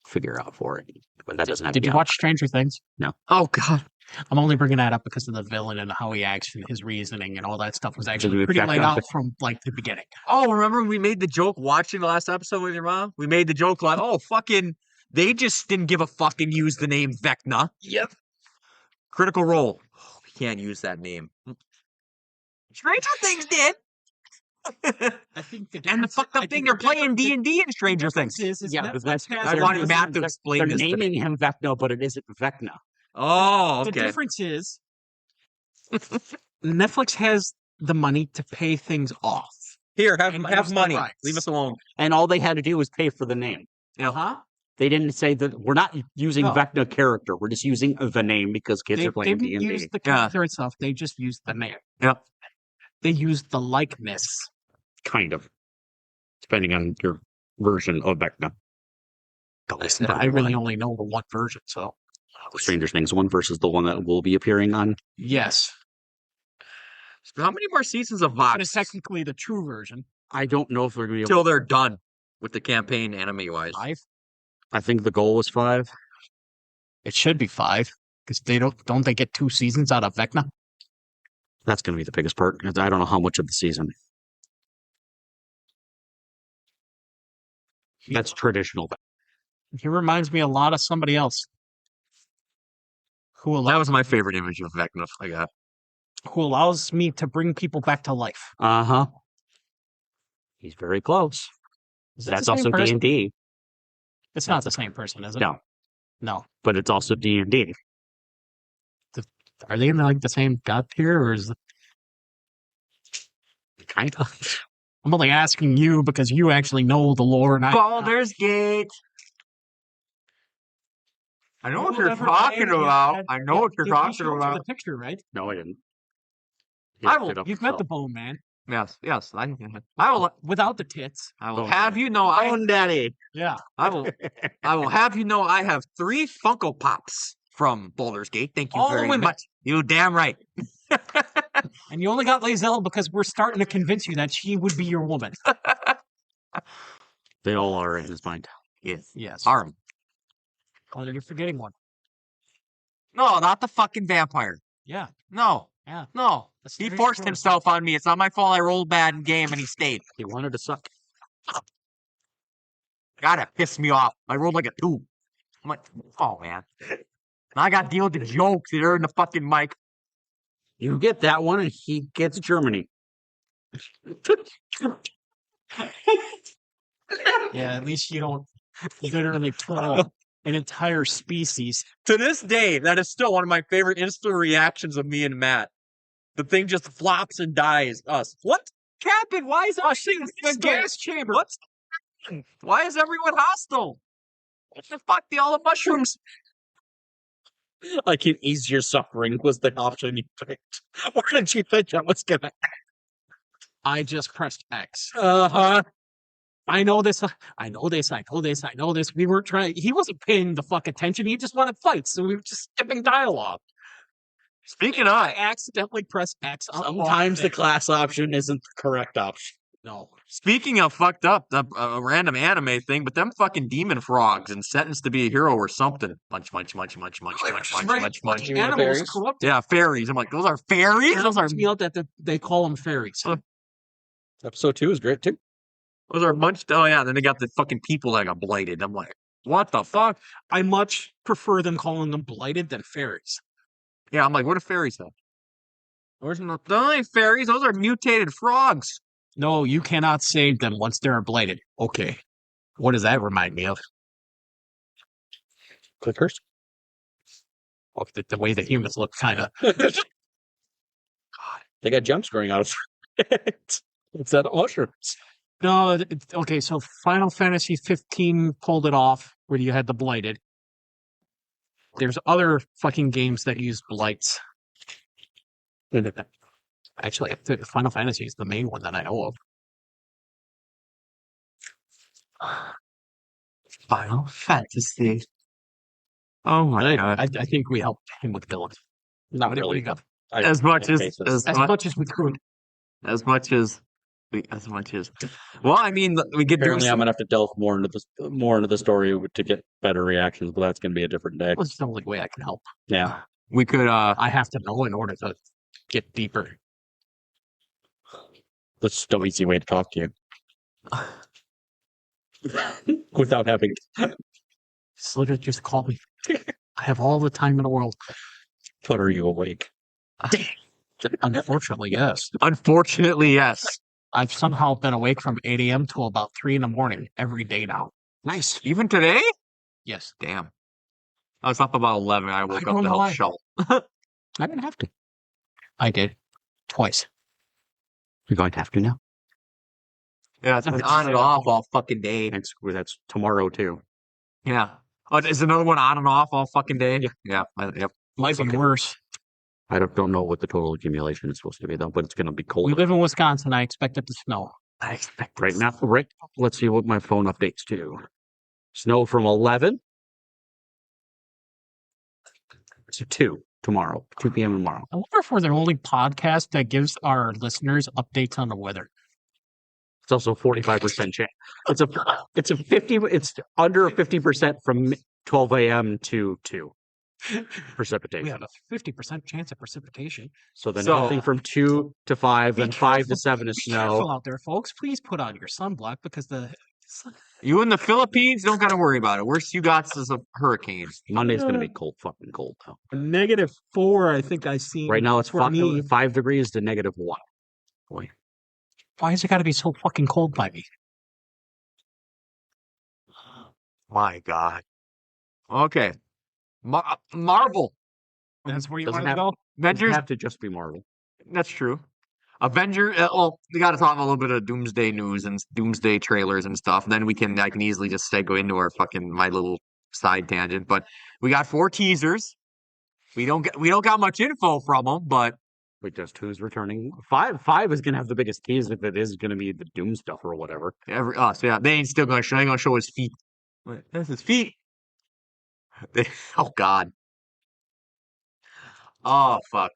figure out for it. But that doesn't have. Did you watch Stranger Things? No. Oh God. I'm only bringing that up because of the villain and how he acts and his reasoning and all that stuff was actually pretty check laid out out from like the beginning. Oh, remember we made the joke watching the last episode with your mom? We made the joke like, oh, fucking, they just didn't give a fuck and use the name Vecna. Yep. Critical Role. Oh, we can't use that name. Stranger Things did. I think And the fucked up thing, they're playing D&D in Stranger Things. I wanted Matt to explain They're this to me. naming him Vecna, but it isn't Vecna. Oh, okay. The difference is Netflix has the money to pay things off. Here, And have the money. rights. Leave us alone. And all they had to do was pay for the name. Uh-huh. They didn't say that we're not using No. Vecna character. We're just using the name because kids They are playing didn't D&D. use the character itself. They just used the name. Yep. They used the likeness. Kind of. Depending on your version of Vecna. I really only know the one version, so. the Stranger Things one versus the one that will be appearing on. Yes. How many more seasons of But it's Vox technically the true version. I don't know if they're going to be till they're done with the campaign anime-wise? 5. I think the goal was 5. It should be 5 because don't they get 2 seasons out of Vecna? That's going to be the biggest part. 'Cause I don't know how much of the season. That's traditional. He reminds me a lot of somebody else who That allows was my favorite image of Vecna I got. me to bring people back to life. Uh-huh. He's very close. Is it That's the same also person? D&D. It's not the same person, is it? No, No. but it's also D&D. Are they in like the same god tier, or is it... Kind of. I'm only asking you because you actually know the lore, and I. Baldur's Gate. I know what you're Whoever talking made it, about. yeah, I know yeah, what you're you talking showed us about. the picture, right? No, I didn't. I will- You've met the bone man Yes, yes. I will. without the tits. I will Bone have you know. Bone Daddy. Yeah. I will. I will have you know. I have 3 Funko Pops from Baldur's Gate. Thank you All very women. much. You damn right. And you only got Lazelle because we're starting to convince you that she would be your woman. They all are in his mind. Yes. Yes. Arm. Oh, you're forgetting one. No, not the fucking vampire. Yeah. No. Yeah. No. That's He very forced true. himself on me. It's not my fault. I rolled bad in game and he stayed. He wanted to suck. God, it pissed me off. I rolled like a 2. I'm like, oh man. Now I got to deal with the jokes that are in the fucking mic. You get that one, and he gets Germany. Yeah, at least you don't literally kill an entire species. To this day, that is still one of my favorite instant reactions of me and Matt. The thing just flops and dies. Us. What? Captain, why is everything in the gas chamber? What's why is everyone hostile? What the fuck? All the mushrooms. Like an easier suffering was the option you picked. Where did you think that was gonna? I just pressed X. Uh-huh. I know this. I know this. I know this. I know this. We weren't trying. He wasn't paying the fuck attention. He just wanted fights. So we were just skipping dialogue. Speaking I of, accidentally pressed X. Sometimes the class option isn't the correct option. No. speaking of fucked up, the random anime thing, but them fucking demon frogs and sentenced to be a hero or something. Munch. Animals corrupt. Yeah, fairies. I'm like, those are fairies. Those are Me out that they call them fairies. Episode 2 is great too. munched. Oh yeah, then they got the fucking people that got blighted. I'm like, what the fuck? I much prefer them calling them blighted than fairies. Yeah, I'm like, what are fairies though? Those ain't fairies. Those are mutated frogs. No, you cannot save them once they're blighted. Okay. What does that remind me of? Clickers. Oh, the way the humans look, kind of. They got jumps growing out of it. It's that mushrooms. No, okay, so Final Fantasy 15 pulled it off where you had the blighted. There's other fucking games that use blights. Actually, I think Final Fantasy is the main one that I know of. Final Fantasy. Oh my god! I think we helped him with villains. Not really. As much as As much as we could. as much as. Well, I mean, we get Apparently, I'm gonna have to delve more into the story to get better reactions, but that's gonna be a different day. That's the only way I can help. Yeah, We could. I have to know in order to get deeper. that's no easy way to talk to you without having. Just literally just call me. I have all the time in the world. But are you awake? Unfortunately, yes. Unfortunately, yes. I've somehow been awake from 8 a.m. till about 3 in the morning every day now. Nice. Even today? Yes. Damn. I was up about 11. I woke up don't to know help why. shovel. I didn't have to. I did. Twice. You're going to have to now. Yeah, it's been on and off all fucking day. That's tomorrow too. Yeah. Oh, is another one on and off all fucking day? Yeah. Yep. Might be worse. I don't know what the total accumulation is supposed to be though, but it's going to be cold. We live in Wisconsin. I expect it to snow. I expect Right now, right. Let's see what my phone updates to. Snow from 11 So 2 tomorrow, 2 p.m. tomorrow. I wonder if we're the only podcast that gives our listeners updates on the weather. It's also 45% chance. It's under 50% from 12 a.m. to 2 We precipitation. have a 50% chance of precipitation. So then So- anything from 2 to 5, then 5 to careful- 7 is Be careful snow. out there, folks. Please put on your sunblock because the You in the Philippines, don't got to worry about it. Worst you got is a hurricane. Monday's going to be fucking cold though. -4. I think I seen Right now it's for me. 5 degrees to -1. Boy. Why has it got to be so fucking cold by me? My God. Okay. Marvel. That's where you Doesn't want to have- go. Doesn't Avengers. have to just be Marvel. That's true. Well, we got to talk a little bit of Doomsday news and Doomsday trailers and stuff. Then I can easily just segue into my little side tangent. But we got 4 teasers. We don't got much info from them, but Wait, just who's returning? 5 is gonna have the biggest tease if it is gonna be the Doom stuff or whatever. yeah, they ain't still gonna show his feet. That's his feet. Oh God. Oh fuck.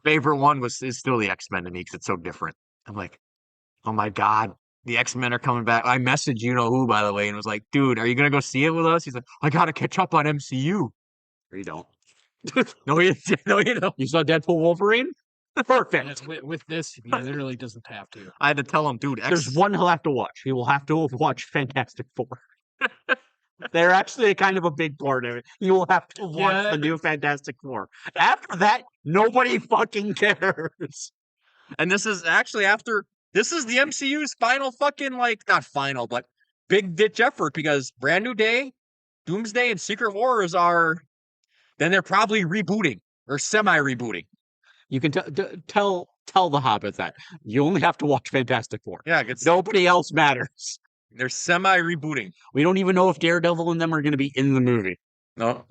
Favorite one is still the X-Men to me because it's so different. I'm like, oh my God, the X-Men are coming back. I messaged you know who, by the way, and was like, dude, are you gonna go see it with us? He's like, I gotta catch up on MCU. Or you don't. No, you don't. You saw Deadpool Wolverine? Perfect. With this, he literally doesn't have to. I had to tell him, dude, There's one he'll have to watch. He will have to watch Fantastic Four. They're actually kind of a big part of it. You will have to watch Yeah. the new Fantastic Four. After that, nobody fucking cares. And this is actually this is the MCU's final fucking, not final, but big ditch effort because Brand New Day, Doomsday, and Secret Wars then they're probably rebooting or semi-rebooting. You can tell the Hobbit that. You only have to watch Fantastic Four. Yeah, Nobody else matters. they're semi-rebooting. We don't even know if Daredevil and them are going to be in the movie. No.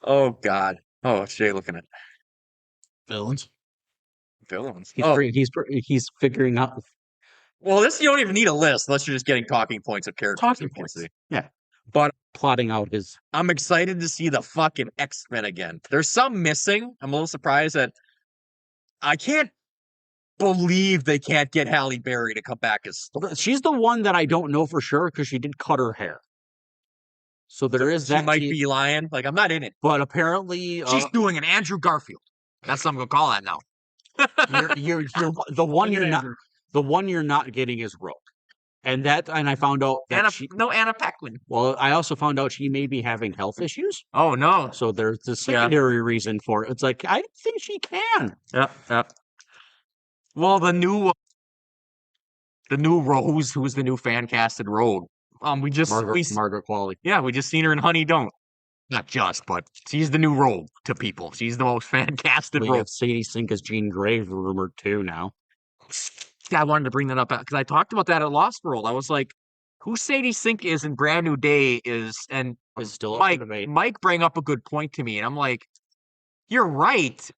Oh, God. Oh, what's Jay looking at? Villains. Villains. He's figuring out. Well, this, you don't even need a list unless you're just getting talking points of characters. Talking you can points. see. Yeah. But Plotting out his. I'm excited to see the fucking X-Men again. There's some missing. I'm a little surprised that I can't believe they can't get Halle Berry to come back as She's the one that I don't know for sure because she did cut her hair. So there is she that. might be lying. Like, I'm not in it. But apparently, She's doing an Andrew Garfield. That's what I'm gonna call that now. you're the one you're not. The one you're not getting is Rogue, and I found out that Anna Paquin. Well, I also found out she may be having health issues. Oh no. So there's the secondary reason for it. It's like I don't think she can. Yeah. Well, the new Rose, who's the new fan casted Rogue. Margaret Qualley. Yeah, we just seen her in Honey Don't. Not just, but she's the new Rogue to people. She's the most fan casted We Rogue. have Sadie Sink as Jean Grey rumored too now. I wanted to bring that up because I talked about that at Lost World. I was like, who Sadie Sink is in Brand New Day is Still up for debate. Mike bring up a good point to me, and I'm like, you're right.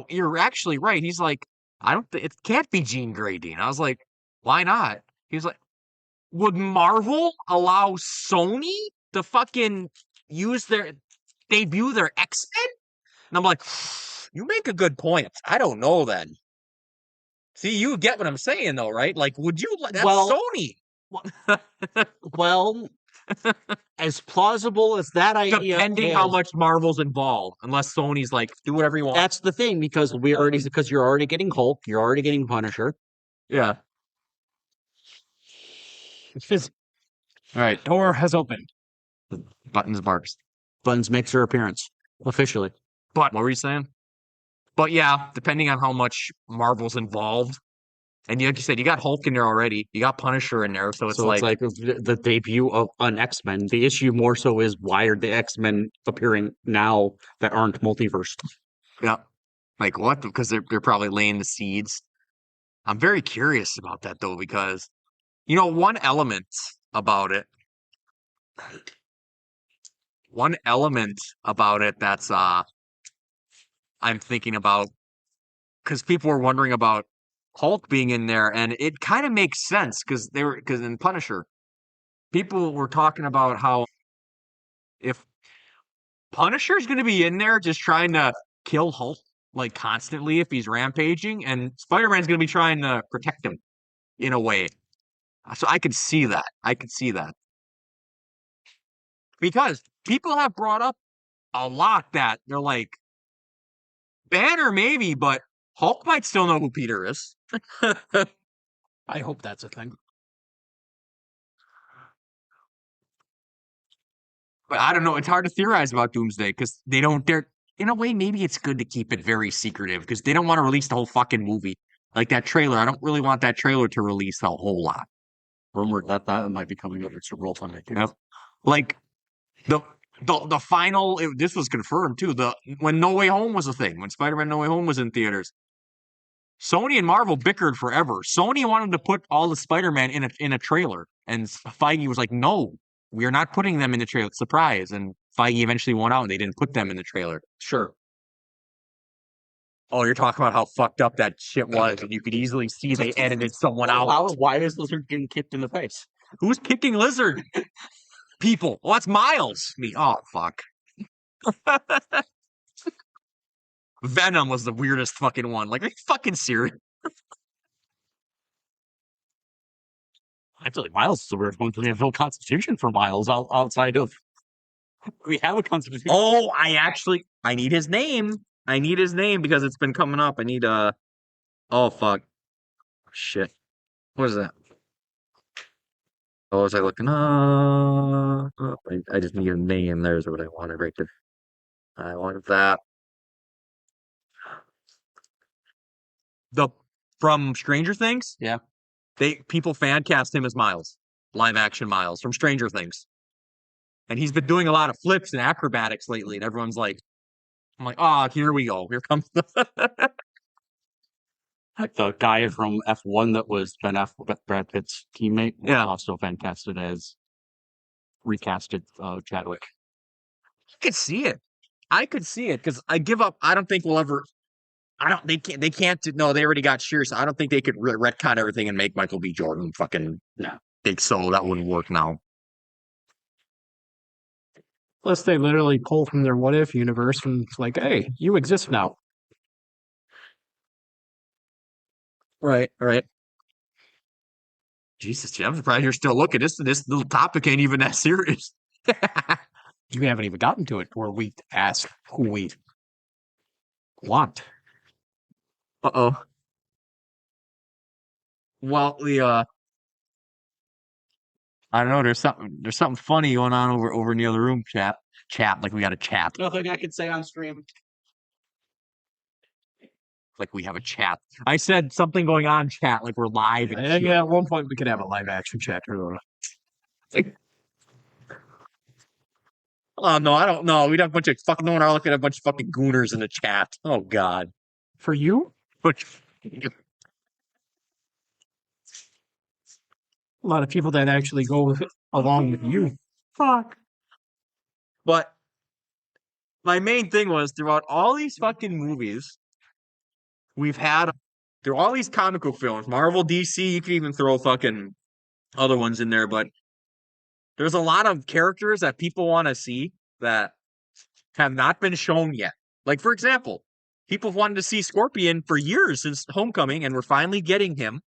You're actually right. He's like, it can't be Jean Grey, Dean. I was like, why not? He's like, would Marvel allow Sony to fucking debut their X-Men? And I'm like, you make a good point. I don't know then. See, you get what I'm saying though, right? Like, would you that's Sony? Well, as plausible as that idea, Depending how much Marvel's involved, unless Sony's like, do whatever you want. That's the thing because you're already getting Hulk, you're already getting Punisher. Yeah. All right, door has opened. Buttons marks. Buttons makes her appearance officially. But what were you saying? But yeah, depending on how much Marvel's involved, and like you said, you got Hulk in there already. You got Punisher in there, so it's like the debut of an X-Men. The issue more so is why are the X-Men appearing now that aren't multiverse? yeah, like what? Because they're probably laying the seeds. I'm very curious about that though, because one element about it that's I'm thinking about, because people were wondering about Hulk being in there, and it kind of makes sense because in Punisher, people were talking about how if Punisher's going to be in there just trying to kill Hulk like constantly if he's rampaging, and Spider-Man's going to be trying to protect him in a way. So I could see that. I could see that. Because people have brought up a lot that they're like, Banner maybe, but Hulk might still know who Peter is. I hope that's a thing. But I don't know. It's hard to theorize about Doomsday because they don't dare. In a way, maybe it's good to keep it very secretive because they don't want to release the whole fucking movie. Like that trailer. I don't really want that trailer to release a whole lot. Rumored that might be coming over to Roll Time. Yep. Like the final. This was confirmed too. When No Way Home was a thing, when Spider-Man No Way Home was in theaters, Sony and Marvel bickered forever. Sony wanted to put all the Spider-Man in a trailer, and Feige was like, "No, we are not putting them in the trailer." Surprise! And Feige eventually won out, and they didn't put them in the trailer. Sure. Oh, you're talking about how fucked up that shit was, and you could easily see they edited someone out. Why is Lizard getting kicked in the face? Who's kicking Lizard? People. Oh, that's Miles. Me. Oh, fuck. Venom was the weirdest fucking one. Like, are you fucking serious? I feel like Miles is the weird one because we have no constitution for Miles outside of. We have a constitution. Oh, I need his name. I need his name because it's been coming up. I need oh fuck. Shit. What is that? Oh, was I looking up? I just need a name. There's what I wanted right there. I wanted that. From Stranger Things? Yeah. People fan cast him as Miles. Live action Miles from Stranger Things. And he's been doing a lot of flips and acrobatics lately, and everyone's like, I'm like, oh, here we go. Here comes the guy from F1 that was Brad Pitt's teammate. Yeah. Also fan casted as recasted Chadwick. I could see it. I could see it because I give up. I don't think we'll ever. They can't. No, they already got Sheer, so I don't think they could retcon everything and make Michael B. Jordan fucking. No. Think so. That wouldn't work now. Unless they literally pull from their what if universe and it's like, hey, you exist now. Right. Jesus, Jim, I'm surprised you're still looking. This little topic ain't even that serious. We haven't even gotten to it where we ask who we want. Uh-oh. Well, I don't know. There's something funny going on over in the other room. Chat. Like we got a chat. Nothing I can say on stream. Like we have a chat. I said something going on. Chat. Like we're live. Yeah. At one point we could have a live action chat. Oh no, I don't know. We'd have a bunch of fucking. No one are looking at a bunch of fucking gooners in the chat. Oh god. For you, But a lot of people that actually go along with you. fuck. But my main thing was throughout all these fucking movies, we've had through all these comic book films, Marvel, DC, you can even throw fucking other ones in there, but there's a lot of characters that people want to see that have not been shown yet. Like, for example, people have wanted to see Scorpion for years since Homecoming, and we're finally getting him.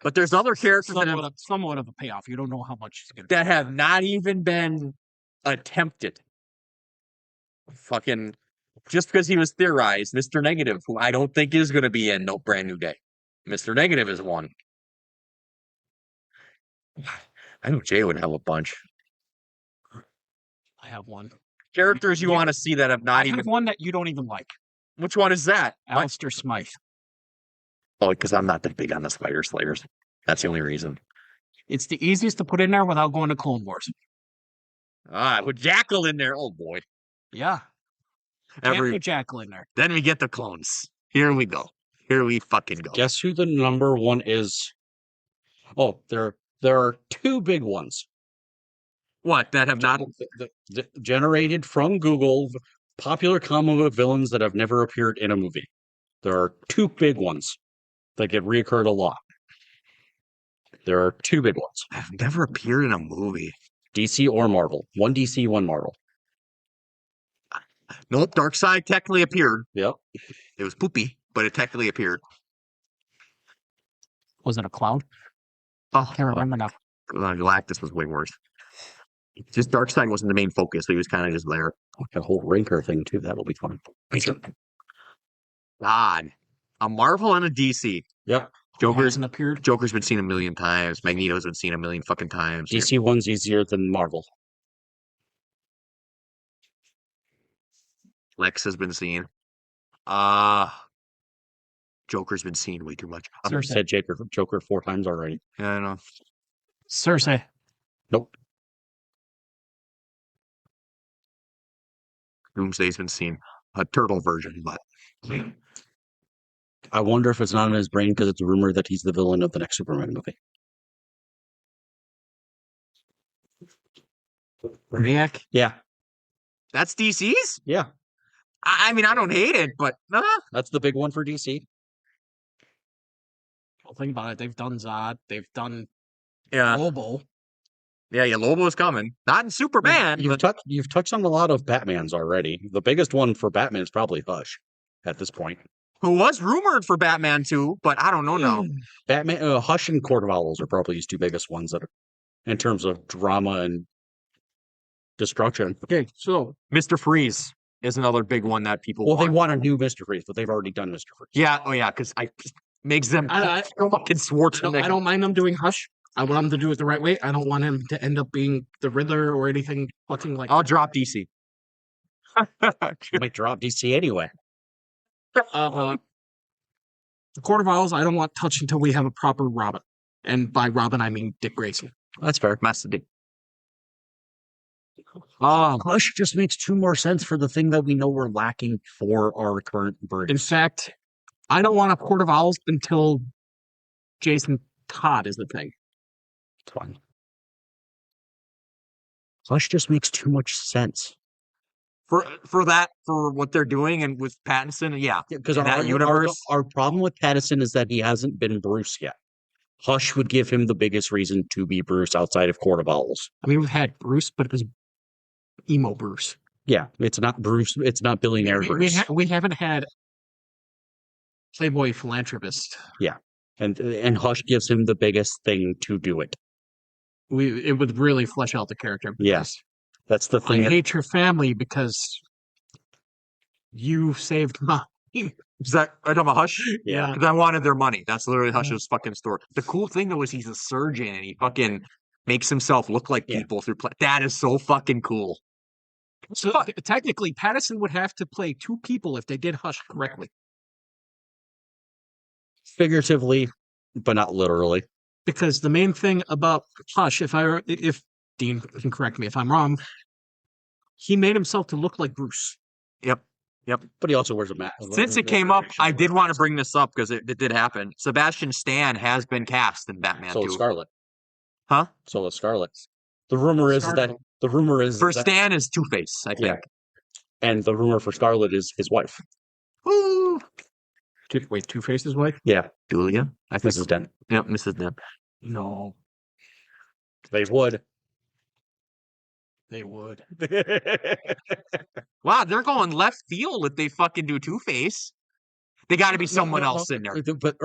But there's other characters Somewhat of a payoff. You don't know how much he's going that have not even been attempted. Fucking just because he was theorized, Mr. Negative, who I don't think is going to be in No Brand New Day. Mr. Negative is one. I know Jay would have a bunch. I have one. Characters you want to see that have not even. I have one that you don't even like. Which one is that? Alistair Smythe. Oh, because I'm not that big on the Spider Slayers. That's the only reason. It's the easiest to put in there without going to Clone Wars. With Jackal in there. Oh boy. Yeah. Can't put Jackal in there. Then we get the clones. Here we go. Here we fucking go. Guess who the number one is? Oh, there are two big ones. What? That have not Generated from Google, popular comic book villains that have never appeared in a movie. There are two big ones that get reoccurred a lot. There are two big ones. I've never appeared in a movie. DC or Marvel. One DC, one Marvel. Nope, Darkseid technically appeared. Yep. It was poopy, but it technically appeared. Was it a cloud? Oh, Can't remember now. Galactus was way worse. Just Darkseid wasn't the main focus, so he was kind of just there. A whole Ranker thing too. That'll be fun. God. A Marvel and a DC. Yep. Joker's Hasn't appeared. Joker's been seen a million times. Magneto's been seen a million fucking times. DC one's easier than Marvel. Lex has been seen. Joker's been seen way too much. I've said Joker 4 times already. Yeah, I know. Cersei. Nope. Doomsday's been seen. A turtle version, but I wonder if it's not in his brain because it's a rumor that he's the villain of the next Superman movie. Brainiac? Yeah. That's DC's? Yeah. I mean, I don't hate it, but That's the big one for DC. Well, think about it. They've done Zod. They've done yeah, Lobo. yeah, Lobo's coming. Not in Superman. You've touched on a lot of Batmans already. The biggest one for Batman is probably Hush at this point. Who was rumored for Batman too, but I don't know now. Batman, Hush and Court of Owls are probably his two biggest ones that are, in terms of drama and destruction. Okay, so Mr. Freeze is another big one that people Well, want. they want a new Mr. Freeze, but they've already done Mr. Freeze. Yeah, oh yeah, because I makes them I fucking Schwarzenegger. I don't mind them doing Hush. I want them to do it the right way. I don't want him to end up being the Riddler or anything fucking like I'll drop DC. You might drop DC anyway. the Court of Owls, I don't want touched until we have a proper Robin. And by Robin, I mean Dick Grayson. That's fair. Master Dick. Hush just makes two more sense for the thing that we know we're lacking for our current bird. In fact, I don't want a Court of Owls until Jason Todd is the thing. It's fine. Hush just makes too much sense. For what they're doing and with Pattinson, yeah. Because In that universe, our problem with Pattinson is that he hasn't been Bruce yet. Hush would give him the biggest reason to be Bruce outside of Court of Owls. I mean, we've had Bruce, but it was emo Bruce. Yeah, it's not Bruce. It's not billionaire Bruce. We haven't had Playboy philanthropist. Yeah, and Hush gives him the biggest thing to do it. It would really flesh out the character. Yes, that's the I thing. hate your family because you saved my. is that I talking about Hush? Yeah. Because I wanted their money. That's literally Hush's fucking story. The cool thing though is he's a surgeon and he fucking makes himself look like people through play. That is so fucking cool. So technically, Pattinson would have to play two people if they did Hush correctly. Figuratively, but not literally. Because the main thing about Hush, if Dean can correct me if I'm wrong, he made himself to look like Bruce. Yep. But he also wears a mask. Since it came up, I did want to bring this up because it did happen. Sebastian Stan has been cast in Batman So 2. is Scarlet. Huh? So is Scarlet. The rumor is For Stan is Two-Face, I think. Yeah. And the rumor for Scarlet is his wife. Woo! Wait, Two-Face's wife? Yeah, Julia? I think Mrs. Dent. Yep, Mrs. Dent. No, They would. they would. Wow, they're going left field if they fucking do Two-Face. They got to be someone else in there. But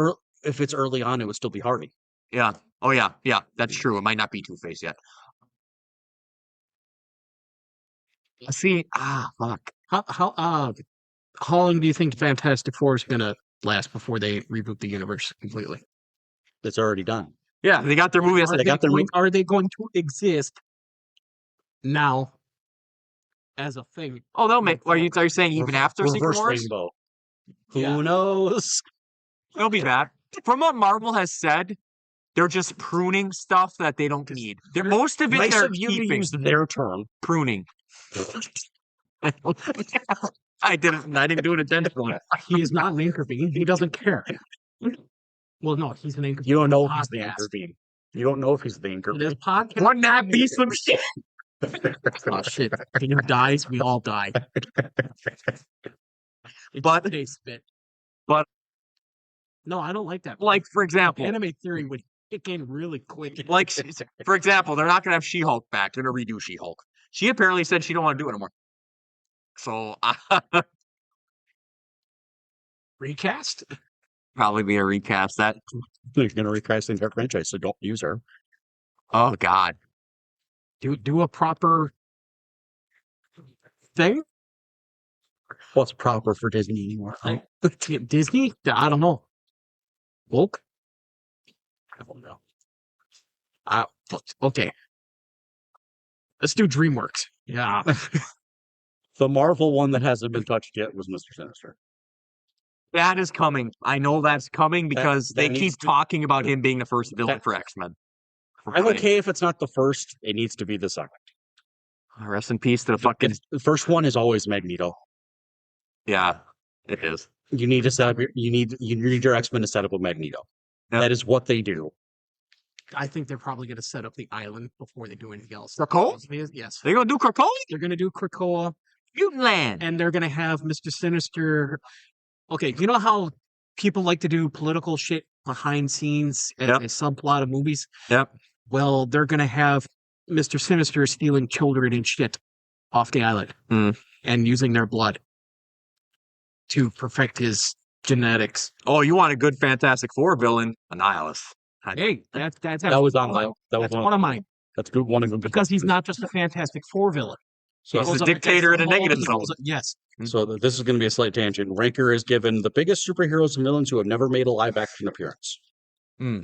if it's early on, it would still be Harvey. Yeah. Oh, yeah. Yeah, that's true. It might not be Two-Face yet. See, fuck. How long do you think Fantastic Four is gonna last before they reboot the universe completely? It's already done. Yeah, they got their movie. Are they going to exist now as a thing? Oh, they'll make. Are you saying even after Secret Reverse Wars? Rainbow. Yeah. Who knows? It'll be bad. From what Marvel has said, they're just pruning stuff that they don't need. Most of it Nice they're of you to keeping. use their term. Pruning. I didn't do it intentionally. He is not an anchor beam. He doesn't care. Well, no, he's an anchor. You don't know if he's the Podcast. anchor beam. You don't know if he's the anchor beam. This podcast. Wouldn't that be some shit? Oh shit! If he dies, we all die. But- they spit. but- no, I don't like that. Like, for example, Anime theory would kick in really quick. Like, for example, they're not gonna have She-Hulk back. They're gonna redo She-Hulk. She apparently said she don't want to do it anymore. So Recast? probably be a recast. That They're going to recast the entire franchise, so don't use her. oh god, Do a proper thing? What's proper for Disney anymore? Disney? I don't know. Woke? I don't know. Okay. Let's do DreamWorks. Yeah. The Marvel one that hasn't been touched yet was Mr. Sinister. that is coming. I know that's coming because that they needs keep to- talking about him being the first villain that- for X-Men. I'm okay if it's not the first. It needs to be the second. Rest in peace to the fucking The first one is always Magneto. yeah. It is. You need to set up. You need your X-Men to set up with Magneto. Yep. That is what they do. I think they're probably going to set up the island before they do anything else. Krakoa? Yes. They're gonna do Krakoa? They're going to do Krakoa, Mutant Land. and they're going to have Mr. Sinister. Okay, you know how people like to do political shit behind scenes as Yep. a subplot of movies? Yep. Well, they're going to have Mr. Sinister stealing children and shit off the island and using their blood to perfect his genetics. Oh, you want a good Fantastic Four villain? Annihilus. Hey, that's That was on my. That was that's one of mine That's good. One of them because he's not just a Fantastic Four villain. So, He's Goes a up dictator against in a all negative evils. zone. Yes. so this is going to be a slight tangent. Ranker is given the biggest superheroes and villains who have never made a live action appearance. Hmm.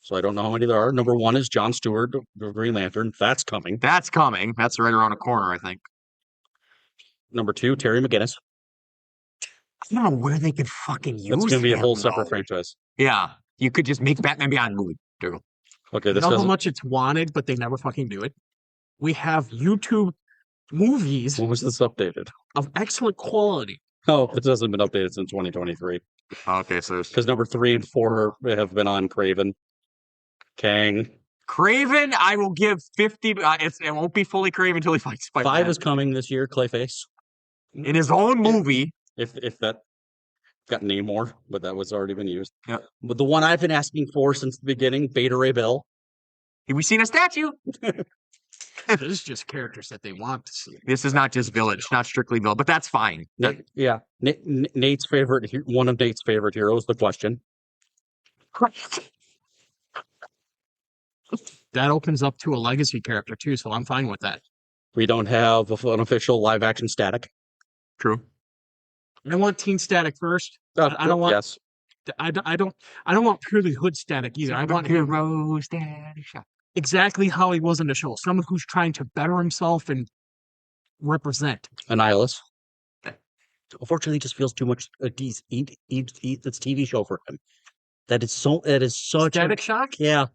So I don't know how many there are. Number one is Jon Stewart, the Green Lantern. That's coming. That's coming. That's right around the corner, I think. Number two, Terry McGinnis. I don't know where they could fucking use That's going to be a him, whole though. separate franchise. Yeah. You could just make Batman Beyond movie. There you go. Okay, You this know how doesn't. much it's wanted, but they never fucking do it. We have YouTube movies When was this updated? of excellent quality. Oh, this hasn't been updated since 2023. Okay, so there's Because number 3 and 4 have been on Craven, Kang. Craven, I will give 50. It won't be fully Craven until he fights Spider-Man. 5 is coming this year. Clayface. in his own movie. If that got Namor, but that was already been used. Yep. But the one I've been asking for since the beginning, Beta Ray Bill. Have we seen a statue? This is just characters that they want to see. This is not just Village, not strictly Village, but that's fine. Yeah, Nate's favorite, one of Nate's favorite heroes, The Question. That opens up to a legacy character too, so I'm fine with that. We don't have an official live action Static. True. I want Teen Static first. I don't want. Yes. I don't want purely Hood Static either. I want him Hero Static Shock. exactly how he was in the show. Someone who's trying to better himself and represent. Annihilus. Unfortunately, it just feels too much this TV show for him. That is such Static Shock. Yeah,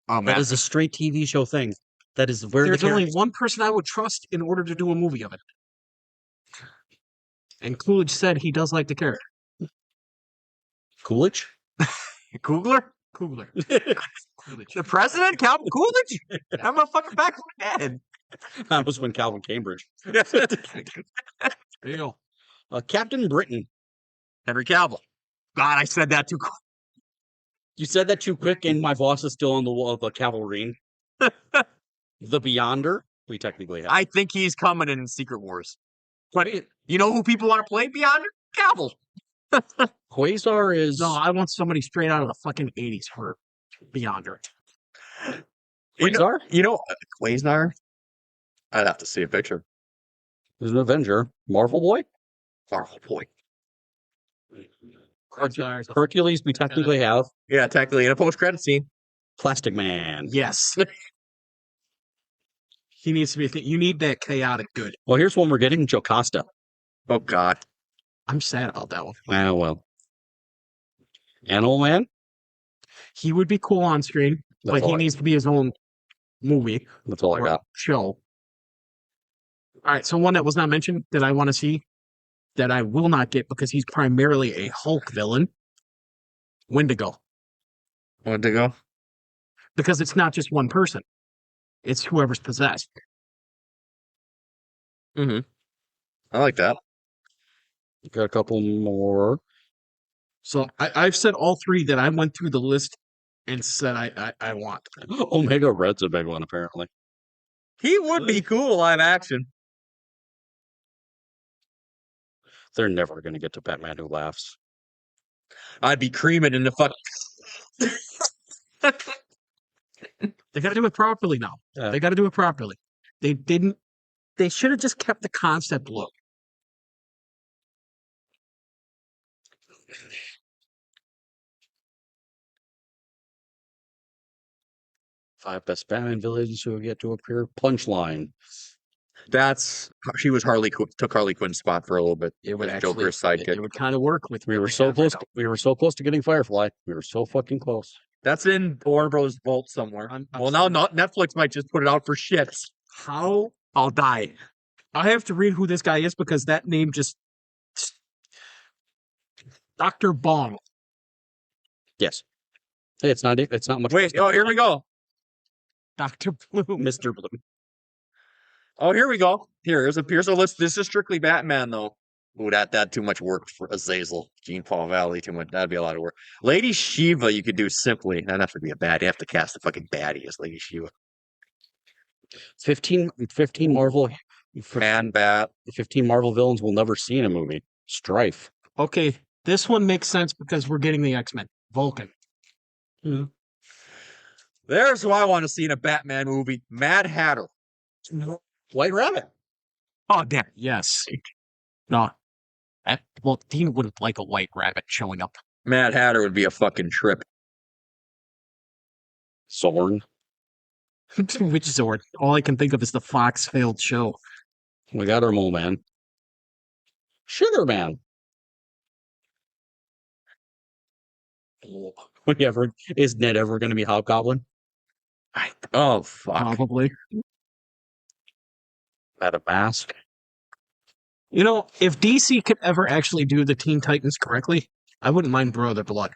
Oh that man, is a straight TV show thing. That is where There's the only characters- one person I would trust in order to do a movie of it. And Coolidge said he does like the character. Coolidge. Kugler, Coogler. Coolidge. the president, Calvin Coolidge. I'm a fucking back from the dead. That was when Calvin Cambridge. There you go. Captain Britain. Henry Cavill. God, I said that too quick. You said that too quick, and my boss is still on the wall of the Cavalry. The Beyonder. We technically have. I think he's coming in Secret Wars. But you know who people want to play Beyonder? Cavill. Quasar is. No, I want somebody straight out of the fucking 80s for Beyonder. Quasar You know, Quasar. I'd have to see a picture. is an Avenger. Marvel Boy. Marvel boy. Hercules. We technically have. Yeah, technically in a post-credit scene. Plastic Man. Yes. He needs to be. You need that chaotic good. Well, here's one we're getting. Jocasta. Oh God. I'm sad about that one. Ah, well. Animal Man. He would be cool on screen, That's but all he I- needs to be his own movie That's all I or got. show. All right, so one that was not mentioned that I want to see, that I will not get because he's primarily a Hulk villain. Wendigo, Want to go? because it's not just one person; it's whoever's possessed. I like that. Got a couple more. So I've said all three that I went through the list and said, I want. Omega Red's a big one, apparently. He would be cool live action. They're never going to get to Batman Who Laughs. I'd be creaming in the fuck. They got to do it properly now. Yeah. They got to do it properly. They didn't. They should have just kept the concept look. Five best Batman villains who get to appear. Punchline. She was took Harley Quinn's spot for a little bit. It would as actually. Joker's sidekick. It would kind of work with. We were what so have close. right We were so close to getting Firefly. We were so fucking close. That's in Warner Bros. Vault somewhere. I'm Well, now not Netflix might just put it out for shits. now. How I'll die. I have to read who this guy is because that name just. Dr. Bong. Yes. Hey, it's not. It's not much. Wait, here we go. Dr. Bloom. Mr. Bloom. Oh, here we go. Here's a list. This is strictly Batman, though. Ooh, that too much work for Azazel, Jean Paul Valley. Too much. That'd be a lot of work. Lady Shiva, you could do simply. That'd have to be a bad. You have to cast a fucking baddie as Lady Shiva. 15 Marvel. Man, Bat. 15 Marvel villains we'll never see in a movie. Strife. Okay, this one makes sense because we're getting the X-Men. Vulcan. There's who I want to see in a Batman movie. Mad Hatter. White Rabbit. Oh, damn. Yes. No. Well, Dean wouldn't like a white rabbit showing up. Mad Hatter would be a fucking trip. Zorn. Which Zord? All I can think of is the Fox failed show. We got our Mole Man. Sugar Man. Is Ned ever going to be Hobgoblin? Oh, fuck. Probably. Madam Mask. You know, if DC could ever actually do the Teen Titans correctly, I wouldn't mind Brother Blood.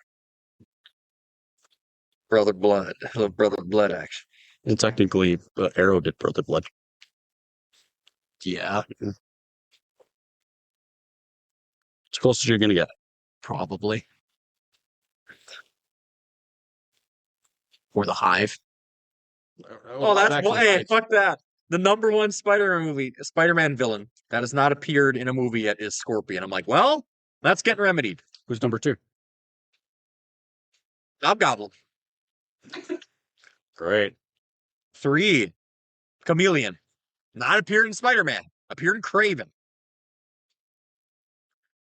Brother Blood. Brother Blood, actually. And technically, Arrow did Brother Blood. Yeah. As close as you're going to get. Probably. Or the Hive. Oh, hey, fuck that. The number one Spider-Man villain that has not appeared in a movie yet is Scorpion. I'm like, well, that's getting remedied. Who's number 2? Hobgoblin. Great. 3, Chameleon. Not appeared in Spider-Man. Appeared in Craven.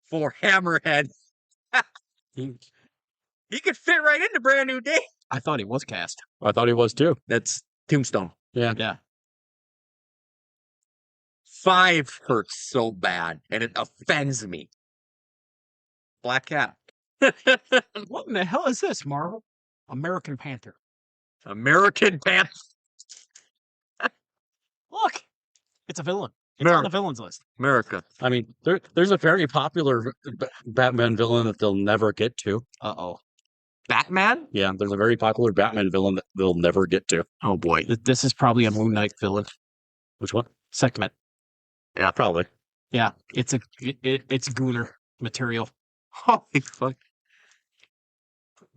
4, Hammerhead. He could fit right into Brand New Day. I thought he was cast. I thought he was too. That's Tombstone. Yeah. Yeah. 5 hurts so bad, and it offends me. Black Cat. What in the hell is this, Marvel? American Panther. American Panther. Look! It's a villain. It's on the villains list. America. I mean, there's a very popular Batman villain that they'll never get to. Uh-oh. Batman? Yeah, there's a very popular Batman villain that they'll never get to. Oh, boy. This is probably a Moon Knight villain. Which one? Segment. Yeah, probably. Yeah, it's Gooner material. Holy fuck.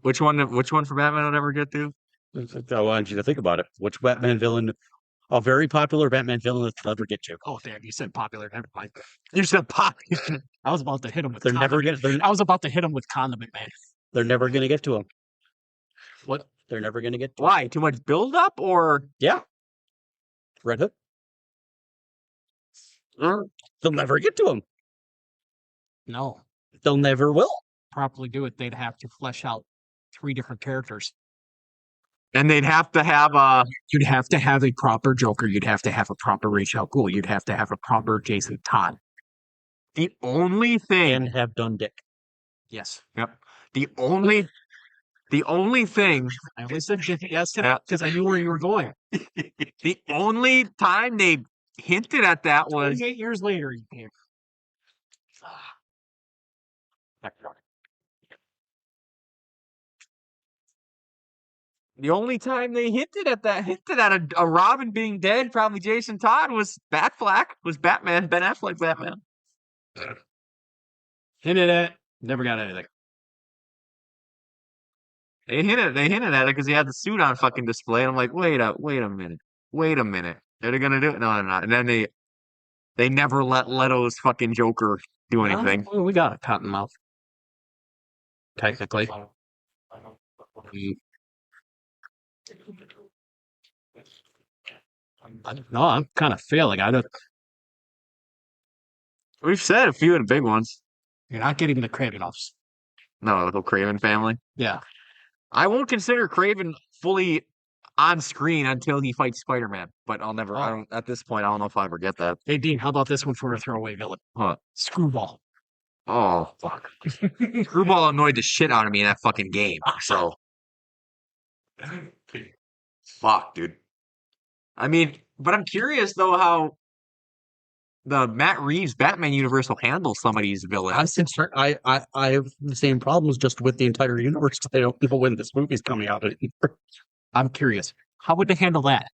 Which one for Batman would ever get to? I want you to think about it. Which Batman villain? A very popular Batman villain that they'll never get to. Oh, damn, you said popular. Never mind. You said popular. I was about to hit him with They're never Condiment. gonna. I was about to hit him with Condiment Man. They're never gonna get to him. What? They're never gonna get to him. Why? Too much build-up, or? Yeah. Red Hood. They'll never get to him. No. They'll never will. Properly do it, they'd have to flesh out 3 different characters. And they'd have to have You'd have to have a proper Joker. You'd have to have a proper Ra's al Ghul. You'd have to have a proper Jason Todd. the only thing. And have done Dick. Yes. Yep. The only thing. I only said yes Yeah. because I knew where you were going. The only time they hinted at that was 28 years later, you came. the only time they hinted at a Robin being dead, probably Jason Todd, was Batman, Ben Affleck Batman. Hinted at. Never got anything. They hinted at it because he had the suit on fucking display. And I'm like, wait a minute. They're gonna do it? No, they're not. And then they never let Leto's fucking Joker do anything. Well, we got a cottonmouth, technically. No, I'm kind of failing. I don't. We've said a few of the big ones. You're not getting the Kravinoffs. No, the whole Craven family. Yeah. I won't consider Craven fully on screen until he fights Spider-Man. But I'll never. I don't. At this point, I don't know if I ever get that. Hey, Dean, how about this one for a throwaway villain? Huh. Screwball. Oh fuck. Screwball annoyed the shit out of me in that fucking game. So. Fuck, dude. I mean, but I'm curious though how the Matt Reeves Batman universe will handle some of these villains. I have the same problems just with the entire universe. I don't know when this movie's coming out anymore. I'm curious. How would they handle that?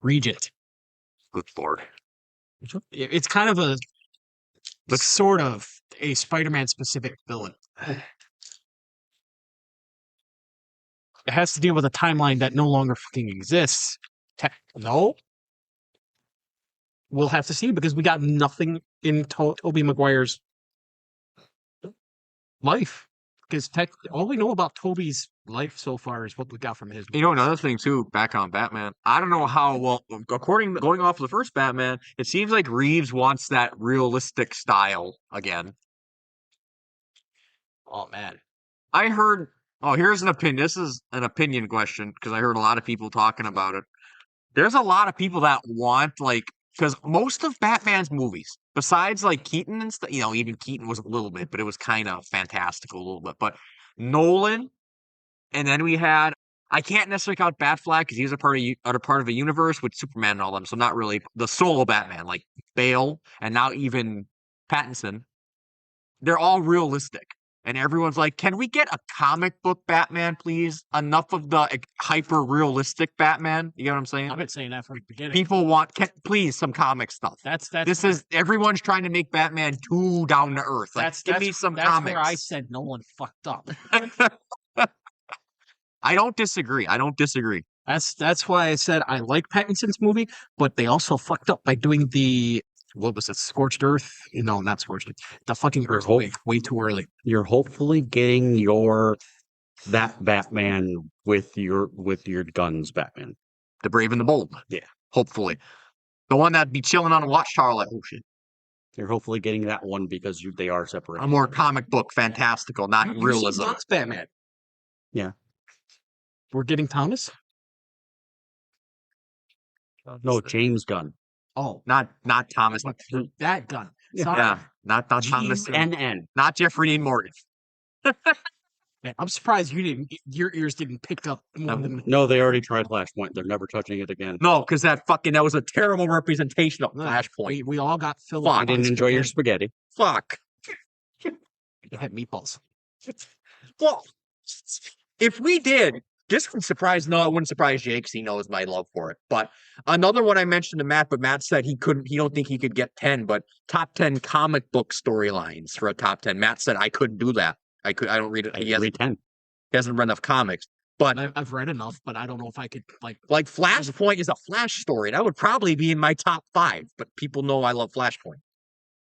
Regent. Good lord. It's kind of sort of a Spider-Man specific villain. It has to deal with a timeline that no longer fucking exists. No? We'll have to see because we got nothing in Tobey Maguire's life. Because all we know about Tobey's life so far is what we got from his. You know, another thing too, back on Batman. I don't know how well, going off of the first Batman, it seems like Reeves wants that realistic style again. Oh man, I heard. Oh, here's an opinion. This is an opinion question because I heard a lot of people talking about it. There's a lot of people that want because most of Batman's movies, besides like Keaton and stuff, even Keaton was a little bit, but it was kind of fantastical a little bit. But Nolan, and then we had, I can't necessarily count Batfleck because he's a part of a universe with Superman and all them, so not really the solo Batman, like Bale and now even Pattinson. They're all realistic. And everyone's like, can we get a comic book Batman, please? Enough of the hyper realistic Batman. You get what I'm saying? I've been saying that from the beginning. People want, please, some comic stuff. Everyone's trying to make Batman too down to earth. Give me some comics. That's where I said Nolan fucked up. I don't disagree. That's why I said I like Pattinson's movie, but they also fucked up by doing what was it, Scorched Earth? No, not Scorched Earth. The fucking Earth way too early. You're hopefully getting that Batman with your guns Batman. The Brave and the Bold. Yeah. Hopefully. The one that'd be chilling on a watchtower like, oh shit. You're hopefully getting that one because they are separated. A more comic book, fantastical, not realism. That's Batman. Yeah. We're getting Thomas? No, James Gunn. Oh, not Thomas. That gun. Sorry. Yeah, not Thomas. GNN. Not Jeffrey Dean Morgan. Man, I'm surprised your ears didn't pick up more than. No, they already tried Flashpoint. They're never touching it again. No, because that was a terrible representation of Flashpoint. We all got filled. I didn't enjoy your spaghetti. Fuck. You had meatballs. Well, if we did, this would surprise. No, it wouldn't surprise Jake because he knows my love for it. But another one I mentioned to Matt, but Matt said he don't think he could get 10, but top 10 comic book storylines for a top 10. Matt said I couldn't do that. I don't read it. He hasn't read enough comics. But I've read enough, but I don't know if I could like Flashpoint is a Flash story. That would probably be in my top 5. But people know I love Flashpoint.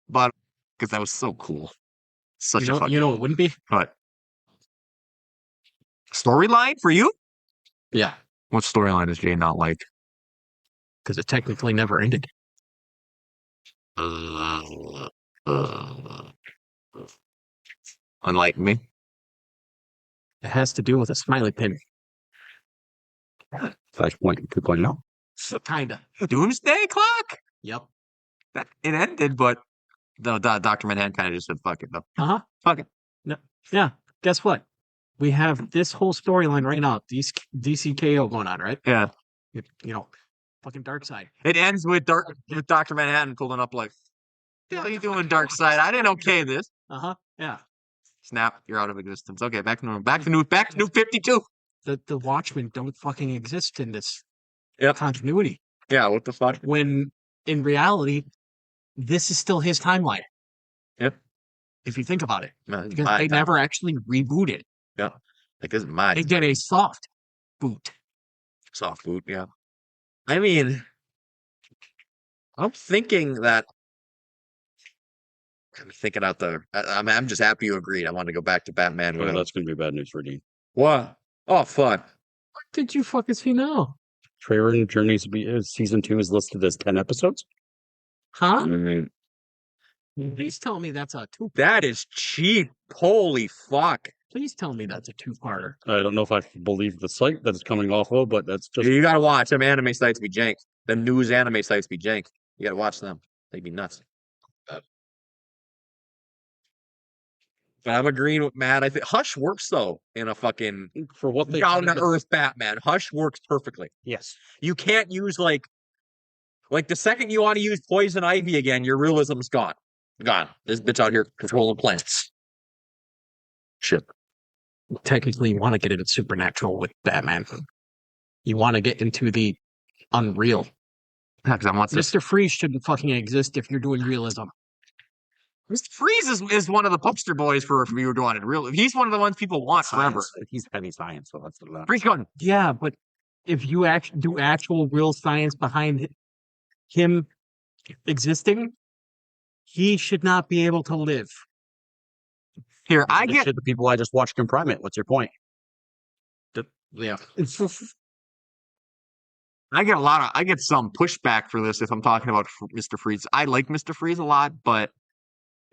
But because that was so cool. Such a it wouldn't be. What? Storyline for you? Yeah. What storyline does Jay not like? Because it technically never ended. Unlike me. It has to do with a smiley pin. Flashpoint 2.0. So kinda. Doomsday Clock? Yep. It ended, but the Dr. Manhattan kind of just said, fuck it, though. Uh-huh. Fuck it. No. Yeah. Guess what? We have this whole storyline right now. DCKO going on, right? Yeah. Fucking Darkseid. It ends with Dr. Manhattan pulling up like, what are you doing, Darkseid? I didn't okay this. Uh-huh. Yeah. Snap, you're out of existence. Okay, back to New 52. The Watchmen don't fucking exist in this Yep. continuity. Yeah, what the fuck? When in reality, this is still his timeline. Yep. If you think about it. No, Because they never actually rebooted. Yeah. Like, this is my They get a soft boot. soft boot, yeah. I mean, I'm thinking that I'm thinking out the. I'm just happy you agreed. I want to go back to Batman. Well, that's going to be bad news for Dean. What? Oh, fuck. What did you fucking see now? Trailer and Journeys season 2 is listed as 10 episodes. Huh? Mm, Please tell me that's a two. That is cheap. Holy fuck. Please tell me that's a two-parter. I don't know if I believe the site that it's coming off of, but that's just. You gotta watch them anime sites be jank. Them news anime sites be jank. You gotta watch them. They'd be nuts. But I'm agreeing with Matt. I think Hush works though in a fucking For what they down to earth Batman. Hush works perfectly. Yes. You can't use like the second you want to use Poison Ivy again, your realism's gone. Gone. This bitch out here controlling planets. Shit. Technically, you want to get into supernatural with Batman. You want to get into the unreal. Because I want this. Mr. Freeze shouldn't fucking exist if you're doing realism. Mr. Freeze is one of the poster boys for if you were doing it real. He's one of the ones people want forever. He's heavy science, so that's the Freeze gun. Yeah, but if you do actual real science behind him existing, he should not be able to live. Here, I get the people I just watched in Primate. What's your point? Yeah. I get some pushback for this if I'm talking about Mr. Freeze. I like Mr. Freeze a lot, but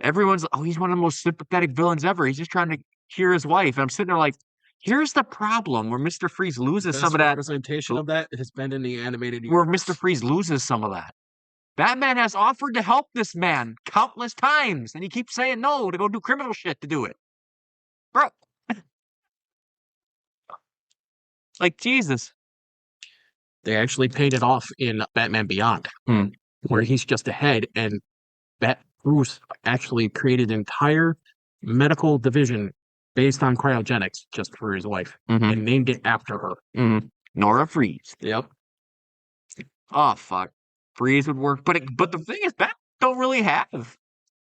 everyone's he's one of the most sympathetic villains ever. He's just trying to cure his wife. And I'm sitting there like, here's the problem where Mr. Freeze loses some of that representation of that has been in the animated where universe. Mr. Freeze loses some of that. Batman has offered to help this man countless times, and he keeps saying no to go do criminal shit to do it. Bro. Like, Jesus. They actually paid it off in Batman Beyond, where he's just ahead, and Bruce actually created an entire medical division based on cryogenics just for his wife, and named it after her. Nora Freeze. Yep. Oh, fuck. Freeze would work. But the thing is, Batman don't really have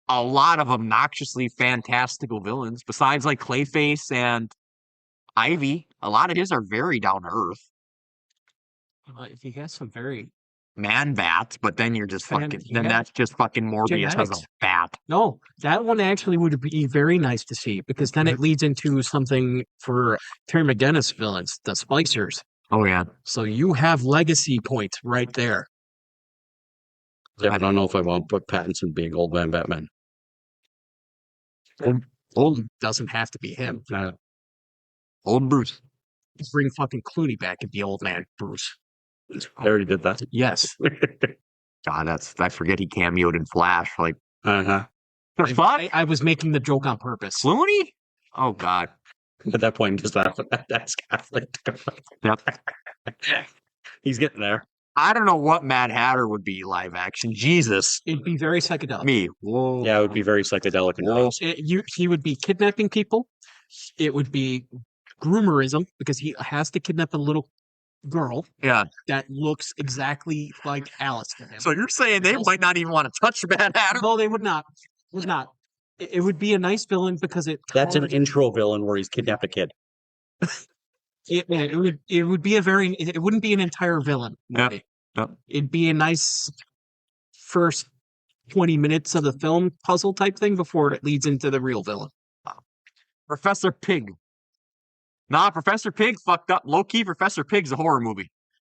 a lot of obnoxiously fantastical villains, besides like Clayface and Ivy. A lot of his are very down to earth. He has some very Man bats, but then you're just Fan- fucking. he Then has that's just fucking Morbius as a genetics. bat. no. That one actually would be very nice to see because then it leads into something for Terry McGinnis villains, the Spicers. Oh yeah. So you have legacy points right there. I don't know if I want to put Pattinson being old man Batman. Old doesn't have to be him. Old Bruce. Bring fucking Clooney back and be old man Bruce. I already did that. Yes. God, I forget he cameoed in Flash. Like, Uh-huh. the fuck? I was making the joke on purpose. Clooney? Oh God. At that point, just that's Catholic. Yep. He's getting there. I don't know what Mad Hatter would be live action. Jesus. It'd be very psychedelic. Me. Whoa. Yeah, it would be very psychedelic and Whoa. gross. He would be kidnapping people. It would be groomerism because he has to kidnap a little girl Yeah. that looks exactly like Alice to him. So you're saying they might not even want to touch Mad Hatter? No, they would not. Would not. It would be a nice villain because That's an intro villain where he's kidnapped a kid. it would be it wouldn't be an entire villain movie. Yep. It'd be a nice first 20 minutes of the film puzzle type thing before it leads into the real villain. Professor Pig. Nah, Professor Pig fucked up. Low key, Professor Pig's a horror movie.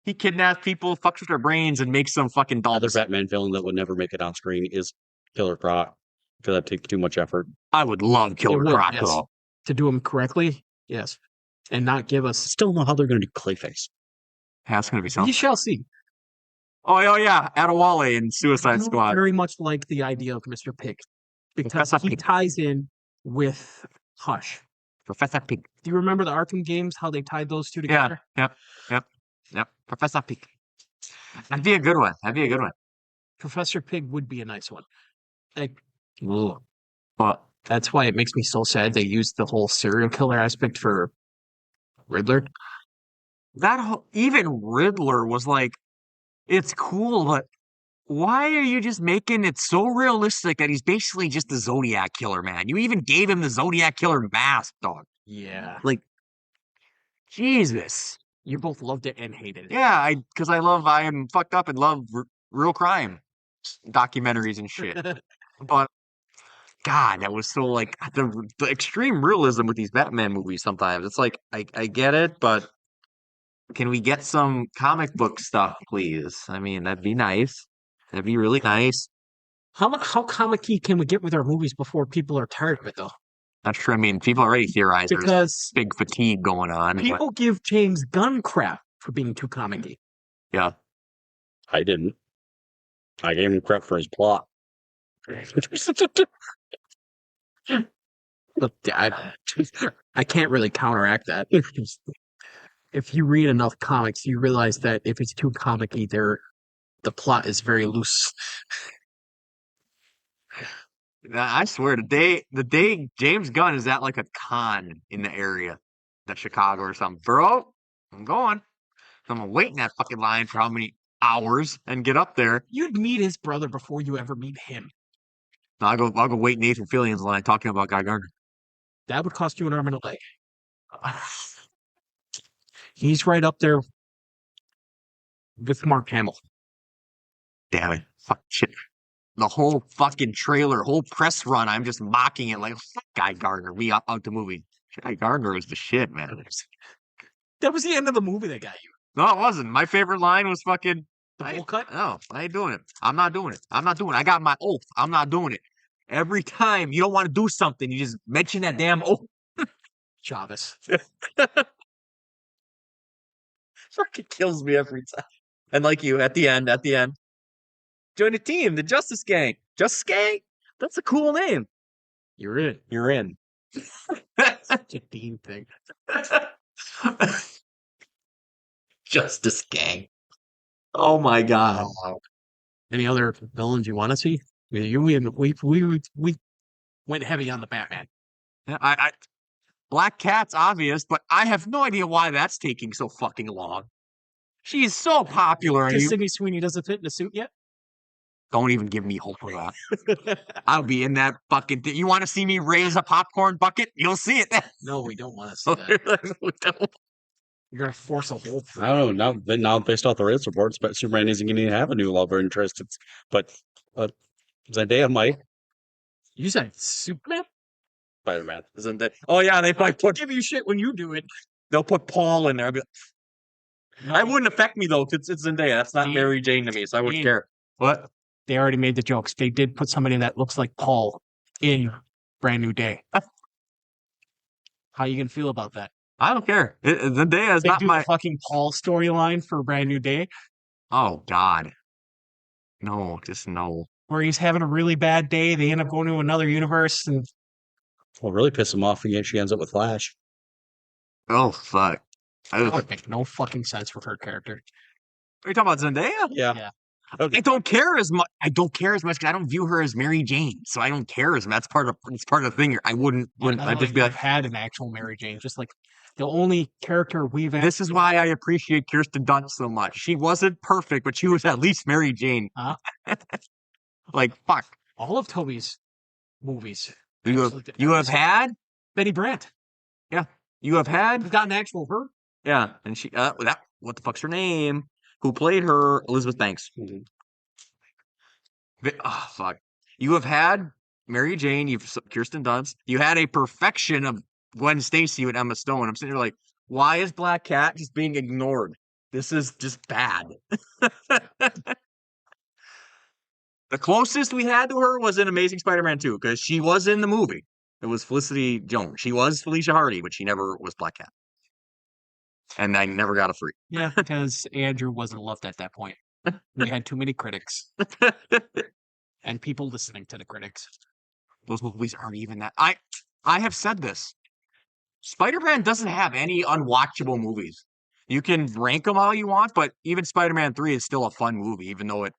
He kidnaps people, fucks with their brains, and makes them fucking Other dolls. Batman villain that would never make it on screen is Killer Croc. Because that takes too much effort. I would love Killer It would, Croc, yes. though. To do them correctly, yes. And not give us. Still know how they're going to do Clayface. That's going to be You something. shall see. Oh, yeah. Adewale in Suicide I Squad. very much like the idea of Mr. Pig because Professor he Pig. ties in with Hush. Professor Pig. Do you remember the Arkham games? How they tied those two Yeah. together? Yep. Professor Pig. That'd be a good one. Professor Pig would be a nice one. Like, But that's why it makes me so sad they used the whole serial killer aspect for Riddler. even Riddler was like, it's cool, but why are you just making it so realistic that he's basically just the Zodiac killer, man? You even gave him the Zodiac killer mask, dog. Yeah. Like, Jesus. You both loved it and hated it. Yeah, because I am fucked up and love real crime documentaries and shit. But God, that was so like the extreme realism with these Batman movies sometimes. It's like I get it, but can we get some comic book stuff, please? I mean, that'd be nice. That'd be really nice. How comic-y can we get with our movies before people are tired of it, though? Not sure. I mean, people already theorize there's Because big fatigue going on. But people give James Gunn crap for being too comic-y. yeah, I didn't. I gave him crap for his plot. Look, I can't really counteract that. If you read enough comics, you realize that if it's too comic-y, the plot is very loose. I swear the day James Gunn is at like a con in the area, that Chicago or something, bro. I'm going. I'm gonna wait in that fucking line for how many hours and get up there. You'd meet his brother before you ever meet him. I'll go wait in Nathan Fillion's line talking about Guy Gardner. That would cost you an arm and a leg. He's right up there with Mark Hamill. Damn it. Fuck shit. The whole fucking trailer, whole press run, I'm just mocking it like, fuck Guy Gardner. We out the movie. Guy Gardner was the shit, man. That was the end of the movie that got you. No, it wasn't. My favorite line was fucking, The bowl cut? no, I ain't doing it. I'm not doing it. I'm not doing it. I got my oath. I'm not doing it. Every time you don't want to do something, you just mention that damn oath. Chavez. Fucking kills me every time. And like you, at the end, join a team, the Justice Gang. Justice Gang? That's a cool name. You're in. You're in. Such a Dean thing. Justice Gang. Oh my god. Any other villains you want to see? We went heavy on the Batman. I Black Cat's obvious, but I have no idea why that's taking so fucking long. She's so popular, and Because you Sydney Sweeney doesn't fit in a suit yet? don't even give me hope for that. I'll be in that fucking thing. You want to see me raise a popcorn bucket? You'll see it. No, we don't want to see that. You're going to force a whole I don't know. Now based off the race reports, but Superman isn't going to have a new love or interest. But Zendaya might. You said Superman? Spider-Man. Isn't that? Oh yeah, they probably I'll give you shit when you do it. they'll put Paul in there. I'll be like, that wouldn't affect me though, because it's Zendaya. That's not Dean- Mary Jane to me, so I wouldn't Dean- care. What? They already made the jokes. They did put somebody that looks like Paul in Brand New Day. How you going to feel about that? I don't care. Zendaya is They not do my. the fucking Paul storyline for Brand New Day, Oh God. No, just no. where he's having a really bad day. They end up going to another universe, and Well, really piss him off. She ends up with Flash. Oh fuck. that would make no fucking sense for her character. Are you talking about Zendaya? Yeah. I don't care as much. I don't care as much because I don't view her as Mary Jane, so I don't care as much. That's part of the thing. I wouldn't. I'd just be like, I've had an actual Mary Jane, just like the only character we've had. this is why I appreciate Kirsten Dunst so much. She wasn't perfect, but she was at least Mary Jane. Huh? Like fuck. All of Toby's movies. You have had. Betty Brant. You have had. We've got an actual her. Yeah, and she. What the fuck's her name? Who played her? Elizabeth Banks. Oh fuck. You have had Mary Jane. You've Kirsten Dunst. You had a perfection of Gwen Stacy with Emma Stone. I'm sitting here like, why is Black Cat just being ignored? This is just bad. The closest we had to her was in Amazing Spider-Man 2, because she was in the movie. It was Felicity Jones. She was Felicia Hardy, but she never was Black Cat. And I never got a free. Yeah, because Andrew wasn't loved at that point. We had too many critics and people listening to the critics. Those movies aren't even that. I have said this. Spider-Man doesn't have any unwatchable movies. You can rank them all you want, but even Spider-Man 3 is still a fun movie, even though it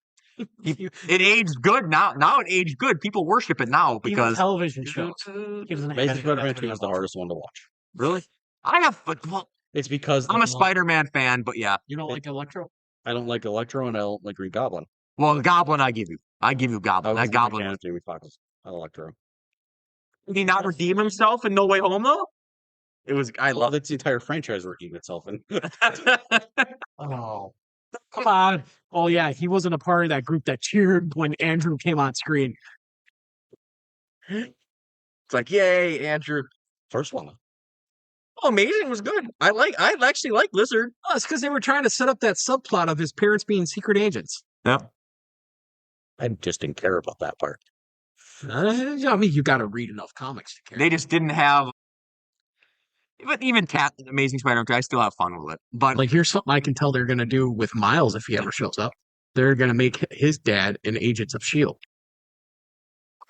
aged good now. Now it aged good. People worship it now Even because television shows. He doesn't have Amazing it. Spider-Man 2 is the hardest one to watch. really, I have. But well, It's because I'm a Spider-Man fan, but yeah. You don't like Electro? I don't like Electro and I don't like Green Goblin. Well, Goblin, I give you Goblin. That Goblin. Was Jamie Foxx. Electro. Did he not redeem himself in No Way Home though? I love That's the entire franchise redeeming itself. And Oh, come on. Oh, yeah. He wasn't a part of that group that cheered when Andrew came on screen. It's like, yay, Andrew. first one. Oh, Amazing was good. I actually like Lizard. Oh, it's because they were trying to set up that subplot of his parents being secret agents. Yep. I just didn't care about that part. I mean, you got to read enough comics to care. They just didn't have. But even Amazing Spider-Man, I still have fun with it. But Like, here's something I can tell they're going to do with Miles if he ever shows up. They're going to make his dad an Agents of S.H.I.E.L.D.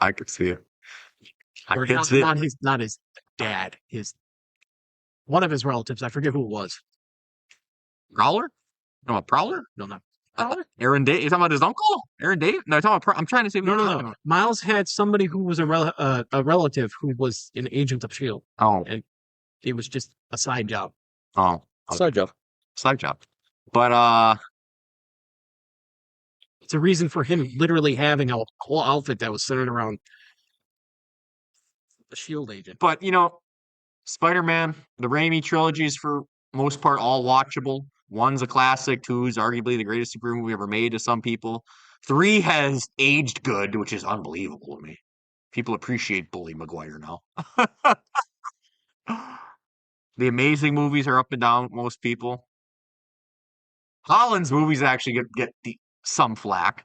I could see it. Or not his dad, one of his relatives. I forget who it was. Prowler? No, a Prowler? No, not Aaron Day? You talking about his uncle? Aaron Day? No, I'm trying to say. No. Miles had somebody who was a relative who was an Agent of S.H.I.E.L.D. Oh. And it was just a side job. Oh. Side job. Side job. But, it's a reason for him literally having a whole outfit that was centered around the S.H.I.E.L.D. agent. But, Spider-Man, the Raimi trilogy is for most part all watchable. 1's a classic. 2's arguably the greatest superhero movie ever made to some people. 3 has aged good, which is unbelievable to me. People appreciate Bully Maguire now. The Amazing movies are up and down with most people. Holland's movies actually get some flack.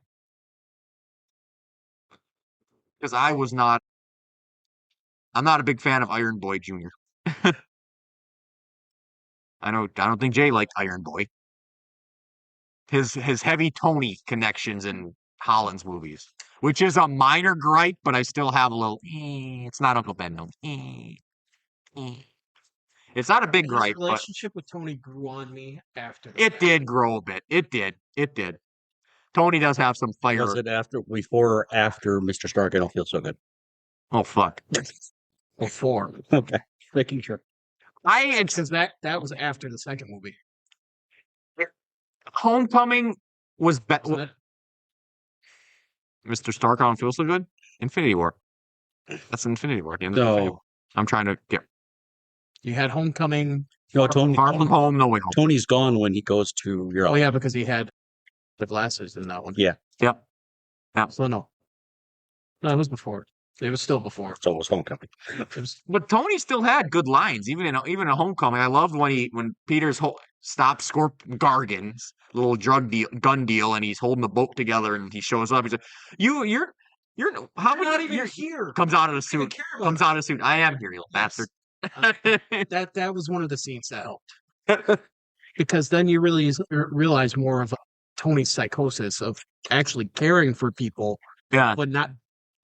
Because I'm not a big fan of Iron Boy Jr. I don't think Jay liked Iron Boy. His heavy Tony connections in Holland's movies, which is a minor gripe, but I still have a little. It's not Uncle Ben, no. It's not a big His gripe, but relationship with Tony grew on me after. it did grow a bit. It did. Tony does have some fire. Was it before or after Mr. Stark? I don't feel so good. Oh fuck. Before. Okay, making sure. Because that was after the second movie. Homecoming was better. Wasn't it? Mr. Stark, I don't feel so good. Infinity War. That's Infinity War. At the end of Infinity War. No, I'm trying to get You had Homecoming. no, Tony. Far From Home, No Way Home. Tony's gone when he goes to Europe. Oh, yeah, because he had the glasses in that one. Yeah. Yep. So, no, it was before. It was still before. So it was Homecoming. But Tony still had good lines, even in Homecoming. I loved when Peter's stops Gargan's little gun deal, and he's holding the boat together, and he shows up. He's like, "You're how You're not even here." Comes out of the suit. Comes out of the suit. I am here, you little bastard. That was one of the scenes that helped. Because then you really realize more of Tony's psychosis of actually caring for people, Yeah. but not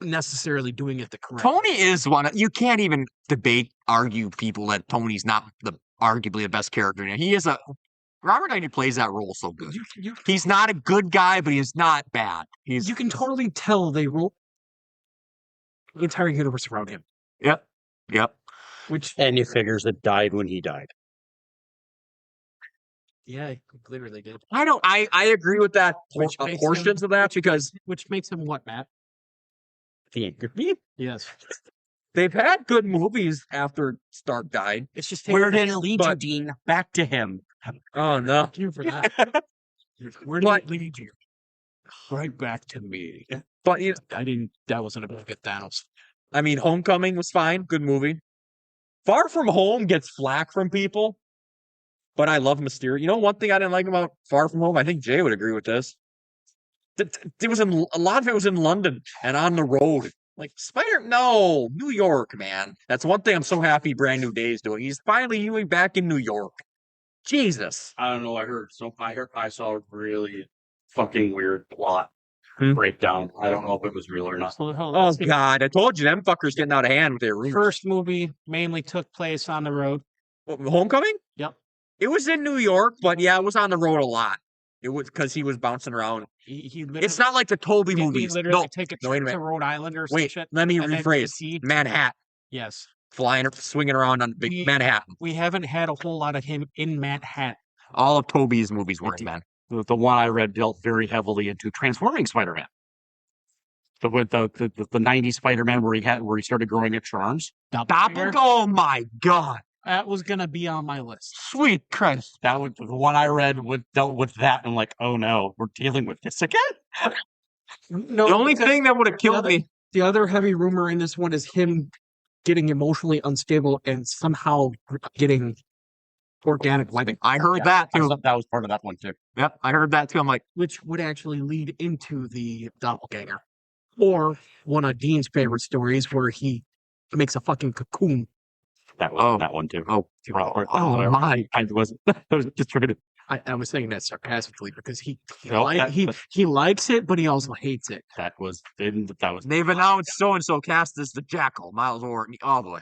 necessarily doing it the correct. Tony is you can't even argue people that Tony's not arguably the best character. He is Robert Downey plays that role so good. He's not a good guy, but he's not bad. You can totally tell they wrote the entire universe around him. Yep. And he figures it died when he died. Yeah, he literally did. I agree with that. Portions of that because which makes him what, Matt? The Anchor Beat? Yes. They've had good movies after Stark died. It's just Where did it lead you, Dean? Back to him. Oh no! Thank you for that. Where did it lead you? Right back to me. But that wasn't a good Thanos. I mean, Homecoming was fine. Good movie. Far From Home gets flack from people, but I love Mysterio. One thing I didn't like about Far From Home, I think Jay would agree with this. A lot of it was in London and on the road. Like no, New York, man. That's one thing I'm so happy Brand New Day is doing. He's finally back in New York. Jesus. I don't know. I saw a really fucking weird plot breakdown. I don't know if it was real or not. Oh God! I told you them fuckers getting out of hand with their rumors. First movie mainly took place on the road. Homecoming? Yep. It was in New York, but yeah, it was on the road a lot. It was because he was bouncing around. It's not like the Toby movies. Literally take a trip to Rhode Island or some shit. Let me rephrase. Manhattan. Yes. Flying or swinging around on big Manhattan. We haven't had a whole lot of him in Manhattan. All of Toby's movies were in Manhattan. The one I read dealt very heavily into transforming Spider-Man. With the 90s Spider-Man where he started growing extra arms. Oh my God. That was gonna be on my list. Sweet Christ. That was the one I read dealt with that and like, oh no, we're dealing with this again? No, The only because thing that would have killed me. the other heavy rumor in this one is him getting emotionally unstable and somehow getting organic webbing, I heard that I too. thought that was part of that one too. Yep, I heard that too. I'm like, which would actually lead into the doppelganger. Or one of Dean's favorite stories where he makes a fucking cocoon. That was that one too. oh my. I wasn't. I was just trying to. I was saying that sarcastically because he No, he likes it, but he also hates it. That was. They've announced so and so cast as the Jackal, Miles Orton. Oh boy.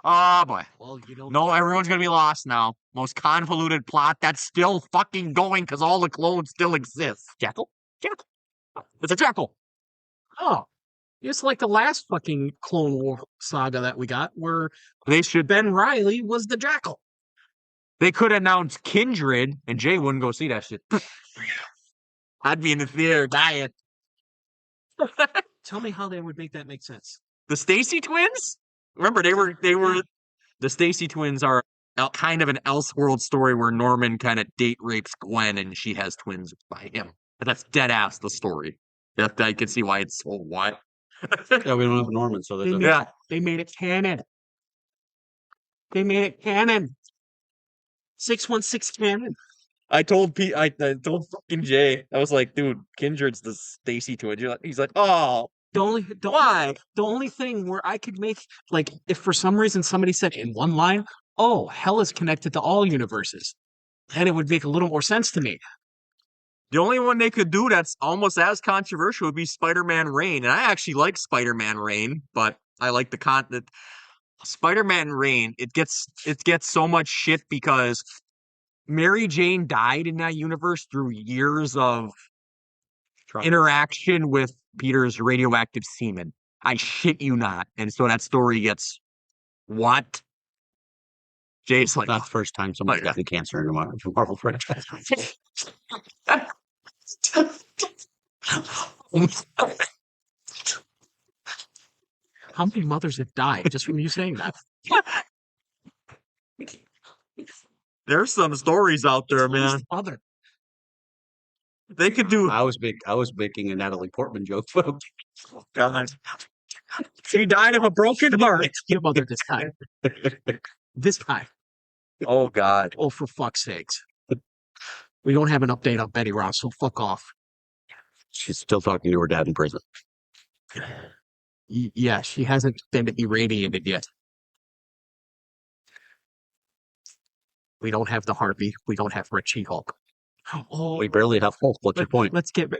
Oh boy. Well, you know, No, everyone's gonna be lost now. Most convoluted plot that's still fucking going because all the clones still exist. Jackal. Jackal. It's a jackal. oh, it's like the last fucking Clone War saga that we got, where They should. Ben Reilly was the Jackal. They could announce Kindred, and Jay wouldn't go see that shit. I'd be in the theater dying. Tell me how they would make that make sense. The Stacy twins. Remember, they were. The Stacy twins are kind of an Elseworld story where Norman kind of date rapes Gwen, and she has twins by him. But that's dead ass the story. That I can see why it's so what. Yeah, we don't have Norman, so there's Yeah. They made it canon. They made it canon. 616 canon. I told fucking Jay. I was like, dude, Kindred's the Stacy twin. He's like, oh, why? The only thing where I could make, like, if for some reason somebody said in one line, oh, hell is connected to all universes, then it would make a little more sense to me. The only one they could do that's almost as controversial would be Spider-Man Reign, and I actually like Spider-Man Reign, but I like the Spider-Man Reign. It gets so much shit because Mary Jane died in that universe through years of interaction with Peter's radioactive semen. I shit you not. And so that story gets what? Jay's like, not the first time somebody's gotten cancer in a Marvel franchise. How many mothers have died just from you saying that? there's some stories out there, man. Mother. They could do. I was making a Natalie Portman joke, folks. God. She died of a broken heart. It's your mother this time. This time. Oh God. Oh, for fuck's sakes. We don't have an update on Betty Ross, so fuck off. She's still talking to her dad in prison. Yeah, she hasn't been irradiated yet. We don't have the Harpy. We don't have Red She-Hulk. Oh, We barely have Hulk. What's your point? let's get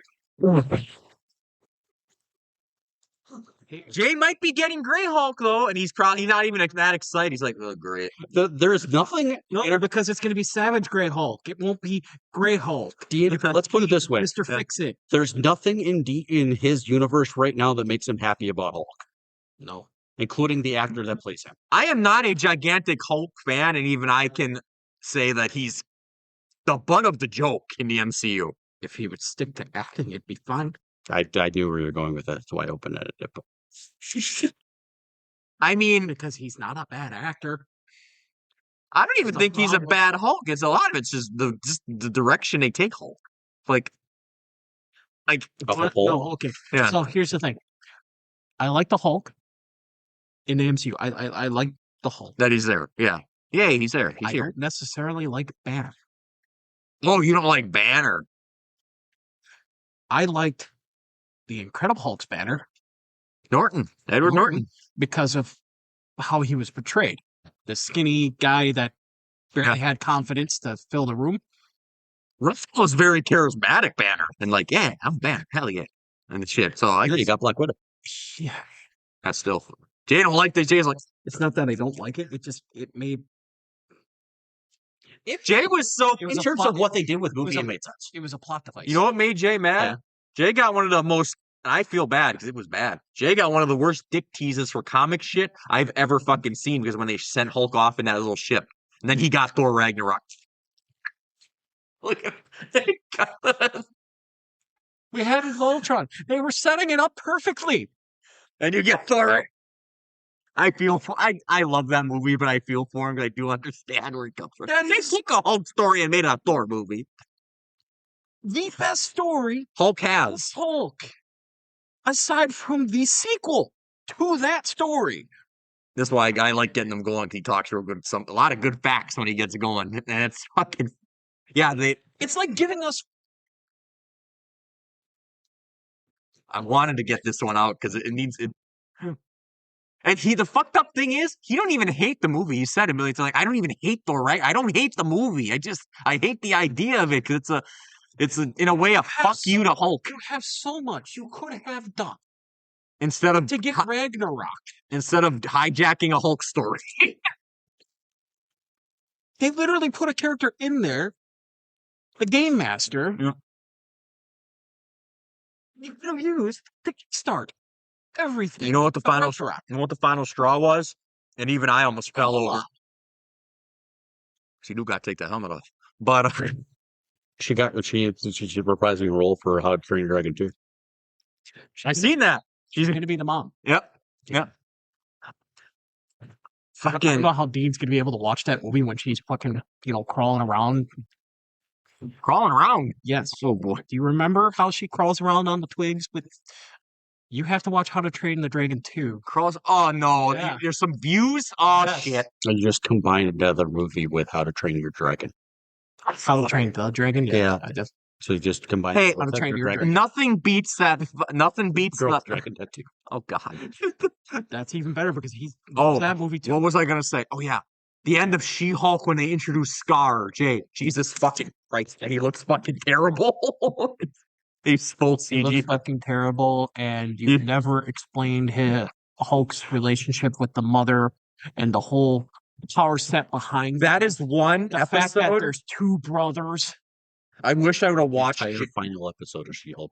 Jay might be getting Grey Hulk though, and he's probably not even that excited. He's like, "Oh, great." There's nothing. No, because it's going to be Savage Grey Hulk. It won't be Grey Hulk. Let's put it this way: Mr. Fix-It. there's nothing in his universe right now that makes him happy about Hulk, No. including the actor that plays him. I am not a gigantic Hulk fan, and even I can say that he's the butt of the joke in the MCU. If he would stick to acting, it'd be fine. I knew where you were going with that. That's why I opened it. I mean, Because he's not a bad actor. I don't even No think he's a problem. bad Hulk. It's a lot of it's just the direction they take Hulk. Like, Hulk. No, okay. Yeah. So here's the thing. I like the Hulk in the MCU. I like the Hulk. that he's there. Yeah, he's there. He's I here. don't necessarily like Banner. Oh, you don't like Banner? I liked the Incredible Hulk's Banner Edward Norton. because of how he was portrayed. The skinny guy that barely had confidence to fill the room. Russell was very charismatic, Banner, and like, yeah, I'm Banner, hell yeah, and the shit. So I Yeah, you got Black Widow. Yeah. that's still. Jay don't like this. Jay's like, It's not that I don't like it. It made Jay was so. It was In a terms plot- of what they did with was movie, a- it made sense. it was a plot device. You know what made Jay mad? Yeah. Jay got one of the most. And I feel bad because it was bad. Jay got one of the worst dick teases for comic shit I've ever fucking seen because when they sent Hulk off in that little ship, and then he got Thor Ragnarok. Look at We had Voltron. They were setting it up perfectly. and you get Thor. I love that movie, but I feel for him. I do understand where he comes from. They took a Hulk story and made a Thor movie. The best story Hulk of has. Hulk, aside from the sequel to that story. That's why I like getting him going. He talks real good. A lot of good facts when he gets going. And it's fucking yeah. It's like giving us. I wanted to get this one out because it needs it. And the fucked up thing is, he don't even hate the movie. He said a million times, like, I don't even hate Thor, right? I don't hate the movie. I hate the idea of it because in a way a fuck you to Hulk. You have so much you could have done Instead of to get Ragnarok. Instead of hijacking a Hulk story. They literally put a character in there, the Game Master. Yeah. You could have used to start everything. You know what the final straw was? And even I almost fell over. She do got to take the helmet off. But She reprising a role for How to Train Your Dragon 2. I've seen that. She's going to be the mom. Yep. I Fucking don't know how Dean's going to be able to watch that movie when she's fucking, crawling around. crawling around. Yes. Oh boy. Do you remember how she crawls around on the twigs with... You have to watch How to Train the Dragon 2. Crawls. Oh no. Yeah. There's some views. Oh Yes. shit. And you just combine another movie with How to Train Your Dragon. How to Train the Dragon? Yeah. I just... So you just combine Hey, it with How to Train Your Dragon. Nothing beats that. Nothing beats Girl that. Dragon Tattoo. Oh god. That's even better because he's Oh, that movie too. What was I gonna say? Oh yeah, the end of She-Hulk when they introduced Scar. Jay, Jesus fucking Christ, and he looks fucking terrible. He's full He looks CG. fucking terrible, and you Yeah. never explained Hulk's relationship with the mother and the whole power set behind That is one the fact that episode. there's two brothers. I wish I would have watched. The final episode of She-Hulk.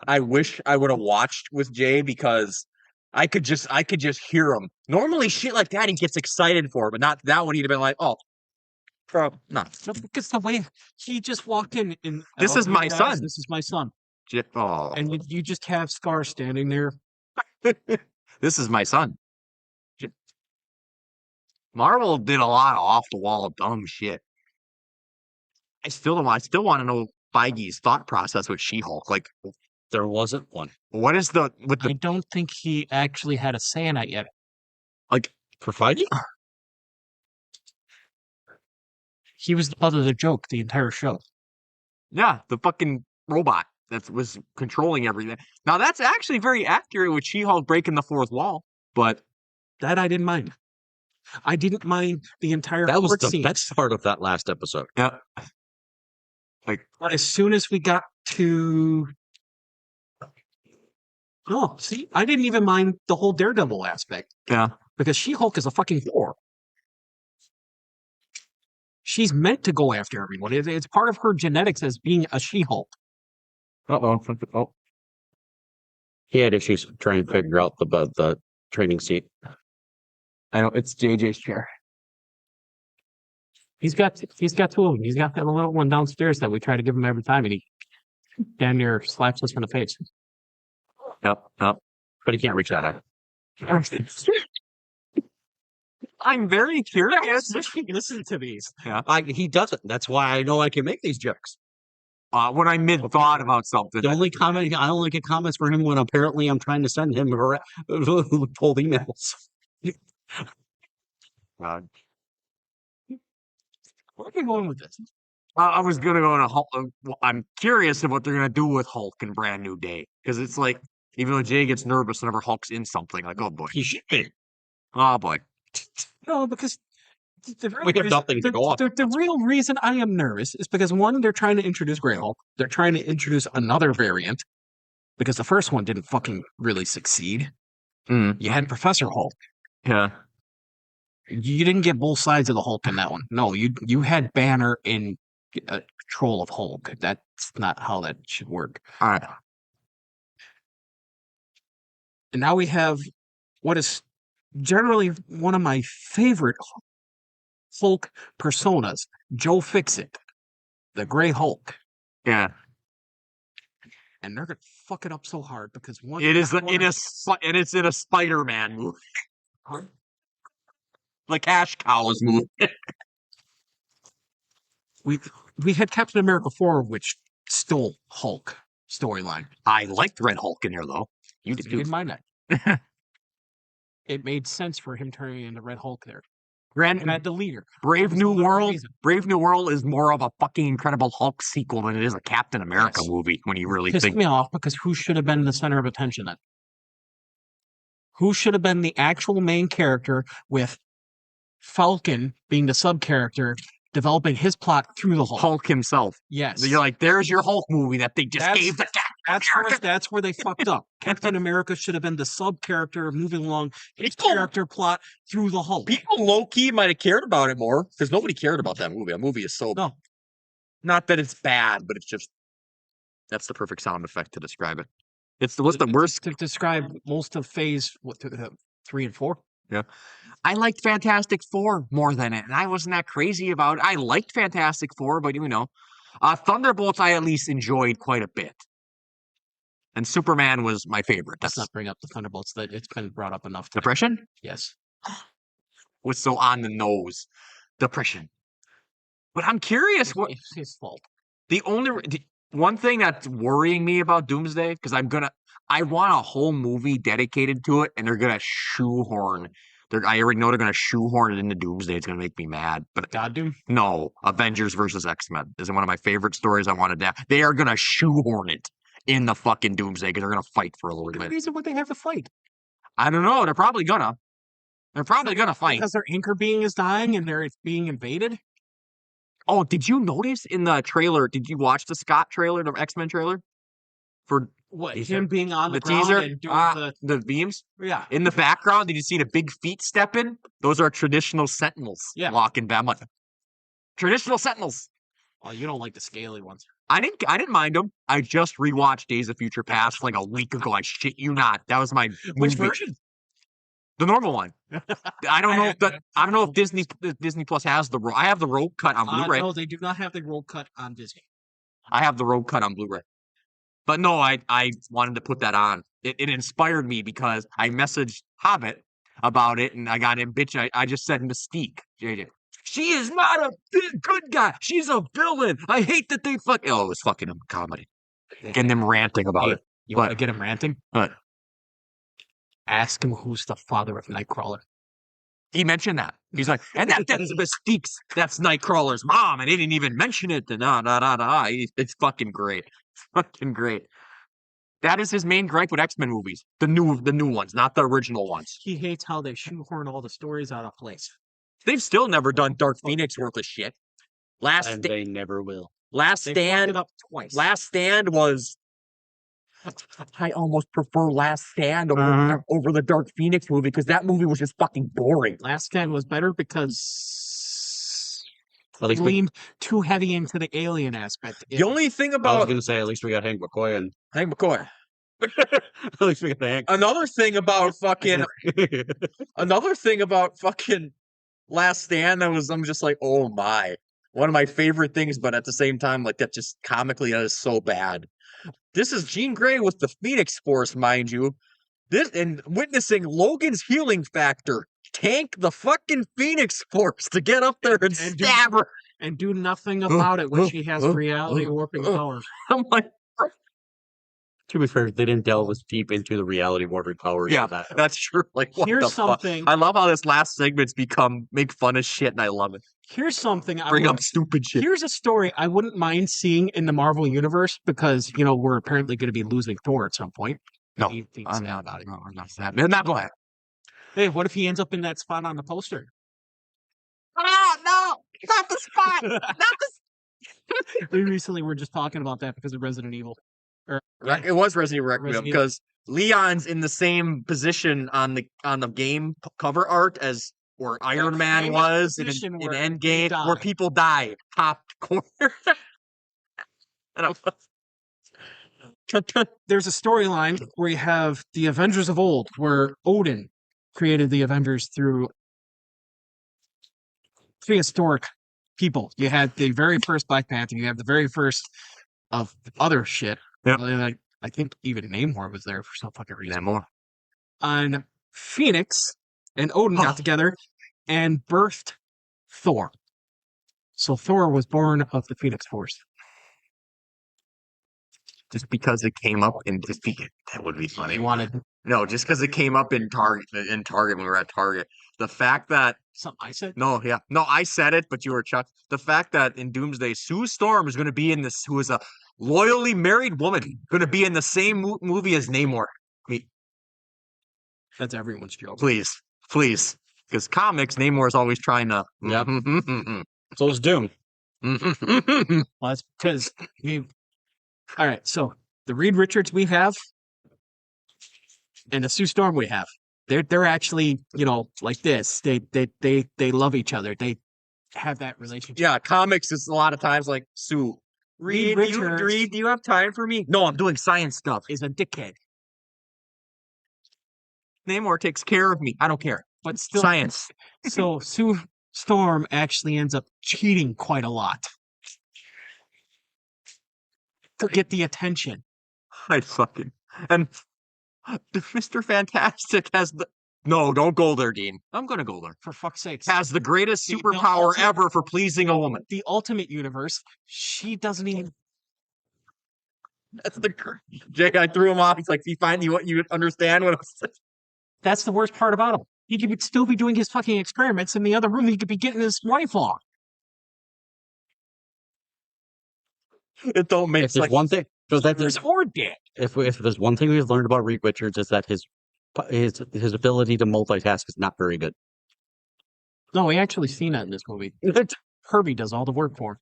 I wish I would have watched with Jay because I could just hear him. Normally, shit like that he gets excited for, but not that one. He'd have been like, "Oh, bro, no." No, because the way he just walked in, This is my son. This is my son, Oh, and you just have Scar standing there. this is my son. Marvel did a lot of off the wall dumb shit. I still want to know Feige's thought process with She-Hulk. Like, There wasn't one. what is I the don't think he actually had a say in it yet. like? For Feige? He was the butt of the joke the entire show. Yeah, the fucking robot that was controlling everything. Now that's actually very accurate with She-Hulk breaking the fourth wall. But That I didn't mind. I didn't mind the entire That was court the scene. best part of that last episode. yeah, like But as soon as we got to... Oh, see, I didn't even mind the whole Daredevil aspect. yeah, Because She-Hulk is a fucking whore. She's meant to go after everyone. It's part of her genetics as being a She-Hulk. oh, He had issues trying to figure out the training seat. I know it's JJ's chair. He's got two of them. He's got that little one downstairs that we try to give him every time, and he damn near slaps us in the face. Yep. But he can't reach that high. I'm very curious. Listen to these. He doesn't. That's why I know I can make these jokes. When I mid thought about something. The only comment I only get comments for him when apparently I'm trying to send him cold emails. God. Where are we going with this? I was gonna go on a Hulk. I'm curious of what they're gonna do with Hulk in Brand New Day because it's like even though Jay gets nervous whenever Hulk's in something, like oh boy, He should be. oh boy, No, because the real We have reason- nothing to go off. The real reason I am nervous is because one, they're trying to introduce Grey Hulk. They're trying to introduce another variant because the first one didn't fucking really succeed. Mm. You had Professor Hulk. yeah, You didn't get both sides of the Hulk in that one. No, you had Banner in control of Hulk. That's not how that should work. all right, And now we have what is generally one of my favorite Hulk personas, Joe Fixit, the Gray Hulk. yeah. And they're gonna fuck it up so hard because one It is and it's in a Spider-Man movie. The cash cows movie. We had Captain America 4, which stole Hulk storyline. I liked Red Hulk in there, though. You did You too. didn't mind that. It made sense for him turning into Red Hulk there. And had the leader. Brave That was New the whole World. reason. Brave New World is more of a fucking Incredible Hulk sequel than it is a Captain America Yes. movie when you really Pissed think. me off because who should have been the center of attention then? Who should have been the actual main character with Falcon being the sub character, developing his plot through the Hulk? Hulk himself. Yes. You're like, there's your Hulk movie that they just That's- gave the Captain America. That's where they fucked up. Captain America should have been the sub character moving along his People- character plot through the Hulk. People low key might have cared about it more because nobody cared about that movie. A movie is so No. not that it's bad, but it's just that's the perfect sound effect to describe it. What's the worst? To describe most of phase 3 and 4. I liked Fantastic Four more than it, and I wasn't that crazy about it. I liked Fantastic Four, but Thunderbolts I at least enjoyed quite a bit. And Superman was my favorite. Let's That's not bring up the Thunderbolts. That it's been brought up enough. Depression Yes. was so on the nose. Depression. But I'm curious what It's his fault. one thing that's worrying me about Doomsday, because I want a whole movie dedicated to it, and they're gonna shoehorn. I already know they're gonna shoehorn it into Doomsday. It's gonna make me mad. But God Doom? no, Avengers versus X-Men is one of my favorite stories. I wanted to. They are gonna shoehorn it in the fucking Doomsday because they're gonna fight for a little The bit. reason would they have to fight? I don't know. They're probably gonna. They're probably gonna fight. Because their anchor being is dying and they're being invaded? Oh, did you notice in the trailer? Did you watch the Scott trailer, the X-Men trailer? For What, Teaser? him being on the, the ground teaser, and doing the beams yeah. in the background. Did you see the big feet step in? Those are traditional Sentinels Yeah. walking back. I'm like, traditional Sentinels. Oh, you don't like the scaly ones. I didn't mind them. I just rewatched Days of Future Past like a week ago. I shit you not. That was my Which movie. version? The normal one. I don't know if Disney Plus has I have the road cut on Blu-ray. No, they do not have the roll cut on Disney. I have the road cut on Blu-ray. But no, I wanted to put that on. It inspired me because I messaged Hobbit about it, and I got him bitch. I just said Mystique, JJ. She is not a good guy. She's a villain. I hate that they fuck. Oh, it was fucking a comedy. Getting them ranting about it. You What? want to get him ranting? What? Ask him who's the father of Nightcrawler. He mentioned that. He's like, and that's Mystique's. That's Nightcrawler's mom, and he didn't even mention it. It's fucking great. It's fucking great. That is his main gripe with X-Men movies. The new ones, not the original ones. He hates how they shoehorn all the stories out of place. They've still never done Dark Phoenix worth of shit. And they never will. Last They fucked Stand. it up twice. Last Stand was. I almost prefer Last Stand over the Dark Phoenix movie because that movie was just fucking boring. Last Stand was better because At it least we, leaned too heavy into the alien aspect. The only thing I was about going to say, at least we got Hank McCoy and Hank McCoy. at least we got the Hank. Another thing about fucking Last Stand, I'm just like, oh my. One of my favorite things, but at the same time, like that just comically that is so bad. This is Jean Grey with the Phoenix Force, mind you. This and witnessing Logan's healing factor tank the fucking Phoenix Force to get up there and And stab her. and do nothing about it when she has reality warping powers. I'm like, To be fair, they didn't delve as deep into the reality warping powers. yeah, of that. that's true. Like, what Here's the fuck? something. I love how this last segment's make fun of shit, and I love it. Here's something. Bring up stupid shit. Here's a story I wouldn't mind seeing in the Marvel universe because we're apparently going to be losing Thor at some point. No, He's I'm sad not about it. No, I'm not sad. I'm not glad. Hey, what if he ends up in that spot on the poster? Ah, no, not the spot. Not the. We recently were just talking about that because of Resident Evil. Right, it was Resident Evil Requiem Resident Evil. because Leon's in the same position on the game cover art as where Iron Man same was in position where Endgame, they die. where people die, top corner. And I was- There's a storyline where you have the Avengers of old, where Odin created the Avengers through prehistoric people. You had the very first Black Panther. You have the very first of other shit. Yeah. Like, I think even Namor was there for some fucking reason. Namor. On Phoenix and Odin got together and birthed Thor. So Thor was born of the Phoenix Force. Just because it came up in that would be funny. He wanted No, just because it came up in Target when we were at Target. The fact that something I said. no, yeah. No, I said it, but you were Chuck. The fact that in Doomsday, Sue Storm is gonna be in this, who is a loyally married woman, gonna be in the same movie as Namor. Me, That's everyone's joke. please, please. Because comics, Namor is always trying to Yep. So is Doom. Well, that's because we. All right, so the Reed Richards we have, and the Sue Storm we have, they're actually, you know, like this. They love each other. They have that relationship. Yeah, comics is a lot of times like Sue. Reed Reed, Richards do you have time for me? No, I'm doing science stuff. is a dickhead, Namor takes care of me. I don't care. but still. Science. So Sue Storm actually ends up cheating quite a lot to get the attention. I fucking and Mr. Fantastic has the no, don't go there, Dean. I'm gonna go there. For fuck's sake, Has the greatest The superpower ultimate- ever for pleasing a woman. the Ultimate Universe, she doesn't even. That's the Jake. I threw him off. He's like, "You finally what you understand what I'm saying?" That's the worst part about him. He could still be doing his fucking experiments in the other room. He could be getting his wife on. It don't make If there's sense. one thing, There's Horde dead. if there's one thing we've learned about Reed Richards is that his ability to multitask is not very good. No, we actually seen that in this movie. Herbie does all the work for him.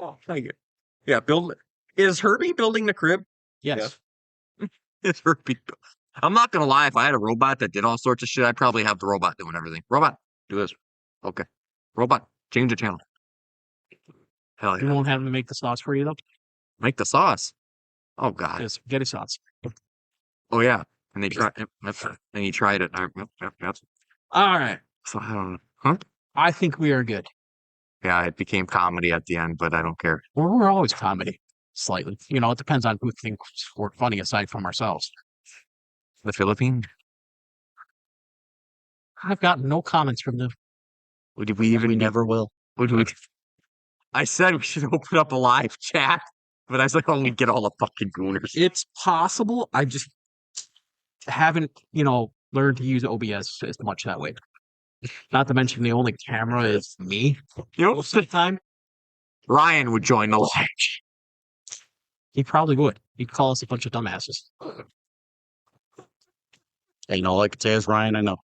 Oh, thank you. Yeah, is Herbie building the crib? Yes. It's Herbie. I'm not gonna lie. If I had a robot that did all sorts of shit, I'd probably have the robot doing everything. Robot, do this. Okay. Robot, change the channel. Hell You yeah. won't have him make the sauce for you though. Make the sauce. Oh god. Just get a sauce. Oh yeah. And they tried. And he tried it. Yep. All right. So I don't know. Huh? I think we are good. Yeah, it became comedy at the end, but I don't care. We're always comedy, slightly. You know, it depends on who thinks we're funny aside from ourselves. The Philippines. I've gotten no comments from them. Would we even We never will. Would we? I said we should open up a live chat, but I was like, oh, we get all the fucking gooners. It's possible. I just haven't, you know, learned to use OBS as much that way. Not to mention the only camera is me You know, most of the time. Ryan would join the live. He probably would. He'd call us a bunch of dumbasses. Ain't all I could say is Ryan. I know.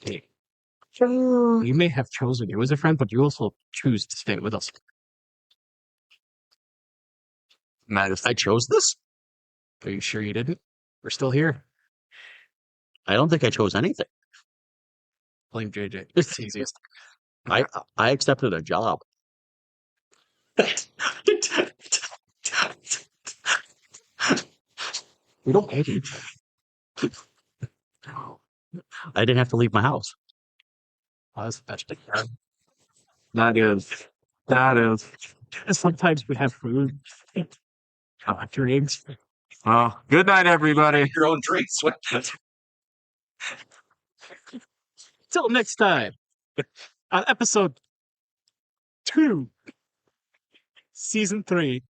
Hey, we may have chosen you as a friend, but you also choose to stay with us. I chose this. Are you sure you didn't? We're still here. I don't think I chose anything. Blame JJ. It's easiest. I accepted a job. We don't pay you. I didn't have to leave my house. Oh, that's vegetable. That is. Sometimes we have food. Drinks. Well, good night, everybody. Your own drinks. Till next time. On episode 2, season 3.